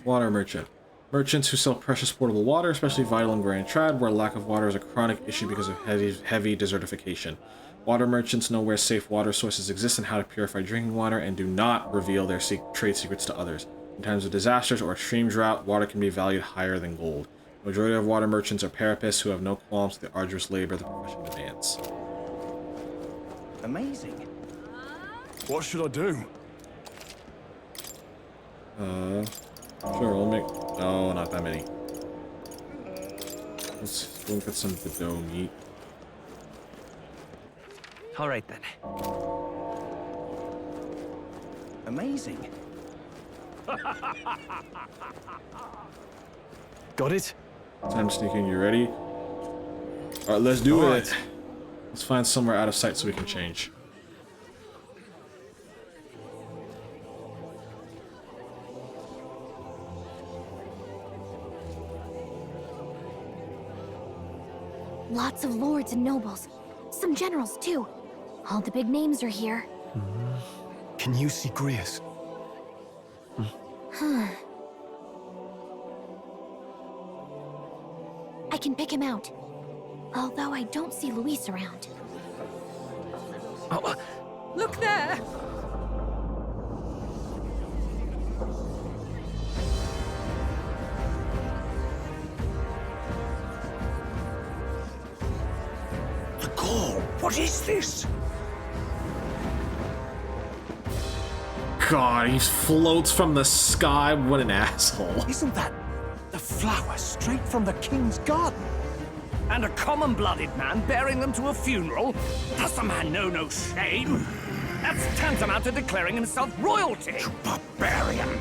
Water merchant. Merchants who sell precious portable water, especially vital in Grand Trad, where lack of water is a chronic issue because of heavy desertification. Water merchants know where safe water sources exist and how to purify drinking water, and do not reveal their trade secrets to others. In times of disasters or extreme drought, water can be valued higher than gold. The majority of water merchants are parapists who have no qualms with the arduous labor the profession demands. Amazing. What should I do? Sure, we'll make... No, not that many. Let's go get some Bordeaux meat. All right then. Amazing. Got it? Time to sneak in. You ready? Alright, let's do it. Let's find somewhere out of sight so we can change. Lots of lords and nobles. Some generals, too. All the big names are here. Can you see Grius? I can pick him out. Although I don't see Luis around. Look there! The Gaul, what is this? God, he floats from the sky. What an asshole. Isn't that the flower straight from the king's garden? And a common-blooded man bearing them to a funeral? Does the man know no shame? That's tantamount to declaring himself royalty. You barbarian!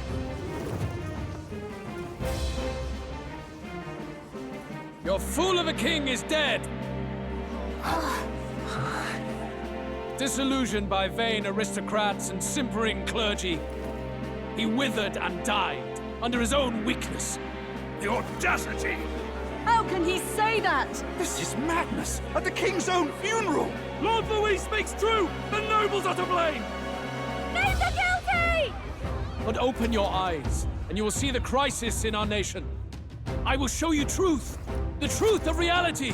Your fool of a king is dead! Disillusioned by vain aristocrats and simpering clergy, he withered and died under his own weakness. The audacity! How can he say that? This is madness! At the king's own funeral! Lord Louis speaks true! The nobles are to blame! Name the guilty! But open your eyes, and you will see the crisis in our nation. I will show you truth! The truth of reality!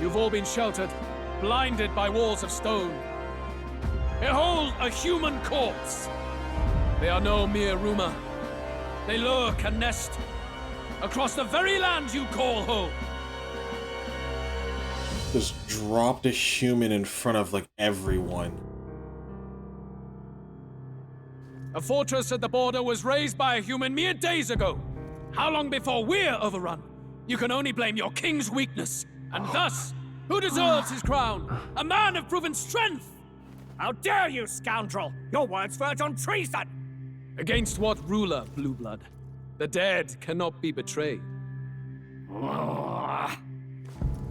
You've all been sheltered, blinded by walls of stone. Behold a human corpse! They are no mere rumor. They lurk and nest across the very land you call home. Just dropped a human in front of, like, everyone. A fortress at the border was raised by a human mere days ago. How long before we're overrun? You can only blame your king's weakness. And thus, who deserves his crown? A man of proven strength! How dare you, scoundrel! Your words verge on treason! Against what ruler, Blueblood? The dead cannot be betrayed.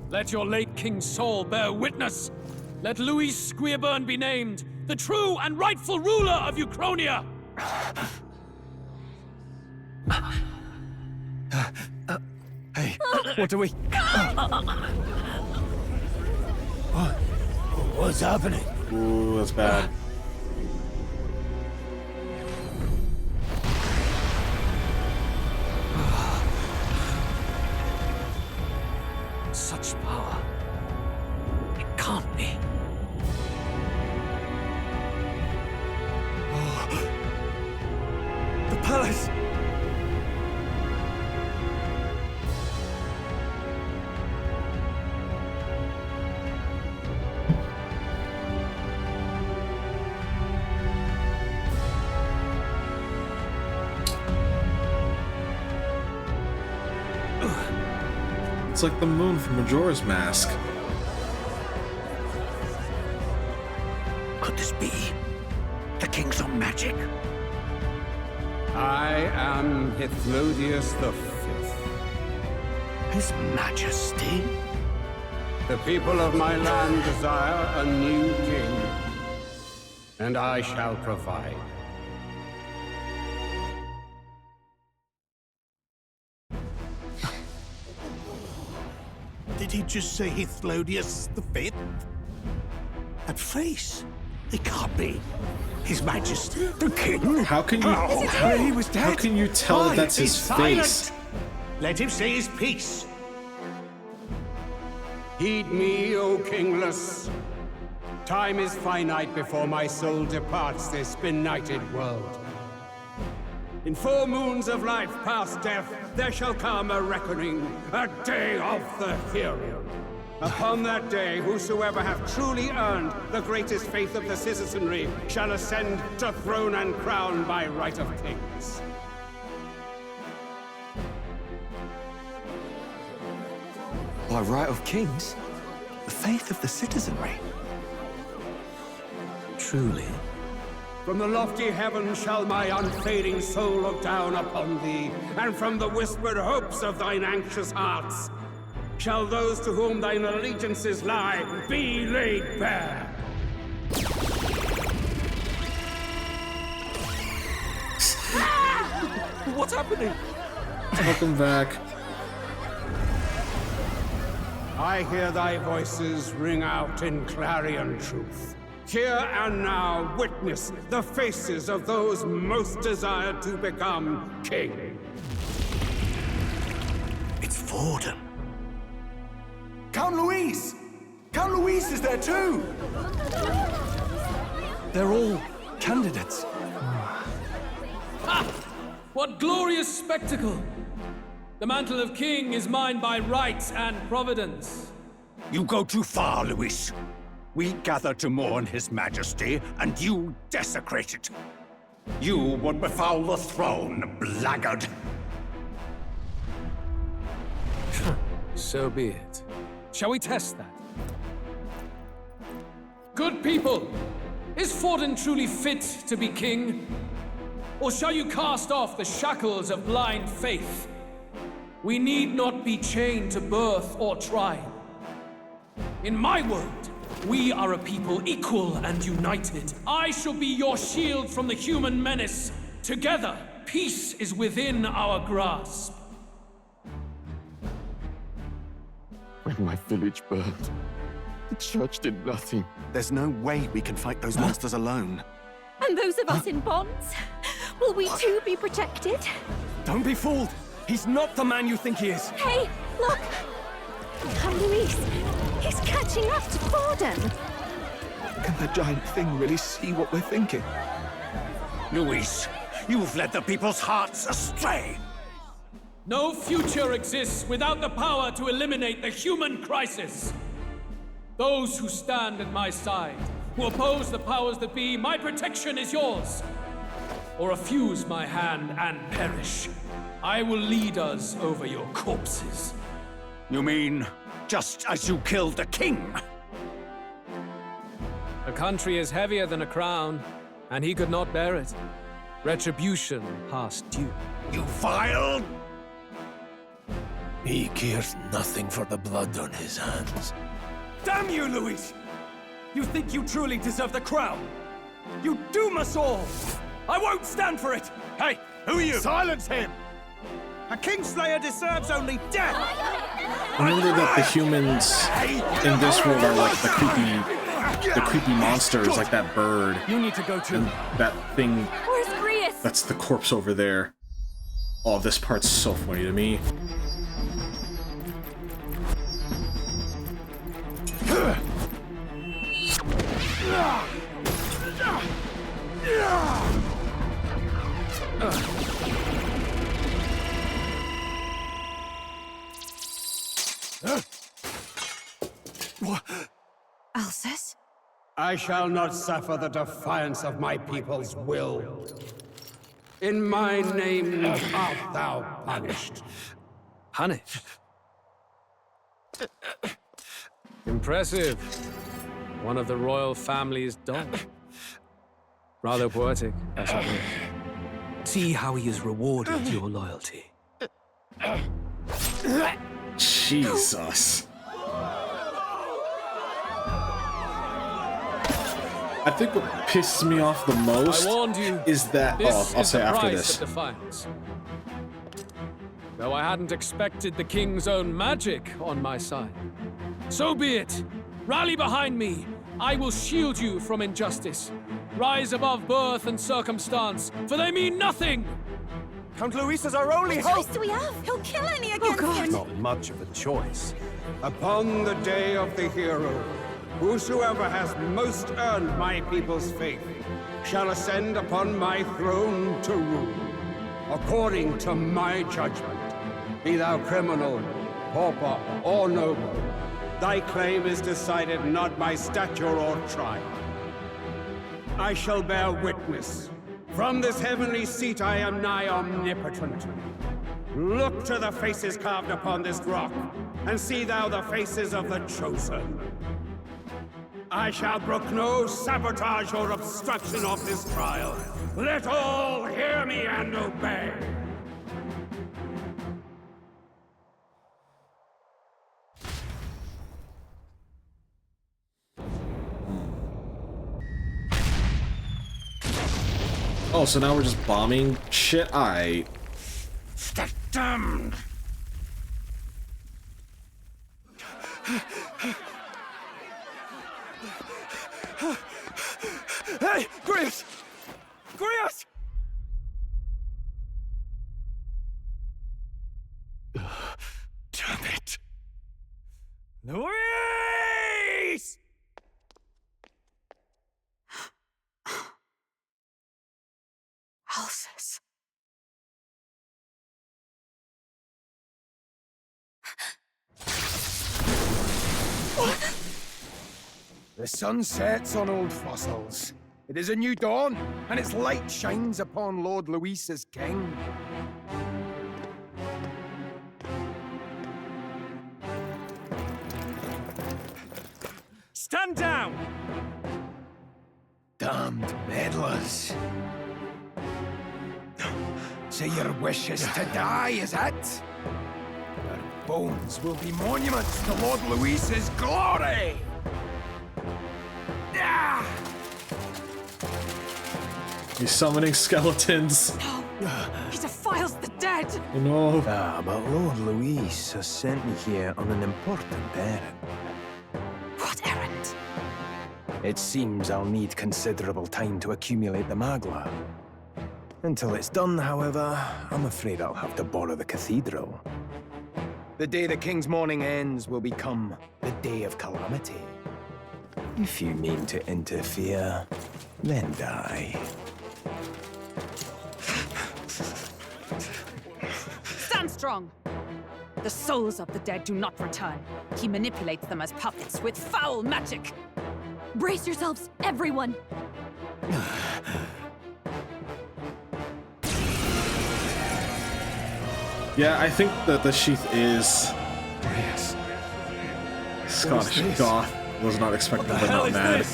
Let your late king's soul bear witness. Let Louis Squeerburn be named the true and rightful ruler of Uchronia. Hey, what do we... What's happening? Ooh, that's bad. Such power. It can't be. The palace! It's like the moon from Majora's Mask. Could this be the king's own magic? I am Hithlodius V. His Majesty? The people of my land desire a new king, and I shall provide. Did he just say Hithlodius V? That face? It can't be. His Majesty, the king? How can you... He was dead. How can you tell Why? that's Be his silent. face? Let him say his piece. Heed me, O kingless. Time is finite before my soul departs this benighted world. In 4 moons of life past death, there shall come a reckoning, a day of the hero. Upon that day, whosoever hath truly earned the greatest faith of the citizenry shall ascend to throne and crown by right of kings. By right of kings? The faith of the citizenry? Truly? From the lofty heavens shall my unfading soul look down upon thee, and from the whispered hopes of thine anxious hearts shall those to whom thine allegiances lie be laid bare. What's happening? Welcome back. I hear thy voices ring out in clarion truth. Here and now, witness the faces of those most desired to become king. It's Forden. Count Louise! Count Louise is there too! They're all candidates. Ha! What glorious spectacle! The mantle of king is mine by right and providence. You go too far, Luis. We gather to mourn his majesty, and you desecrate it. You would befoul the throne, blackguard. So be it. Shall we test that? Good people, is Forden truly fit to be king? Or shall you cast off the shackles of blind faith? We need not be chained to birth or tribe. In my world, we are a people equal and united. I shall be your shield from the human menace. Together, peace is within our grasp. When my village burned, the church did nothing. There's no way we can fight those monsters alone. And those of us in bonds? Will we too be protected? Don't be fooled! He's not the man you think he is! Hey, look! Hi, Luis. He's catching up to Forden. Can the giant thing really see what we're thinking? Luis, you've led the people's hearts astray. No future exists without the power to eliminate the human crisis. Those who stand at my side, who oppose the powers that be, my protection is yours. Or refuse my hand and perish. I will lead us over your corpses. You mean, just as you killed the king? A country is heavier than a crown, and he could not bear it. Retribution past due. You vile... He cares nothing for the blood on his hands. Damn you, Luis! You think you truly deserve the crown? You doom us all! I won't stand for it! Hey, who are you? Silence him! A Kingslayer deserves only death! Remember that the humans in this world are like the creepy monsters, like that bird. You need to go too. And that thing. Where's Grius? That's the corpse over there. Oh, this part's so funny to me. Alsus? I shall not suffer the defiance of my people's will. In my name art thou punished. Punished? Impressive. One of the royal family's dog. Rather poetic, I suppose. See how he has rewarded your loyalty. Jesus. I think what pisses me off the most is that. Oh, I'll say after this. Defiance. Though I hadn't expected the king's own magic on my side. So be it. Rally behind me. I will shield you from injustice. Rise above birth and circumstance, for they mean nothing. Count Luis is our only What hope! choice do we have? He'll kill any against him. Not much of a choice. Upon the day of the hero, whosoever has most earned my people's faith shall ascend upon my throne to rule, according to my judgment. Be thou criminal, pauper, or noble, thy claim is decided not by stature or tribe. I shall bear witness. From this heavenly seat I am nigh omnipotent. Look to the faces carved upon this rock, and see thou the faces of the chosen. I shall brook no sabotage or obstruction of this trial. Let all hear me and obey. Oh, so now we're just bombing shit? Aight. Damned! Hey, Grius! Grius! Damn it. Luis! Alsus. The sun sets on old fossils. It is a new dawn, and its light shines upon Lord Luis as king. Stand down! Damned meddlers. So your wish is to die, is it? Your bones will be monuments to Lord Luis's glory! Ah! He's summoning skeletons. He defiles the dead! No. But Lord Luis has sent me here on an important errand. What errand? It seems I'll need considerable time to accumulate the Magla. Until it's done, however, I'm afraid I'll have to borrow the cathedral. The day the king's mourning ends will become the day of calamity. If you mean to interfere, then die. Stand strong! The souls of the dead do not return. He manipulates them as puppets with foul magic! Brace yourselves, everyone! Yeah, I think that the sheath is... Yes. Scottish Goth. Was not expecting, but not mad.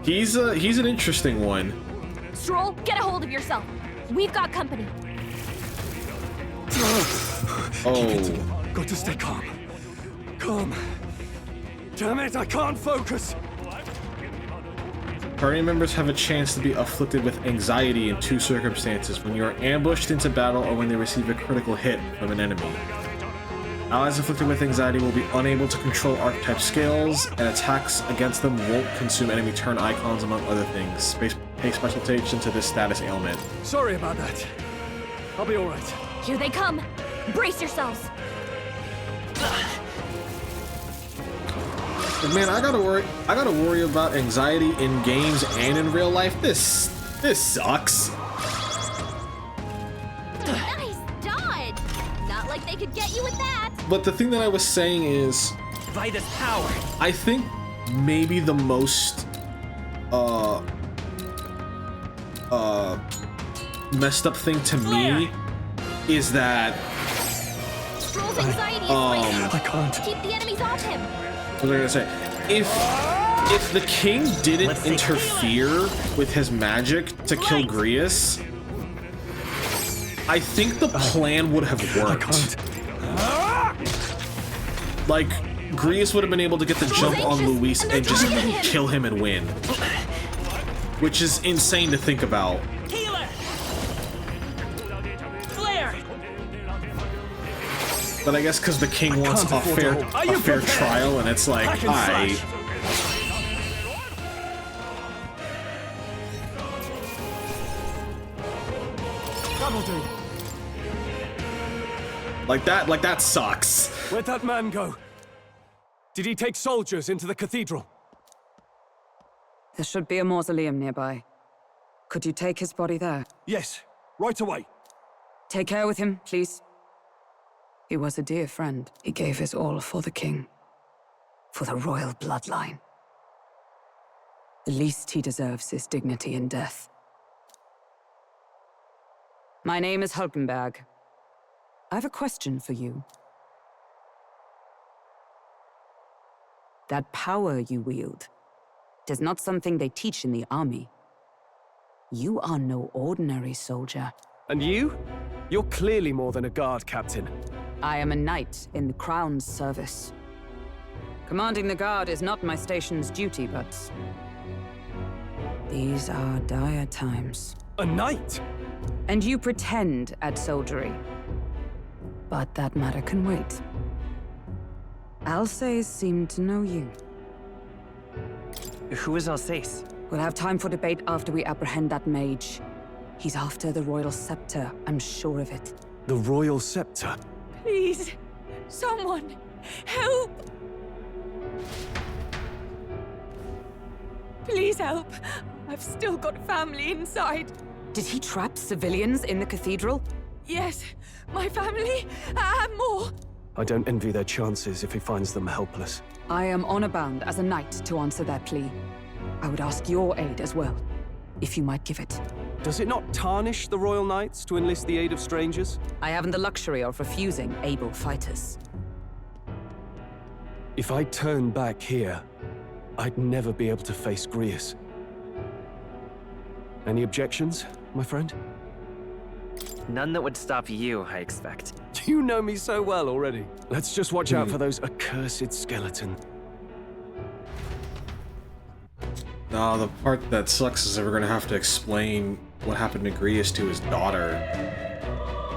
He's an interesting one. Stroll, get a hold of yourself. We've got company. Oh. Got to stay calm. Calm. Damn it, I can't focus. Party members have a chance to be afflicted with anxiety in two circumstances: when you are ambushed into battle or when they receive a critical hit from an enemy. Allies afflicted with anxiety will be unable to control archetype scales, and attacks against them won't consume enemy turn icons, among other things. Pay special attention to this status ailment. Sorry about that. I'll be alright. Here they come. Brace yourselves. But man, I gotta worry about anxiety in games and in real life. This sucks. Nice dodge. Not like they could get you with that. But the thing that I was saying is, Vida's power. I think maybe the most messed up thing to me is that Stroll's anxiety is racing. I can't. Keep the enemies off him. What was I gonna say? If the king didn't interfere with his magic to kill Grius, I think the plan would have worked. Like, Grius would have been able to get the jump on Luis and just kill him and win. Which is insane to think about. Healer. Flare. But I guess because the king wants a fair trial, and it's like, That'll do. Like that sucks. Where'd that man go? Did he take soldiers into the cathedral? There should be a mausoleum nearby. Could you take his body there? Yes, right away. Take care with him, please. He was a dear friend. He gave his all for the king. For the royal bloodline. The least he deserves is dignity in death. My name is Hulkenberg. I have a question for you. That power you wield is not something they teach in the army. You are no ordinary soldier. And you? You're clearly more than a guard captain. I am a knight in the Crown's service. Commanding the guard is not my station's duty, but these are dire times. A knight? And you pretend at soldiery. But that matter can wait. Alsace seemed to know you. Who is Alsace? We'll have time for debate after we apprehend that mage. He's after the royal scepter, I'm sure of it. The royal scepter? Please, someone, help! Please help. I've still got family inside. Did he trap civilians in the cathedral? Yes, my family, and more. I don't envy their chances if he finds them helpless. I am honor-bound as a knight to answer their plea. I would ask your aid as well, if you might give it. Does it not tarnish the Royal Knights to enlist the aid of strangers? I haven't the luxury of refusing able fighters. If I turn back here, I'd never be able to face Grius. Any objections, my friend? None that would stop you, I expect. You know me so well already. Let's just watch out for those accursed skeletons. No, the part that sucks is that we're gonna have to explain what happened to Grius to his daughter.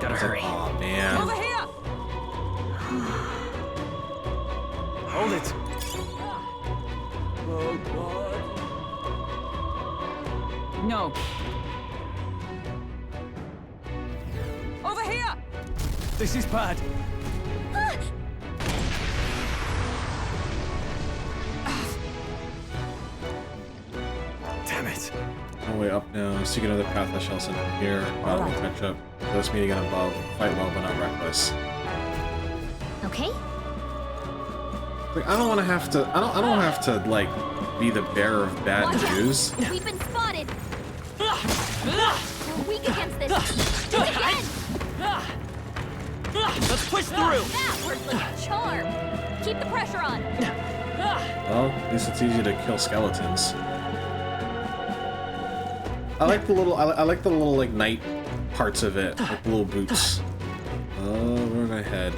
Gotta hurry. Oh man. Over here! Hold it! Oh, God. No. Over here! This is bad. Damn it. No way up now. Seek another path that shall send from here. Battle will catch up. Let's meet again above. Fight well, but not reckless. Okay? Like, I don't want to have to. I don't have to like be the bearer of bad news. We've been spotted! We're weak against this! Do it again! Let's push through! That worked like a charm! Keep the pressure on! Well, at least it's easy to kill skeletons. I like the little. I like the little like night parts of it, like the little boots. Where am I head?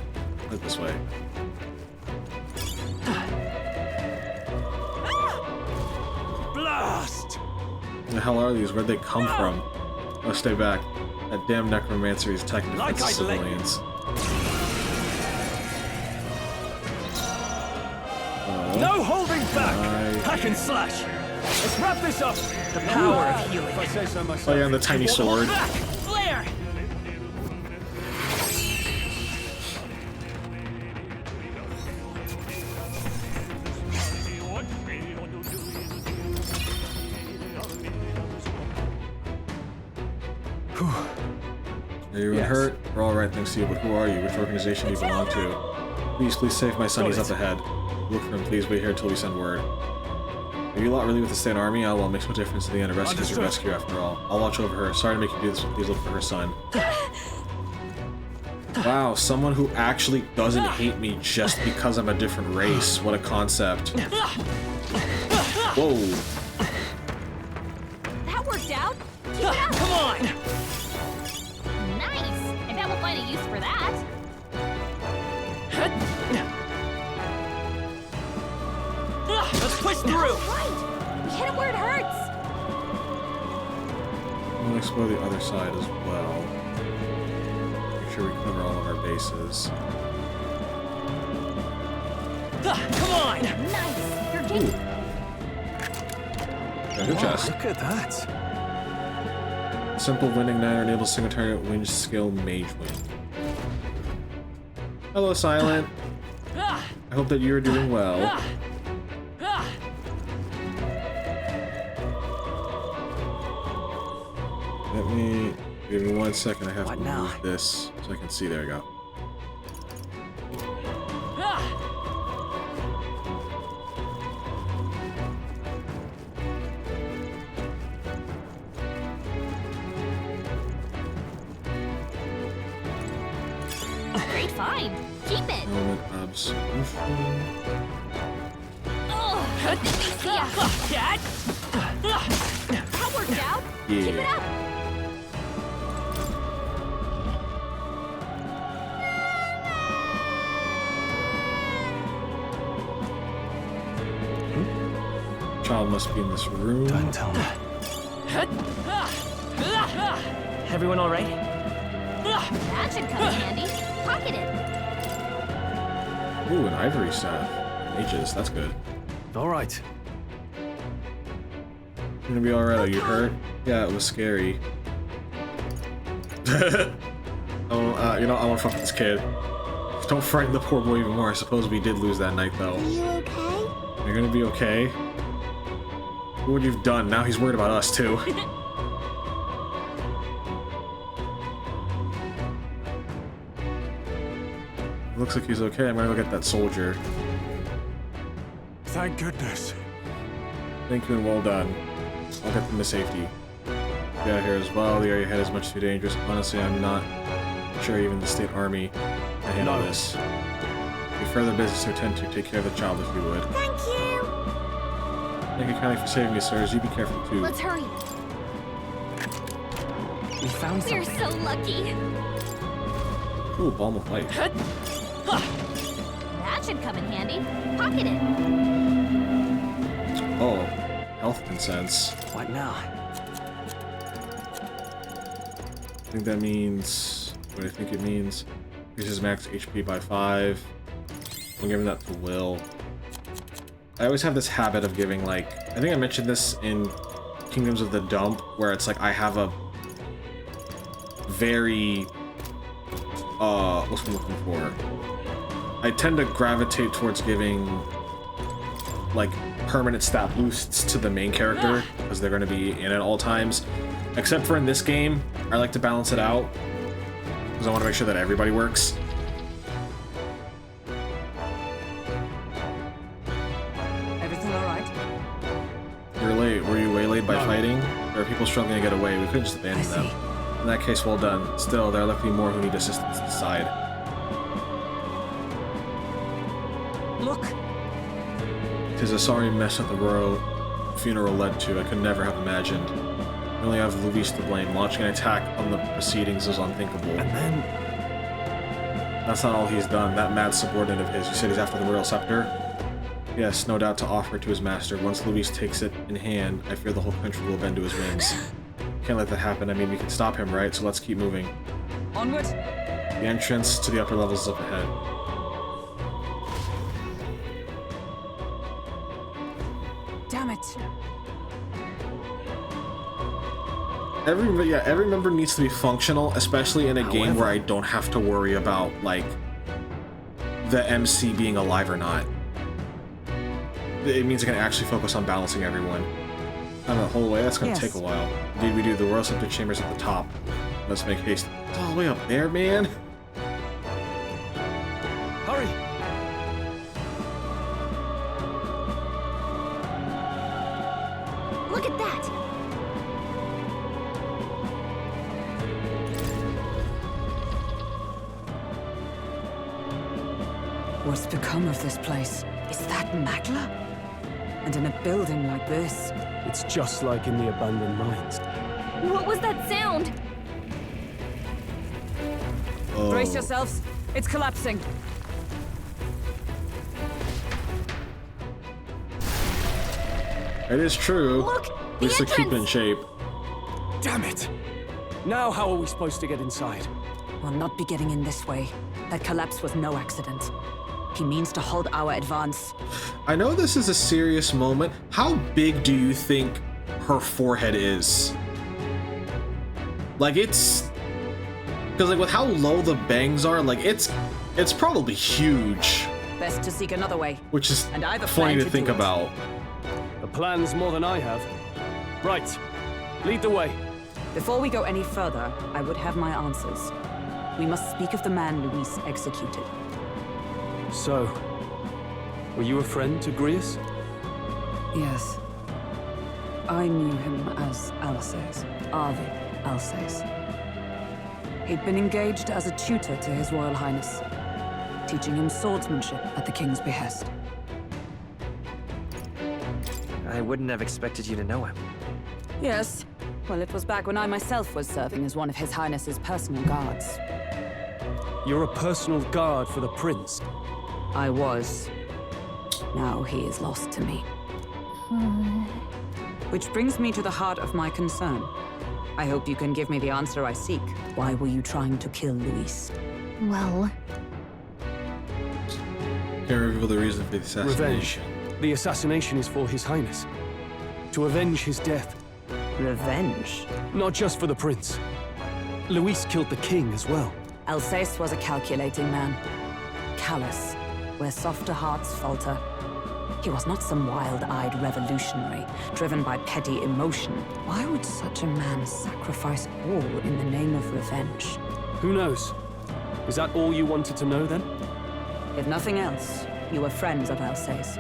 Look this way. Blast! What the hell are these? Where'd they come from? Oh, stay back. That damn necromancer is attacking Like defensive I'd civilians. No holding back! Hack and slash! Let's wrap this up! The power of healing. If I say so myself. Oh yeah, and the tiny sword. Flare! Are you hurt? We're all right thanks to you, but who are you? Which organization do you belong to? Please save my son. He's up ahead. Look for him. Please wait here till we send word. Are you lot really with the State Army? Oh, well, it makes no difference in the end. A rescue is a rescue after all. I'll watch over her. Sorry to make you do this, but please look for her son. Wow, someone who actually doesn't hate me just because I'm a different race. What a concept. Whoa. That worked out! Keep it up! Come on! Nice! I bet we'll find a use for that. Let's push through! Right! We hit it where it hurts! We'll explore the other side as well. Make sure we cover all of our bases. Come on! Nice! You're getting... Yeah, good chest. Look at that. Simple winning niner enables single target wind skill mage win. Hello, Silent. I hope that you are doing well. Give me 1 second. I have to move this so I can see. There we go. Great find! Keep it! Moment absolution. Oh! Cat! That worked out! Yeah. Keep it up! Child must be in this room. Don't tell me. Everyone all right? That should come in handy. Pocket it! Ooh, an ivory staff. Mages, that's good. All right. You're gonna be alright. Are you hurt? Yeah, it was scary. You know, I wanna fuck with this kid. Don't frighten the poor boy even more. I suppose we did lose that night, though. Are you okay? You're gonna be okay? Look what you've done. Now he's worried about us, too. looks like he's okay. I'm gonna go get that soldier. Thank goodness. Thank you and well done. I'll get them to safety. Get out here as well. The area ahead is much too dangerous. Honestly, I'm not sure even the state army can handle this. Be further business to attend to. Take care of the child if you would. Thank you! Thank you kindly for saving me, sirs. You be careful too. Let's hurry. We found something. We're so lucky. Ooh, balm of light. That should come in handy. Pocket it. Oh, health consents. What now? I think that means what I think it means. Increases max HP by 5. I'm giving that to Will. I always have this habit of giving, like, I think I mentioned this in Kingdoms of the Dump, where it's like I have a very what's I'm looking for? I tend to gravitate towards giving like permanent stat boosts to the main character because they're going to be in at all times. Except for in this game, I like to balance it out because I want to make sure that everybody works. Everything all right? You're late. Were you waylaid by fighting? There are people struggling to get away. We couldn't just abandon them. In that case, well done. Still, there are likely more who need assistance to the side. Look! 'Tis a sorry mess that the royal funeral led to. I could never have imagined. We only have Luis to blame. Launching an attack on the proceedings is unthinkable. And then... That's not all he's done. That mad subordinate of his. You said he's after the royal scepter? Yes, no doubt to offer it to his master. Once Luis takes it in hand, I fear the whole country will bend to his whims. Can't let that happen. I mean, we can stop him, right? So let's keep moving. Onward! The entrance to the upper levels is up ahead. Damn it! Every member needs to be functional, especially in a game where I don't have to worry about, like, the MC being alive or not. It means I can actually focus on balancing everyone. On the whole way, that's gonna take a while. Indeed, we do. The Royal Scepter Chamber's at the top. Let's make haste. It's all the way up there, man. Hurry! Look at that! What's become of this place? Is that Magla? And in a building like this? It's just like in the abandoned mines. What was that sound? Brace yourselves. It's collapsing. It is true. Look, at least to keep it in shape. Damn it! Now how are we supposed to get inside? We'll not be getting in this way. That collapse was no accident. He means to halt our advance. I know this is a serious moment. How big do you think her forehead is? Like, it's... Because, like, with how low the bangs are, like, it's probably huge. Best to seek another way. Which is and I have a funny plan to think do it. about. The plan's more than I have. Right. Lead the way. Before we go any further, I would have my answers. We must speak of the man Luis executed. So, were you a friend to Grius? Yes. I knew him as Alsace, Arvid Alsace. He'd been engaged as a tutor to His Royal Highness, teaching him swordsmanship at the King's behest. I wouldn't have expected you to know him. Yes. Well, it was back when I myself was serving as one of His Highness's personal guards. You're a personal guard for the prince. I was. Now he is lost to me. Which brings me to the heart of my concern. I hope you can give me the answer I seek. Why were you trying to kill Luis? Well... Can't reveal the reason for the assassination. Revenge. The assassination is for His Highness. To avenge his death. Revenge? Not just for the prince. Luis killed the king as well. Alsace was a calculating man. Callous, where softer hearts falter. He was not some wild-eyed revolutionary, driven by petty emotion. Why would such a man sacrifice all in the name of revenge? Who knows? Is that all you wanted to know, then? If nothing else, you were friends of Alsace.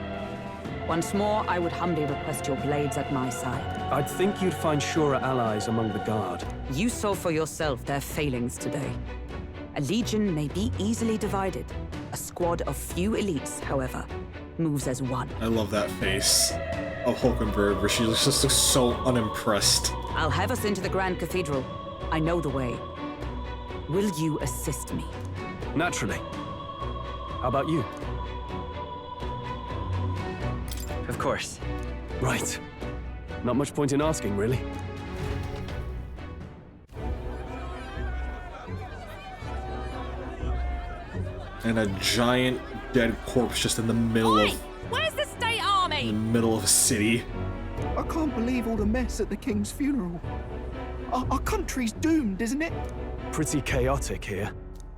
Once more, I would humbly request your blades at my side. I'd think you'd find surer allies among the Guard. You saw for yourself their failings today. A legion may be easily divided. A squad of few elites, however, moves as one. I love that face of Hulkenberg, where she just looks so unimpressed. I'll have us into the Grand Cathedral. I know the way. Will you assist me? Naturally. How about you? Of course. Right. Not much point in asking, really. And a giant dead corpse just in the middle of... Where's the state army? In the middle of a city. I can't believe all the mess at the king's funeral. Our country's doomed, isn't it? Pretty chaotic here.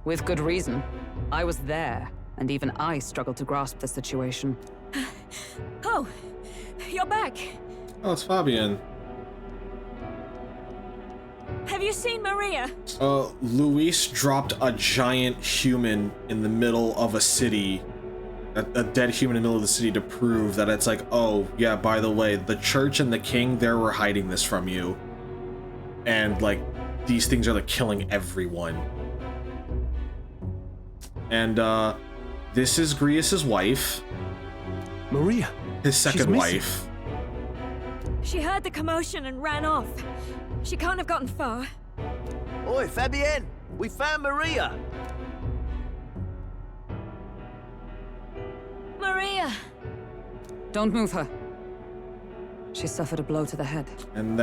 With good reason. I was there, and even I struggled to grasp the situation. Oh, you're back. Oh, it's Fabian. Have you seen Maria? Luis dropped a giant human in the middle of a city, a dead human in the middle of the city, to prove that it's like, oh, yeah, by the way, the church and the king, they were hiding this from you. And, like, these things are, like, killing everyone. And, this is Grius' wife. Maria. His second wife. She heard the commotion and ran off. She can't have gotten far. Oi, Fabienne! We found Maria! Maria! Don't move her. She suffered a blow to the head. And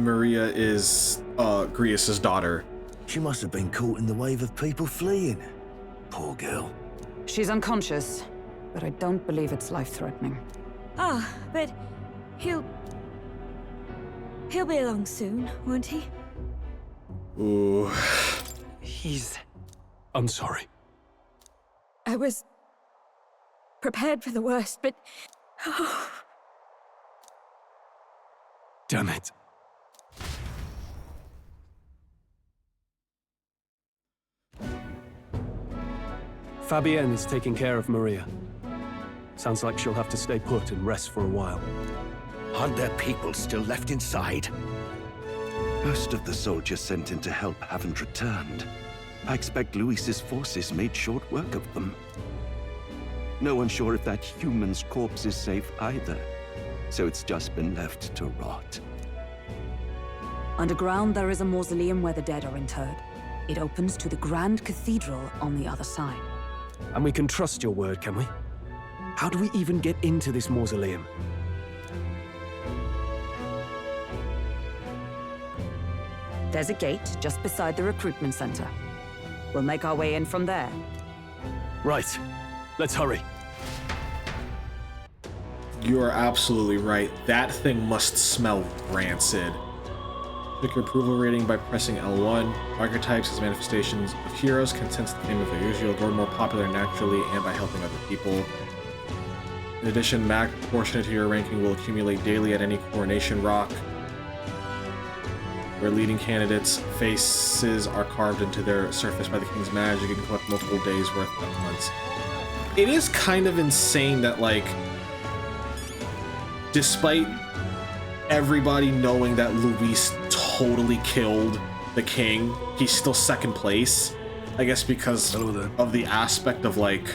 Maria is, Grius' daughter. She must have been caught in the wave of people fleeing. Poor girl. She's unconscious, but I don't believe it's life-threatening. Ah, but he'll be along soon, won't he? Ooh. I'm sorry. I was prepared for the worst, but... Oh. Damn it. Fabienne is taking care of Maria. Sounds like she'll have to stay put and rest for a while. Aren't there people still left inside? Most of the soldiers sent in to help haven't returned. I expect Luis's forces made short work of them. No one's sure if that human's corpse is safe either, so it's just been left to rot. Underground, there is a mausoleum where the dead are interred. It opens to the Grand Cathedral on the other side. And we can trust your word, can we? How do we even get into this mausoleum? There's a gate just beside the recruitment center. We'll make our way in from there. Right. Let's hurry. You are absolutely right. That thing must smell rancid. Check your approval rating by pressing L1. Archetypes as manifestations of heroes can sense the fame of their usual, grow more popular naturally, and by helping other people. In addition, mag proportionate to your ranking will accumulate daily at any coronation rock, where leading candidates' faces are carved into their surface by the king's magic. You can collect multiple days worth at once. It is kind of insane that, like, despite everybody knowing that Luis totally killed the king, he's still second place. I guess because of the aspect of, like,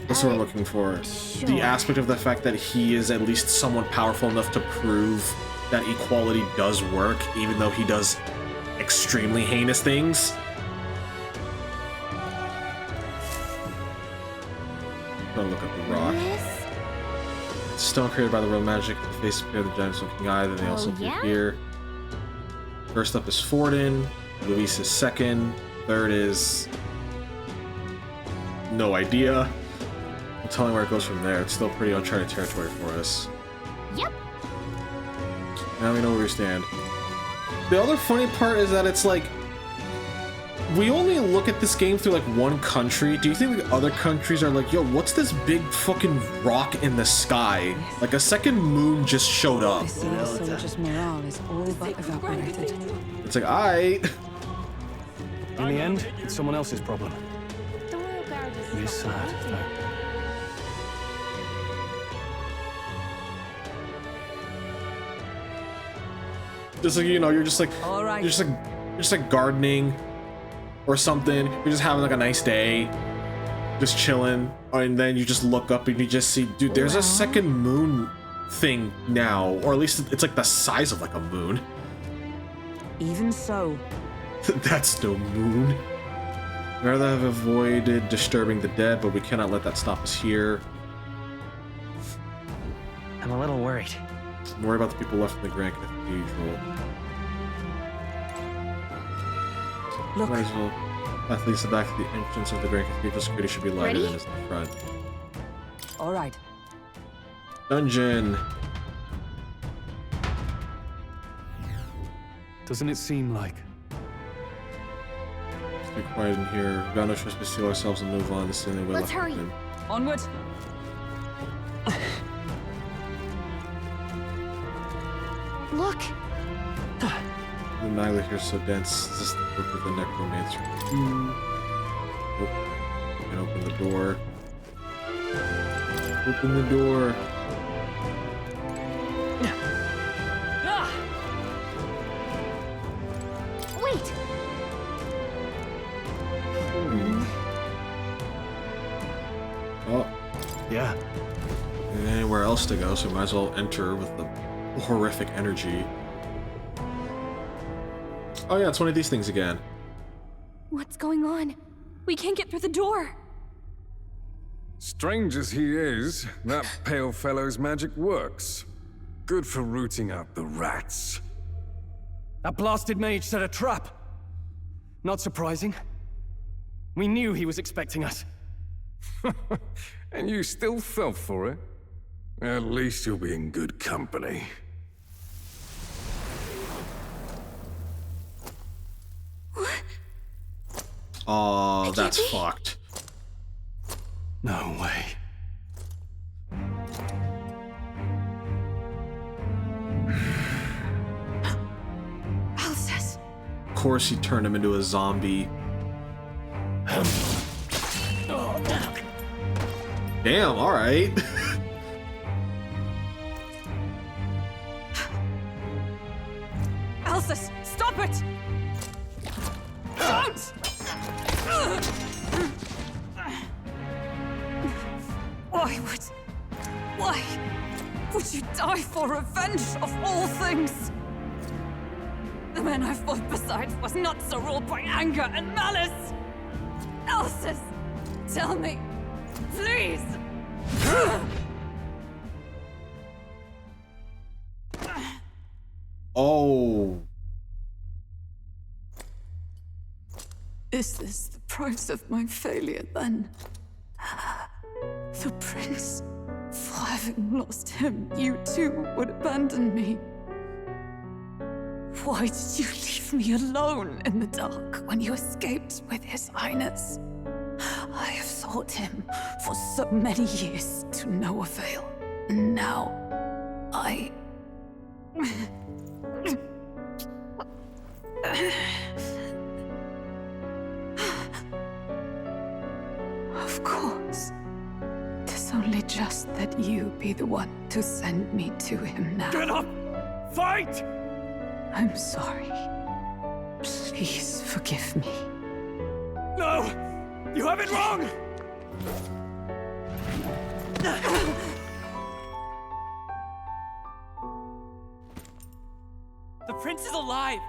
what's what we're looking for? Sure. The aspect of the fact that he is at least somewhat powerful enough to prove that equality does work, even though he does extremely heinous things. Don't look at the rock. Stone created by the real magic, the face appear the giant's looking eye, then they also appear here. First up is Forden, Luis is second, third is... no idea. I'm telling where it goes from there. It's still pretty uncharted territory for us. Yep. Now we know where we stand. The other funny part is that it's like, we only look at this game through like one country. Do you think like other countries are like, yo, what's this big fucking rock in the sky? Like a second moon just showed up. The soldiers' morale is all but evaporated. It's like, aight. In the end, it's someone else's problem. Don't It is sad, though. Just like, you know, you're just like, All you're just like gardening or something. You're just having like a nice day, just chilling, and then you just look up and you just see, dude, there's a second moon thing now, or at least it's like the size of like a moon. Even so. That's no moon. We'd rather have avoided disturbing the dead, but we cannot let that stop us here. I'm a little worried. I'm worried about the people left in the Grand Cathedral. Look. Might as well. That leads back to the entrance of the Grand Cathedral. Security should be lighter than is the front. All right. Dungeon. Doesn't it seem like? Let's be quiet in here. We got no choice but seal ourselves and move on. This is the only way Let's left hurry. open. Onward. Look! The Nyla here is so dense. Is this the book of the necromancer? Oh, you can open the door. Open the door. Wait! Oh. Yeah. Anywhere else to go, so we might as well enter with the horrific energy. Oh yeah, it's one of these things again. What's going on? We can't get through the door. Strange as he is, that pale fellow's magic works. Good for rooting out the rats. That blasted mage set a trap. Not surprising. We knew he was expecting us. And you still fell for it? At least you'll be in good company. Oh, that's fucked. No way. Alcest! Of course he turned him into a zombie. Damn, alright. Alcest, stop it! Don't! Why would you die for revenge of all things? The man I fought beside was not so ruled by anger and malice. Alcest, tell me, please. Oh. Is this the price of my failure, then? The prince, for having lost him, you too would abandon me. Why did you leave me alone in the dark when you escaped with his highness? I have sought him for so many years to no avail, and now I... Of course. 'Tis only just that you be the one to send me to him now. Get up! Fight! I'm sorry. Please forgive me. No! You have it wrong! The prince is alive!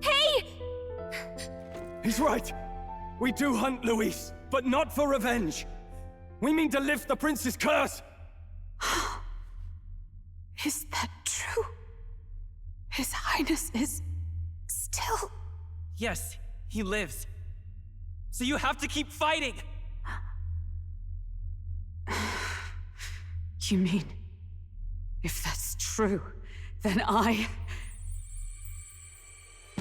Hey! He's right. We do hunt Luis, but not for revenge. We mean to lift the prince's curse. Is that true? His Highness is still... Yes, he lives. So you have to keep fighting! You mean, if that's true, then I...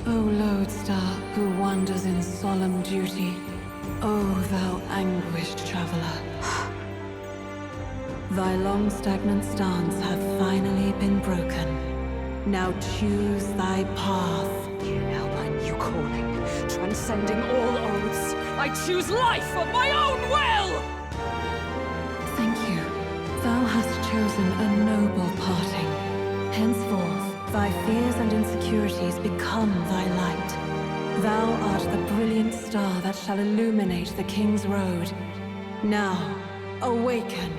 O lodestar who wanders in solemn duty, O thou anguished traveler. Thy long stagnant stance hath finally been broken. Now choose thy path. Hear now my new calling, transcending all oaths, I choose life of my own will! Thank you. Thou hast chosen a noble parting. Henceforth, thy fears and insecurities become thy light. Thou art the brilliant star that shall illuminate the King's Road. Now, awaken.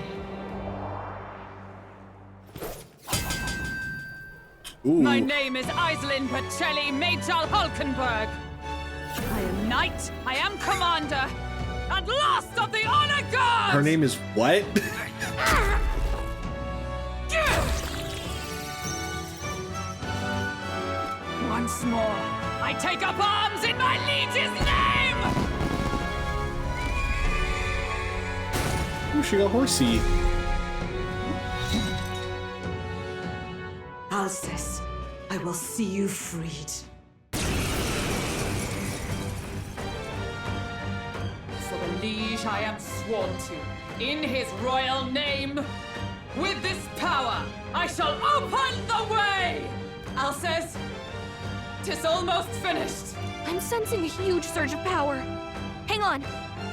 Ooh. My name is Iselin Pacelli Majal Hulkenberg. I am knight, I am commander, and last of the honor guard! Her name is what? Once more, I take up arms in my liege's name! Ooh, she got horsey. Alcest, I will see you freed. For the liege I am sworn to, in his royal name, with this power, I shall open the way! Alcest, 'tis almost finished. I'm sensing a huge surge of power. Hang on.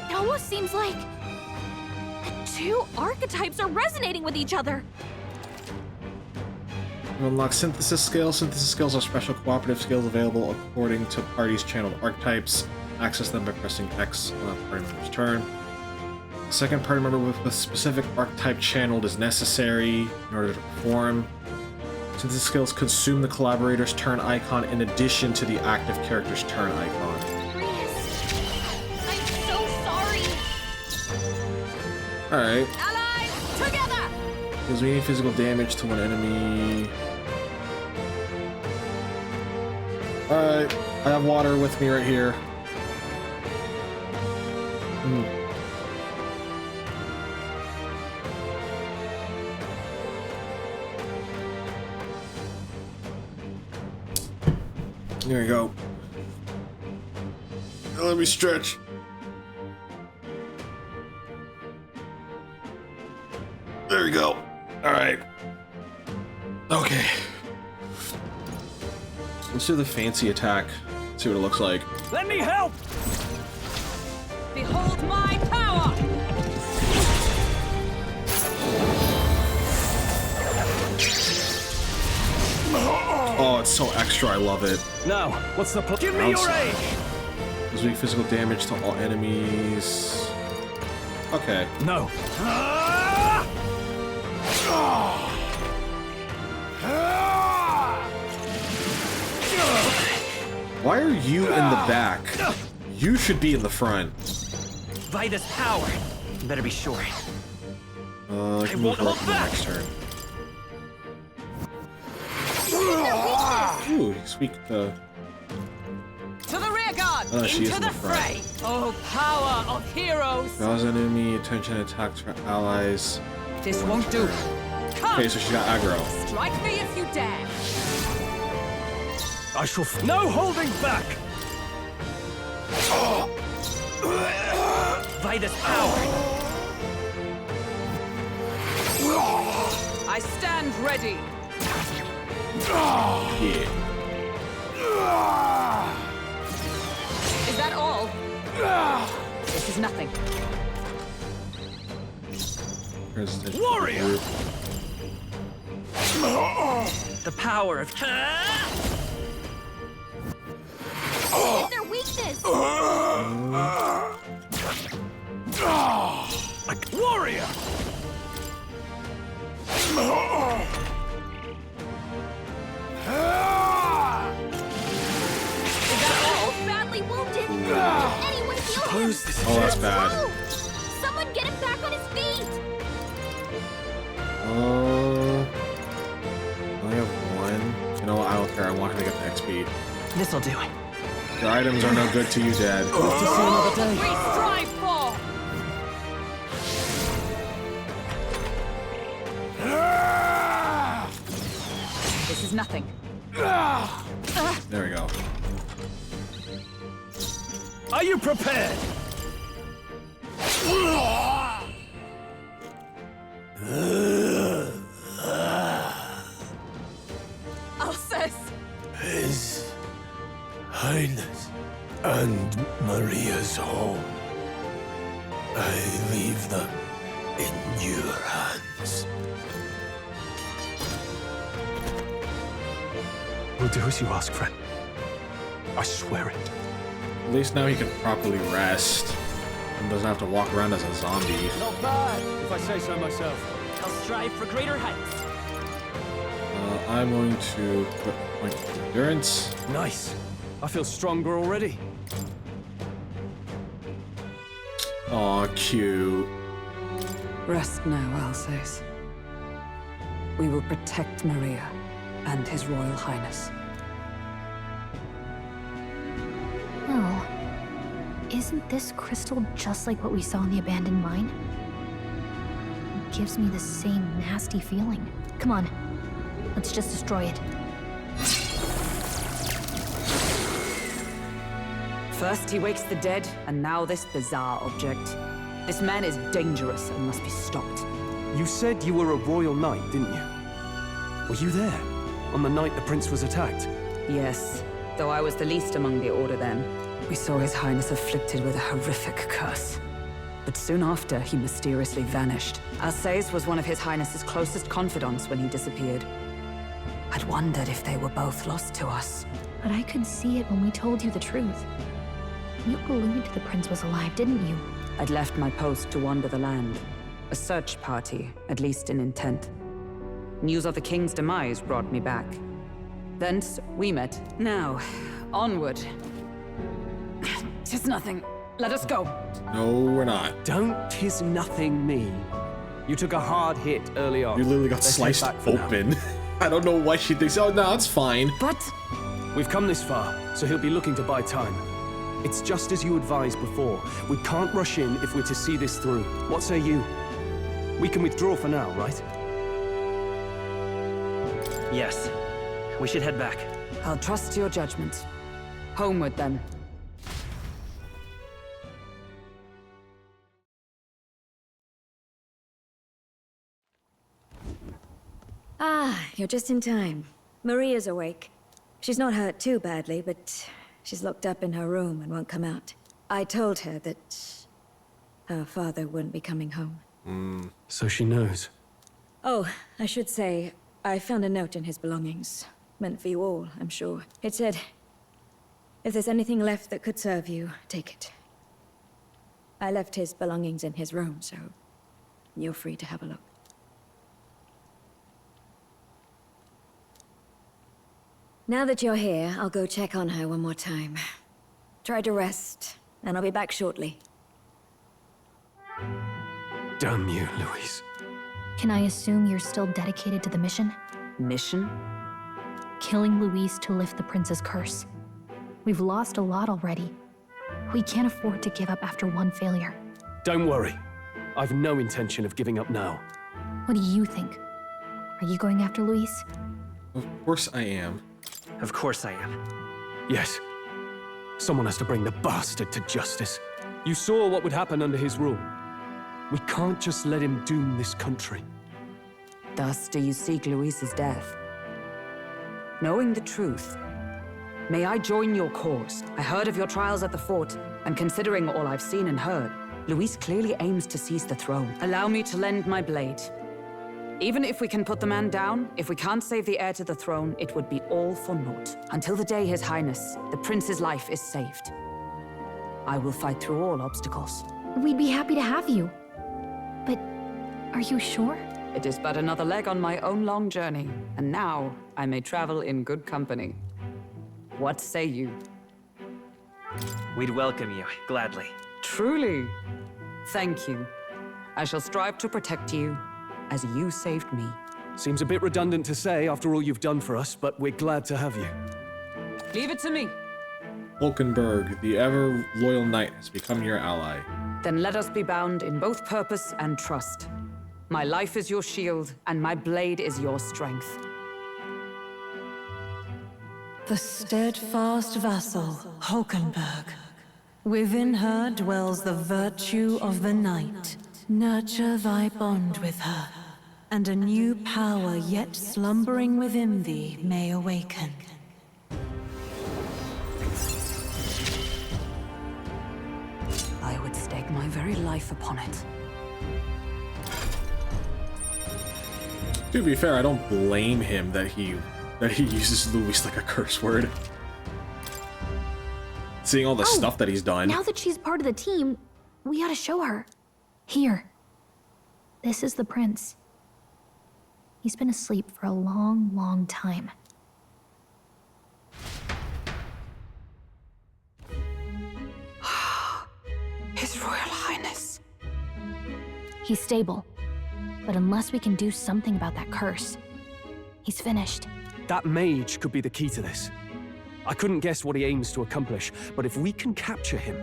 It almost seems like the two archetypes are resonating with each other. You unlock synthesis skills. Synthesis skills are special cooperative skills available according to parties' channeled archetypes. Access them by pressing X on a party member's turn. A second party member with a specific archetype channeled is necessary in order to perform. Synthesis skills consume the collaborator's turn icon in addition to the active character's turn icon. I'm so sorry. Alright. Allies, together! Deals meaning physical damage to one enemy. Alright, I have water with me right here. There we go. Now let me stretch. There we go. Alright. Okay. Let's do the fancy attack. See what it looks like. Let me help! Behold my power! Oh, it's so extra. I love it. Now, what's the plan? Give me your aid! Does weak physical damage to all enemies. Okay. No. Why are you in the back? You should be in the front. By this power, you better be sure. I can move her up to the next turn. Ooh, he's weak to... To the rear guard! Oh, she is Into in the the front. fray! Oh, power of heroes! Draws enemy attention, attacks her allies. This won't do. Come! Okay, so she got aggro. Strike me if you dare! I shall no holding back! By this power! I stand ready! Yeah. Is that all? This is nothing. Warrior! The power of... It's their weakness. Warrior! Is that all? Badly wounded. Anyone heal him? Oh, that's bad. Someone get him back on his feet. I only have one. You know what? I don't care. I want her to get the XP. This'll do. Your items are no good to you, Dad. Hope to see another day. We strive for! This is nothing. There we go. Are you prepared? Alcest! His Highness and Maria's home. I leave them in your hands. We'll do as you ask, friend. I swear it. At least now he can properly rest and doesn't have to walk around as a zombie. Not bad, if I say so myself. I'll strive for greater heights. I'm going to put a point of endurance. Nice. I feel stronger already. Aw, cute. Rest now, Alsace. We will protect Maria and His Royal Highness. Oh. Isn't this crystal just like what we saw in the abandoned mine? It gives me the same nasty feeling. Come on. Let's just destroy it. First he wakes the dead, and now this bizarre object. This man is dangerous and must be stopped. You said you were a royal knight, didn't you? Were you there on the night the prince was attacked? Yes, though I was the least among the Order then. We saw His Highness afflicted with a horrific curse. But soon after, he mysteriously vanished. Alsace was one of His Highness's closest confidants when he disappeared. I'd wondered if they were both lost to us. But I could see it when we told you the truth. You believed the prince was alive, didn't you? I'd left my post to wander the land. A search party, at least in intent. News of the king's demise brought me back. Thence, we met. Now, onward. 'Tis nothing. Let us go. No, we're not. Don't "'tis nothing" me. You took a hard hit early on. You literally got Let's sliced head back for now. open. I don't know why she thinks, oh, no, it's fine. But we've come this far, so he'll be looking to buy time. It's just as you advised before. We can't rush in if we're to see this through. What say you? We can withdraw for now, right? Yes. We should head back. I'll trust your judgment. Homeward, then. Ah, you're just in time. Maria's awake. She's not hurt too badly, but she's locked up in her room and won't come out. I told her that her father wouldn't be coming home. So she knows. Oh, I should say, I found a note in his belongings. Meant for you all, I'm sure. It said, if there's anything left that could serve you, take it. I left his belongings in his room, so you're free to have a look. Now that you're here, I'll go check on her one more time. Try to rest, and I'll be back shortly. Damn you, Louise. Can I assume you're still dedicated to the mission? Mission? Killing Luis to lift the prince's curse. We've lost a lot already. We can't afford to give up after one failure. Don't worry. I've no intention of giving up now. What do you think? Are you going after Luis? Of course I am. Of course I am. Yes. Someone has to bring the bastard to justice. You saw what would happen under his rule. We can't just let him doom this country. Thus do you seek Luis's death? Knowing the truth, may I join your cause? I heard of your trials at the fort, and considering all I've seen and heard, Luis clearly aims to seize the throne. Allow me to lend my blade. Even if we can put the man down, if we can't save the heir to the throne, it would be all for naught. Until the day His Highness, the prince's life, is saved. I will fight through all obstacles. We'd be happy to have you. But are you sure? It is but another leg on my own long journey, and now I may travel in good company. What say you? We'd welcome you, gladly. Truly. Thank you. I shall strive to protect you, as you saved me. Seems a bit redundant to say after all you've done for us, but we're glad to have you. Leave it to me. Hulkenberg, the ever-loyal knight, has become your ally. Then let us be bound in both purpose and trust. My life is your shield, and my blade is your strength. The steadfast vassal, Hulkenberg. Within her dwells the virtue of the knight. Nurture thy bond with her, and a new power yet slumbering within thee may awaken. I would stake my very life upon it. To be fair, I don't blame him that he uses Luis like a curse word. Seeing all the stuff that he's done. Now that she's part of the team, we ought to show her. Here. This is the prince. He's been asleep for a long, long time. His Royal Highness. He's stable. But unless we can do something about that curse, he's finished. That mage could be the key to this. I couldn't guess what he aims to accomplish, but if we can capture him,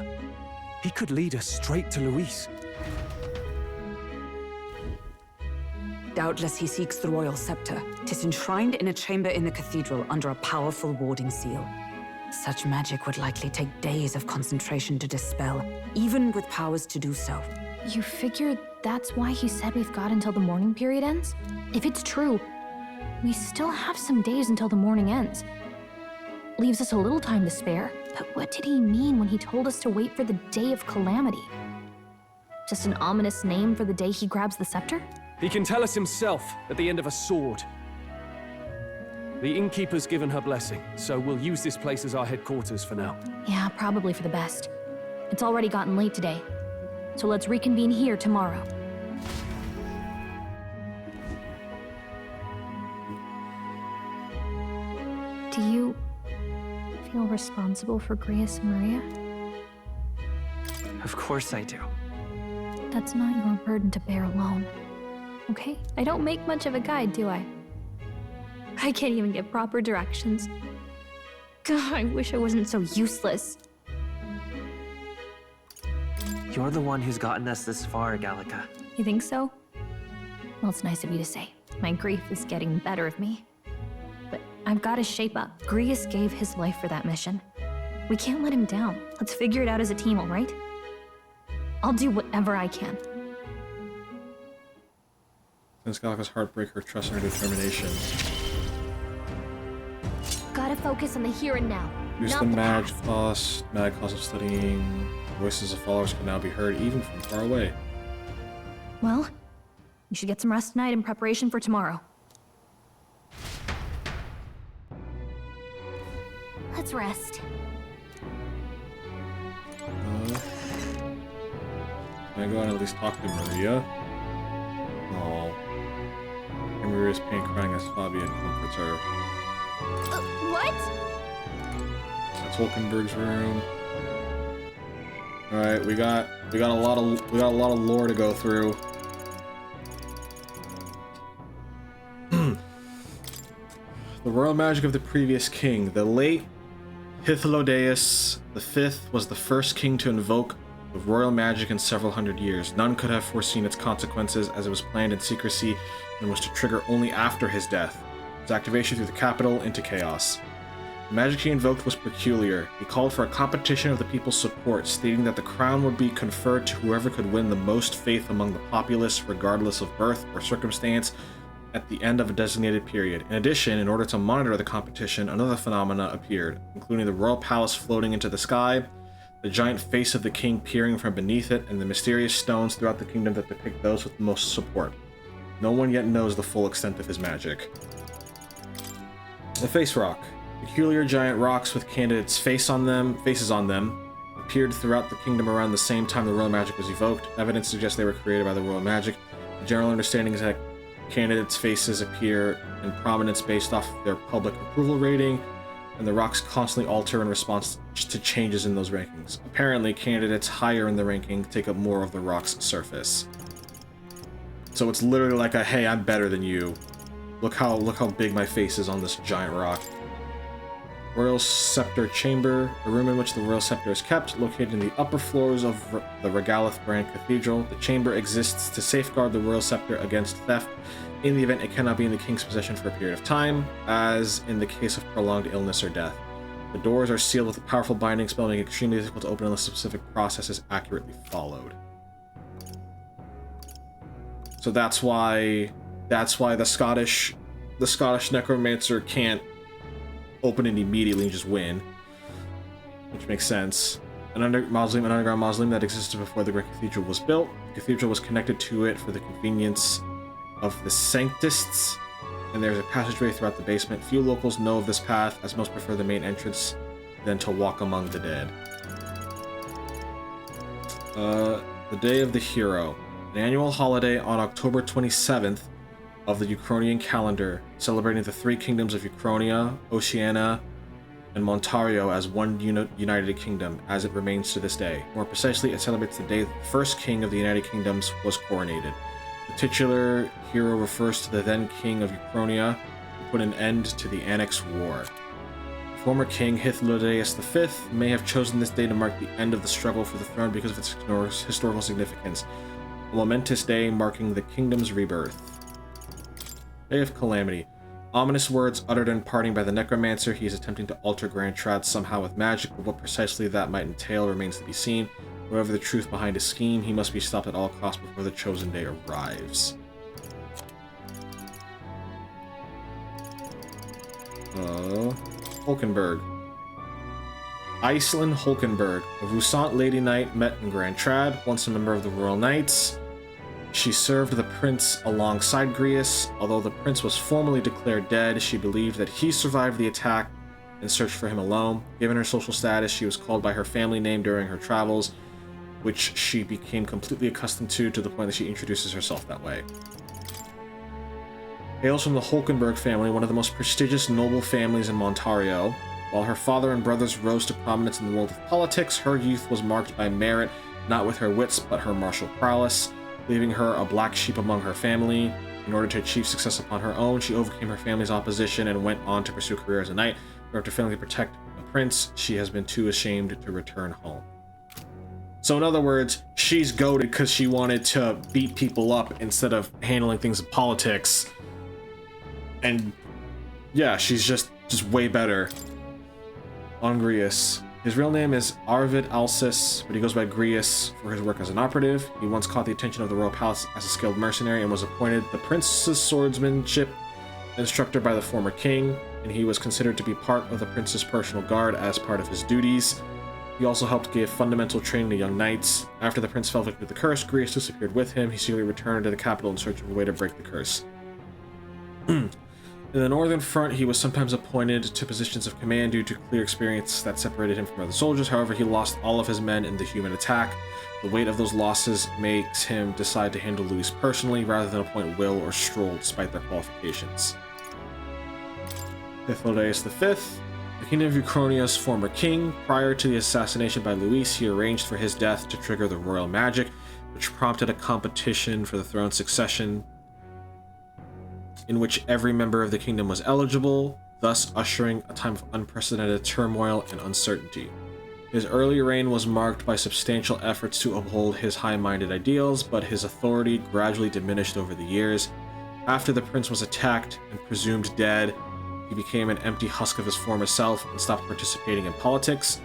he could lead us straight to Luis. Doubtless he seeks the royal scepter. 'Tis enshrined in a chamber in the cathedral under a powerful warding seal. Such magic would likely take days of concentration to dispel, even with powers to do so. You figure that's why he said we've got until the mourning period ends? If it's true, we still have some days until the mourning ends. Leaves us a little time to spare. But what did he mean when he told us to wait for the Day of Calamity? Just an ominous name for the day he grabs the scepter? He can tell us himself at the end of a sword. The innkeeper's given her blessing, so we'll use this place as our headquarters for now. Yeah, probably for the best. It's already gotten late today, so let's reconvene here tomorrow. Do you feel responsible for Grius and Maria? Of course I do. That's not your burden to bear alone. Okay? I don't make much of a guide, do I? I can't even get proper directions. God, I wish I wasn't so useless. You're the one who's gotten us this far, Gallica. You think so? Well, it's nice of you to say. My grief is getting the better of me. But I've got to shape up. Grius gave his life for that mission. We can't let him down. Let's figure it out as a team, all right? I'll do whatever I can. Since Gallica's heartbreak, her trust and her determination. Gotta focus on the here and now. Use not the the mag past. cost of studying. Voices of followers can now be heard even from far away. Well, you should get some rest tonight in preparation for tomorrow. Let's rest. Can I go and at least talk to Maria? Oh. And Maria's pain crying as Fabian comforts her. What? That's Hulkenberg's room. Alright, we got a lot of lore to go through. The royal magic of the previous king. The late Hythlodaeus V was the first king to invoke the royal magic in several hundred years. None could have foreseen its consequences, as it was planned in secrecy and was to trigger only after his death. Its activation threw the capital into chaos. The magic he invoked was peculiar. He called for a competition of the people's support, stating that the crown would be conferred to whoever could win the most faith among the populace, regardless of birth or circumstance, at the end of a designated period. In addition, in order to monitor the competition, another phenomena appeared, including the royal palace floating into the sky, the giant face of the king peering from beneath it, and the mysterious stones throughout the kingdom that depict those with the most support. No one yet knows the full extent of his magic. The Face Rock. Peculiar giant rocks with candidates' faces on them appeared throughout the kingdom around the same time the royal magic was evoked. Evidence suggests they were created by the royal magic. The general understanding is that candidates' faces appear in prominence based off their public approval rating, and the rocks constantly alter in response to changes in those rankings. Apparently, candidates higher in the ranking take up more of the rock's surface. So it's literally like a, hey, I'm better than you. Look how big my face is on this giant rock. Royal Scepter Chamber, a room in which the Royal Scepter is kept, located in the upper floors of the Regalith Brand Cathedral. The chamber exists to safeguard the Royal Scepter against theft in the event it cannot be in the King's possession for a period of time, as in the case of prolonged illness or death. The doors are sealed with a powerful binding spell, making it extremely difficult to open unless a specific process is accurately followed. So that's why the Scottish necromancer can't open it immediately and just win, which makes sense. an underground mausoleum that existed before the Great Cathedral was built. The cathedral was connected to it for the convenience of the Sanctists, and there's a passageway throughout the basement. Few locals know of this path, as most prefer the main entrance than to walk among the dead. The Day of the Hero, an annual holiday on October 27th of the Uchronian calendar, celebrating the three kingdoms of Uchronia, Oceania, and Montario as one united kingdom, as it remains to this day. More precisely, it celebrates the day the first king of the United Kingdoms was coronated. The titular hero refers to the then king of Uchronia, who put an end to the Annex War. Former king Hythlodaeus V may have chosen this day to mark the end of the struggle for the throne because of its historical significance, a momentous day marking the kingdom's rebirth. Day of Calamity. Ominous words uttered in parting by the necromancer. He is attempting to alter Grand Trad somehow with magic, but what precisely that might entail remains to be seen. Whatever the truth behind his scheme, he must be stopped at all costs before the chosen day arrives. Hulkenberg. Iceland Hulkenberg, a Rusant Lady Knight met in Grand Trad, once a member of the Royal Knights. She served the prince alongside Grius. Although the prince was formally declared dead, she believed that he survived the attack and searched for him alone. Given her social status, she was called by her family name during her travels, which she became completely accustomed to the point that she introduces herself that way. Hails from the Hulkenberg family, one of the most prestigious noble families in Montario. While her father and brothers rose to prominence in the world of politics, her youth was marked by merit, not with her wits, but her martial prowess, leaving her a black sheep among her family. In order to achieve success upon her own, she overcame her family's opposition and went on to pursue a career as a knight, but after failing to protect the prince, she has been too ashamed to return home. So in other words, she's goated because she wanted to beat people up instead of handling things in politics. And yeah, she's just way better. On Grius. His real name is Arvid Alsis, but he goes by Grius for his work as an operative. He once caught the attention of the royal palace as a skilled mercenary and was appointed the prince's swordsmanship instructor by the former king, and he was considered to be part of the prince's personal guard as part of his duties. He also helped give fundamental training to young knights. After the prince fell victim to the curse, Grius disappeared with him. He secretly returned to the capital in search of a way to break the curse. In the northern front, he was sometimes appointed to positions of command due to clear experience that separated him from other soldiers. However, he lost all of his men in the human attack. The weight of those losses makes him decide to handle Louis personally rather than appoint Will or Stroll despite their qualifications. Hythlodaeus V, the Kingdom of Uchronia's former king. Prior to the assassination by Louis, he arranged for his death to trigger the royal magic, which prompted a competition for the throne's succession, in which every member of the kingdom was eligible, thus ushering a time of unprecedented turmoil and uncertainty. His early reign was marked by substantial efforts to uphold his high-minded ideals, but his authority gradually diminished over the years. After the prince was attacked and presumed dead, he became an empty husk of his former self and stopped participating in politics.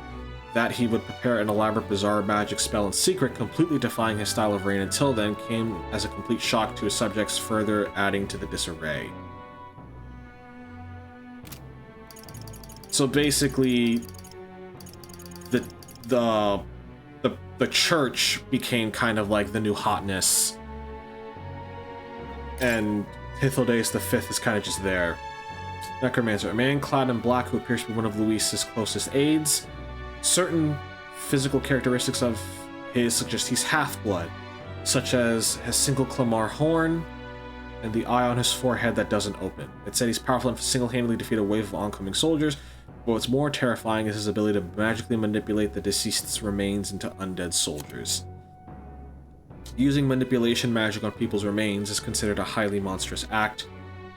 That he would prepare an elaborate bizarre magic spell in secret, completely defying his style of reign until then, came as a complete shock to his subjects, further adding to the disarray. So basically, the church became kind of like the new hotness, and Hythlodaeus V is kind of just there. Necromancer, a man clad in black who appears to be one of Louis's closest aides. Certain physical characteristics of his suggest he's half-blood, such as his single Clamar horn and the eye on his forehead that doesn't open. It said he's powerful enough to single-handedly defeat a wave of oncoming soldiers, but what's more terrifying is his ability to magically manipulate the deceased's remains into undead soldiers. Using manipulation magic on people's remains is considered a highly monstrous act,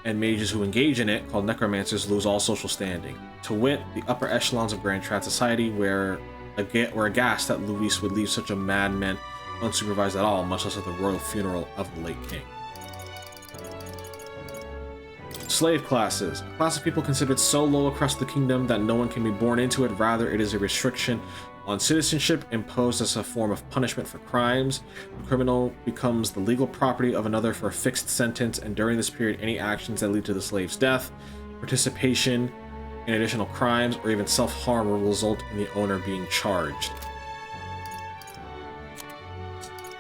and mages who engage in it, called necromancers, lose all social standing. To wit, the upper echelons of Grand Trad society were aghast that Louis would leave such a madman unsupervised at all, much less at the royal funeral of the late king. Slave classes. A class of people considered so low across the kingdom that no one can be born into it. Rather, it is a restriction on citizenship imposed as a form of punishment for crimes. The criminal becomes the legal property of another for a fixed sentence, and during this period, any actions that lead to the slave's death, participation in additional crimes, or even self-harm will result in the owner being charged.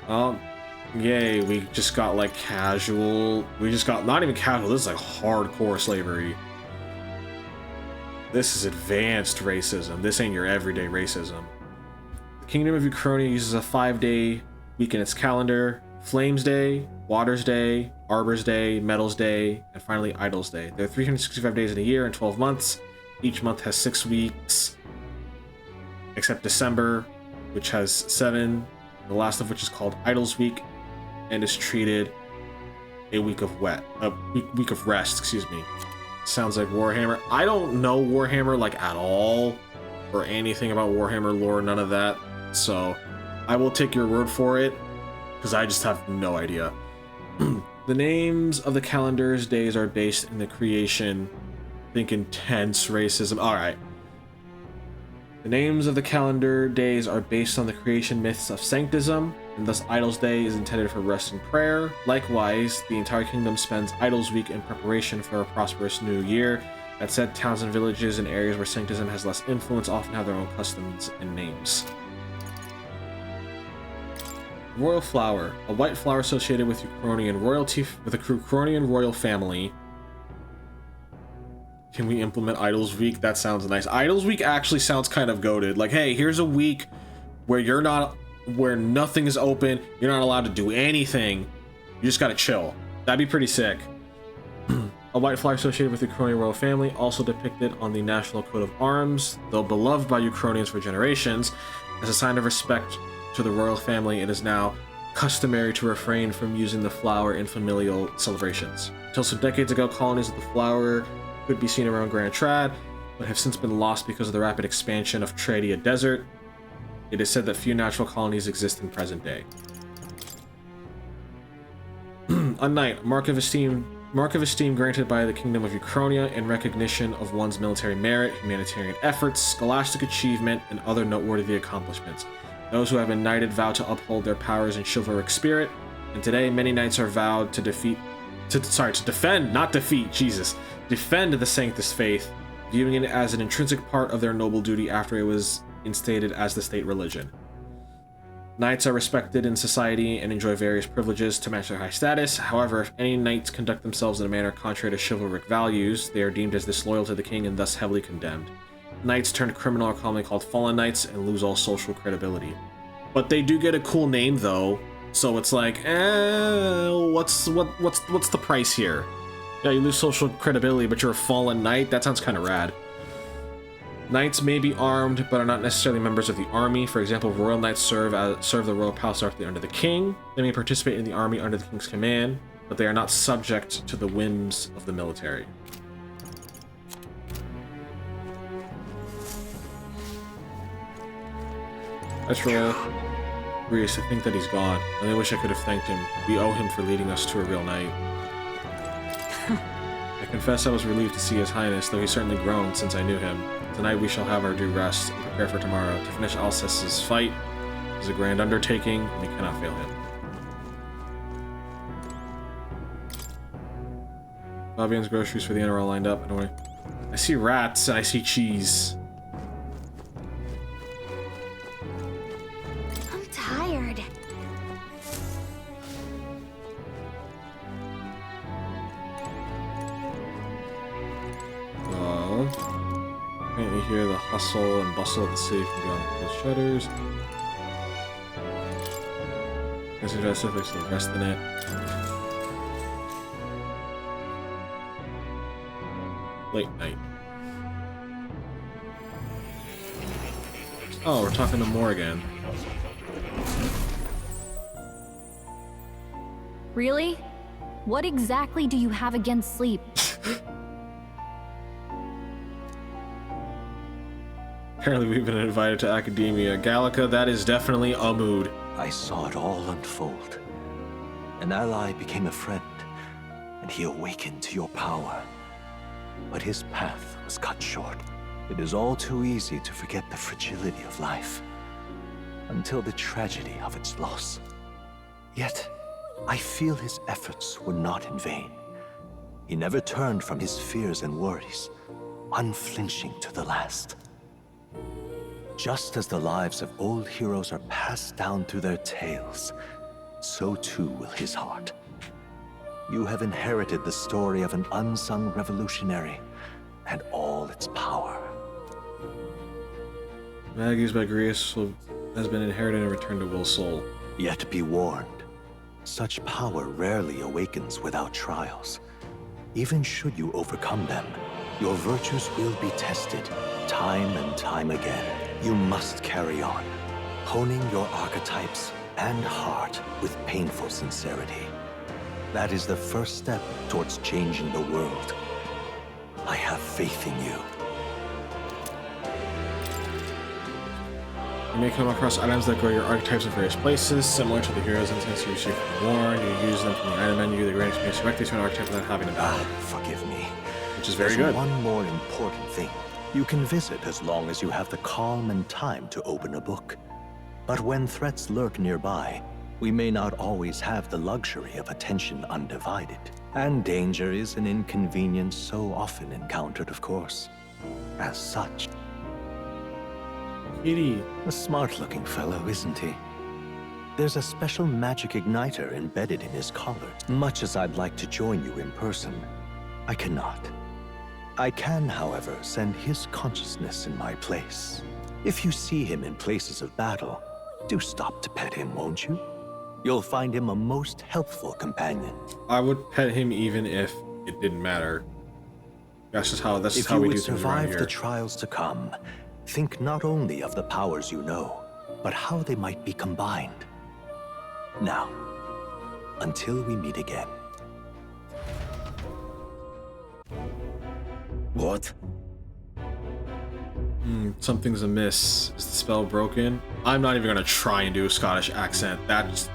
Yay, we just got like casual. We just got not even casual, this is like hardcore slavery. This is advanced racism. This ain't your everyday racism. The Kingdom of Uchronia uses a 5-day week in its calendar. Flames Day, Waters Day, Arbor's Day, Metals Day, and finally Idols Day. There are 365 days in a year and 12 months. Each month has 6 weeks, except December, which has 7, the last of which is called Idols Week, and is treated a week of week of rest, excuse me. Sounds like Warhammer. I don't know Warhammer like at all, or anything about Warhammer lore, none of that. So I will take your word for it, because I just have no idea. The names of the calendar's days are based in the creation. Think intense racism. All right. The names of the calendar days are based on the creation myths of Sanctism, and thus Idols Day is intended for rest and prayer. Likewise, the entire kingdom spends Idols Week in preparation for a prosperous new year. That said, towns and villages and areas where Sanctism has less influence often have their own customs and names. Royal Flower, a white flower associated with Uchronian royalty, with the Uchronian royal family. Can we implement Idols Week? That sounds nice. Idols Week actually sounds kind of goated. Like, hey, here's a week where nothing is open. You're not allowed to do anything. You just gotta chill. That'd be pretty sick. A white flower associated with the Uchronian royal family, also depicted on the national coat of arms. Though beloved by Uchronians for generations, as a sign of respect to the royal family, it is now customary to refrain from using the flower in familial celebrations. Until some decades ago, colonies of the flower could be seen around Grand Trad, but have since been lost because of the rapid expansion of Tradia Desert. It is said that few natural colonies exist in present day. A knight, mark of esteem granted by the Kingdom of Uchronia in recognition of one's military merit, humanitarian efforts, scholastic achievement, and other noteworthy accomplishments. Those who have been knighted vow to uphold their powers and chivalric spirit, and today many knights are vowed to defend, not defeat, Jesus, defend the Sanctus faith, viewing it as an intrinsic part of their noble duty after it was instated as the state religion. Knights are respected in society and enjoy various privileges to match their high status. However, if any knights conduct themselves in a manner contrary to chivalric values, they are deemed as disloyal to the king and thus heavily condemned. Knights turned criminal are commonly called fallen knights and lose all social credibility. But they do get a cool name though, so it's like, what's the price here? Yeah, you lose social credibility, but you're a fallen knight? That sounds kind of rad. Knights may be armed, but are not necessarily members of the army. For example, royal knights serve the royal palace directly under the king. They may participate in the army under the king's command, but they are not subject to the whims of the military. That's roll. Reese, I think that he's gone. I wish I could have thanked him. We owe him for leading us to a real knight. I confess I was relieved to see His Highness, though he's certainly grown since I knew him. Tonight we shall have our due rest and prepare for tomorrow. To finish Alcestis' fight is a grand undertaking, and we cannot fail him. Fabian's groceries for the inn are all lined up. I see rats and I see cheese. I'm tired. You hear the hustle and bustle of the city from beyond the shutters. Guess we just fix the rest in it. Late night. Oh, we're talking to Morgan. Really? What exactly do you have against sleep? Apparently we've been invited to Academia. Gallica, that is definitely a mood. I saw it all unfold. An ally became a friend, and he awakened to your power. But his path was cut short. It is all too easy to forget the fragility of life, until the tragedy of its loss. Yet, I feel his efforts were not in vain. He never turned from his fears and worries, unflinching to the last. Just as the lives of old heroes are passed down through their tales, so too will his heart. You have inherited the story of an unsung revolutionary and all its power. Magic used by Grius has been inherited and returned to Will's soul. Yet be warned, such power rarely awakens without trials. Even should you overcome them, your virtues will be tested time and time again. You must carry on, honing your archetypes and heart with painful sincerity. That is the first step towards changing the world. I have faith in you. You may come across items that grow your archetypes in various places, similar to the hero's instincts you receive from war. You use them from the item menu, the grant experience directly to an archetype without having to battle. Forgive me. Which is very There's good. one more important thing. You can visit as long as you have the calm and time to open a book. But when threats lurk nearby, we may not always have the luxury of attention undivided. And danger is an inconvenience so often encountered, of course. As such. Kitty. A smart-looking fellow, isn't he? There's a special magic igniter embedded in his collar. Much as I'd like to join you in person, I cannot. I can, however, send his consciousness in my place. If you see him in places of battle, do stop to pet him, won't you? You'll find him a most helpful companion. I would pet him even if it didn't matter. That's just how we do things around here. If you would survive the trials to come, think not only of the powers you know, but how they might be combined. Now, until we meet again. What? Something's amiss. Is the spell broken? I'm not even gonna try and do a Scottish accent. I'm just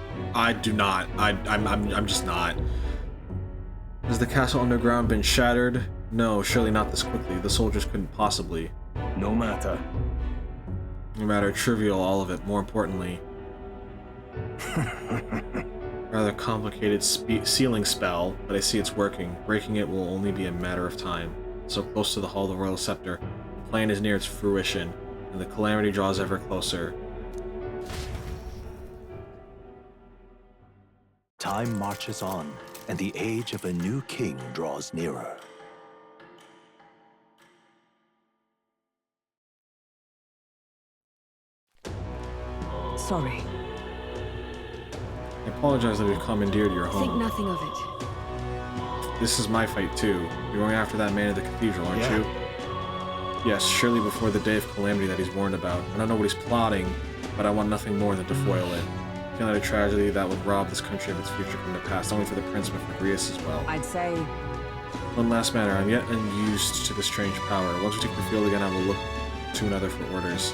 not. Has the castle underground been shattered? No, surely not this quickly. The soldiers couldn't possibly. No matter. No matter, trivial, all of it. More importantly. Rather complicated sealing spell, but I see it's working. Breaking it will only be a matter of time. So close to the Hall of the Royal Scepter. The plan is near its fruition, and the calamity draws ever closer. Time marches on, and the age of a new king draws nearer. Sorry. I apologize that we've commandeered your home. Think nothing of it. This is my fight too. You're going after that man at the cathedral, aren't you? Yes, surely before the day of calamity that he's warned about. I don't know what he's plotting, but I want nothing more than to foil it. Can't let a tragedy that would rob this country of its future come to pass, only for the prince but for Grius as well. I'd say... One last matter, I'm yet unused to this strange power. Once we take the field again, I will look to another for orders.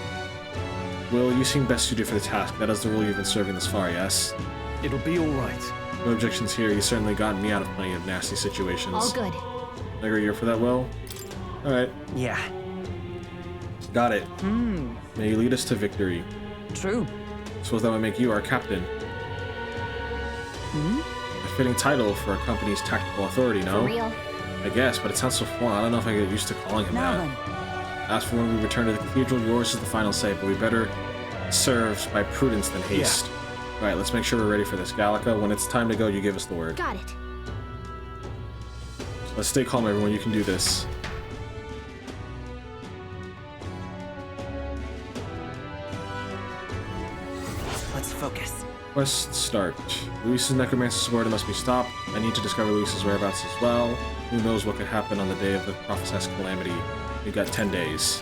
Will, you seem best suited for the task. That is the role you've been serving thus far, yes? It'll be alright. No objections here. You've certainly gotten me out of plenty of nasty situations. All good. I agree, you're for that, Will? Alright. Yeah. Got it. May you lead us to victory. True. Suppose that would make you our captain. A fitting title for a company's tactical authority, no? For real. I guess, but it sounds so foreign. I don't know if I get used to calling him Now that. then. As for when we return to the cathedral, yours is the final say, but we better serve by prudence than haste. Alright, let's make sure we're ready for this. Gallica, when it's time to go, you give us the word. Got it. Let's stay calm, everyone. You can do this. Let's focus. Quest start. Luis's necromancer sword must be stopped. I need to discover Luis's whereabouts as well. Who knows what could happen on the day of the prophesized calamity. We've got 10 days.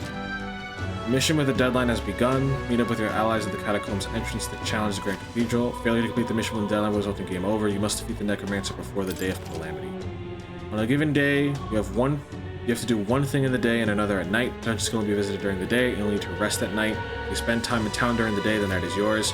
The mission with a deadline has begun. Meet up with your allies at the catacombs entrance to challenge the Grand Cathedral. Failure to complete the mission when the deadline will result in game over. You must defeat the necromancer before the day of calamity. On a given day, you have to do one thing in the day and another at night. Dungeons can only be visited during the day, and you'll need to rest at night. If you spend time in town during the day, the night is yours.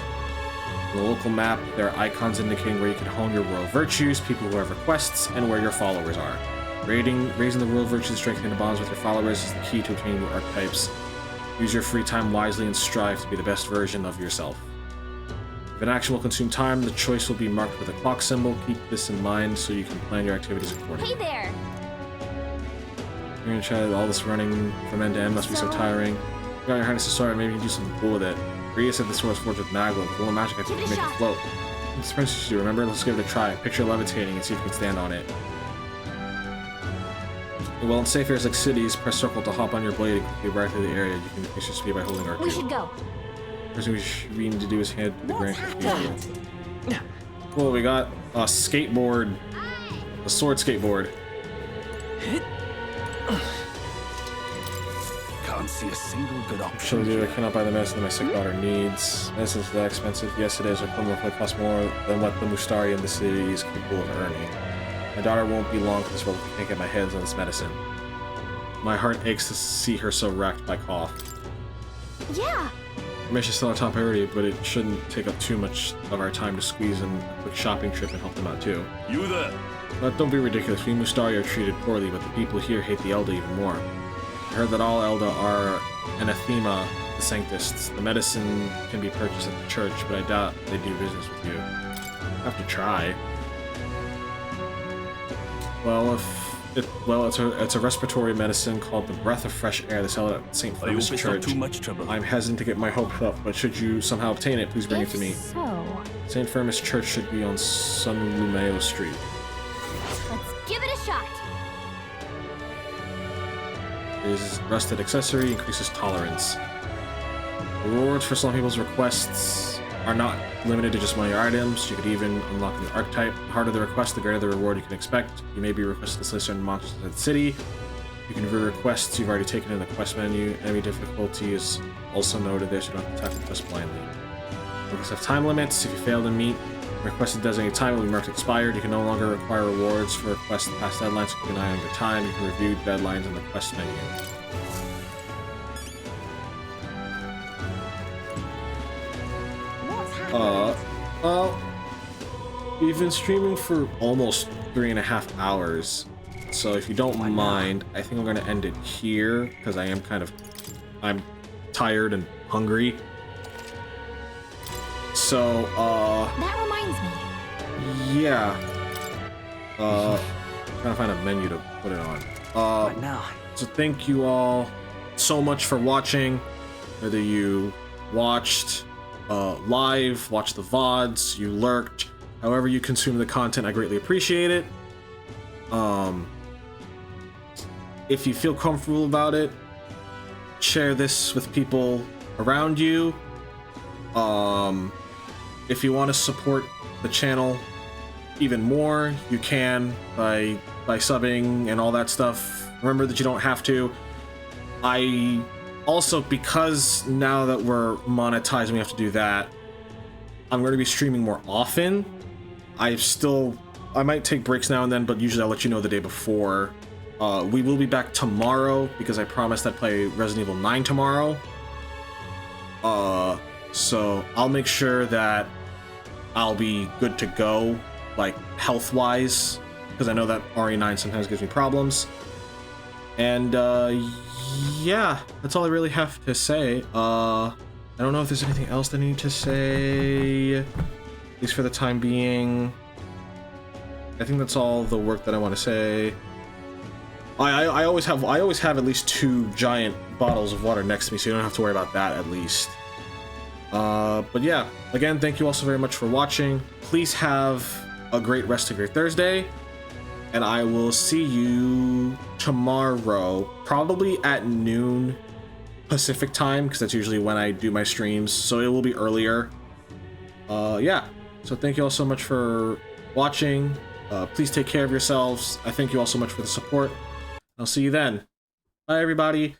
On the local map, there are icons indicating where you can hone your royal virtues, people who have requests, and where your followers are. Raising the royal virtues and strengthening the bonds with your followers is the key to obtaining new archetypes. Use your free time wisely and strive to be the best version of yourself. If an action will consume time, the choice will be marked with a clock symbol. Keep this in mind so you can plan your activities accordingly. Hey there! You're gonna try all this running from end to end must be so tiring. You got your highness's sword, maybe you can do something cool with it. Rhea said the sword is forged with magma, with a little magic I think can make it float. It's supposed to do, remember? Let's give it a try. Picture levitating and see if you can stand on it. Well, in safe areas like cities, press circle to hop on your blade and quickly ride through the area. You can increase your speed by holding R2. We should go. First thing we need to do is hand the grand vehicle. Cool, we got a skateboard. A sword skateboard. Can't see a single good option. Shows you I cannot buy the medicine that my sick daughter needs. Medicine's that expensive. Yes, it is. Our equipment costs more than what the Mustari in the city is capable of earning. My daughter won't be long for this world if I can't get my hands on this medicine. My heart aches to see her so racked by cough. Yeah. Mission's still our top priority, but it shouldn't take up too much of our time to squeeze in a quick shopping trip and help them out too. You there? But don't be ridiculous. We Mustari are treated poorly, but the people here hate the Elda even more. I heard that all Elda are anathema the Sanctists. The medicine can be purchased at the church, but I doubt they do business with you. I have to try. Well, it's a respiratory medicine called the Breath of Fresh Air. They sell it at St. Firmus Church. Too much trouble. I'm hesitant to get my hopes up, but should you somehow obtain it, please bring it to me. So, St. Firmus Church should be on San Lumeo Street. let's give it a shot. Is rusted accessory, increases tolerance. Rewards for some people's requests are not limited to just money or items. You could even unlock the archetype. The harder the request, the greater the reward you can expect. You may be requested to slay certain monsters in the city. You can view requests you've already taken in the quest menu. Enemy difficulty is also noted there, so you don't have to attack the quest blindly. Requests have time limits. If you fail to meet requested designated time, it will be marked expired. You can no longer require rewards for requests past deadlines, so keep an eye on your time. You can review deadlines in the quest menu. Well, we've been streaming for almost 3.5 hours, so if you don't mind, I think I'm gonna end it here, because I'm tired and hungry. So, That reminds me. yeah. Trying to find a menu to put it on. What now? So thank you all so much for watching, whether you watched live, watched the VODs, you lurked, however you consume the content, I greatly appreciate it. If you feel comfortable about it, share this with people around you. If you want to support the channel even more, you can by subbing and all that stuff. Remember that you don't have to. I also, because now that we're monetized and we have to do that, I'm going to be streaming more often. I might take breaks now and then, but usually I'll let you know the day before. We will be back tomorrow because I promised I'd play Resident Evil 9 tomorrow. So I'll make sure that I'll be good to go, like health-wise, because I know that RE9 sometimes gives me problems. And yeah, that's all I really have to say. I don't know if there's anything else that I need to say, at least for the time being. I think that's all the work that I want to say. I always have at least 2 giant bottles of water next to me, so you don't have to worry about that at least. But yeah, again, thank you all so very much for watching. Please have a great rest of your Thursday, and I will see you tomorrow, probably at noon Pacific time, because that's usually when I do my streams, so it will be earlier. Yeah, so thank you all so much for watching. Please take care of yourselves. I thank you all so much for the support. I'll see you then. Bye, everybody.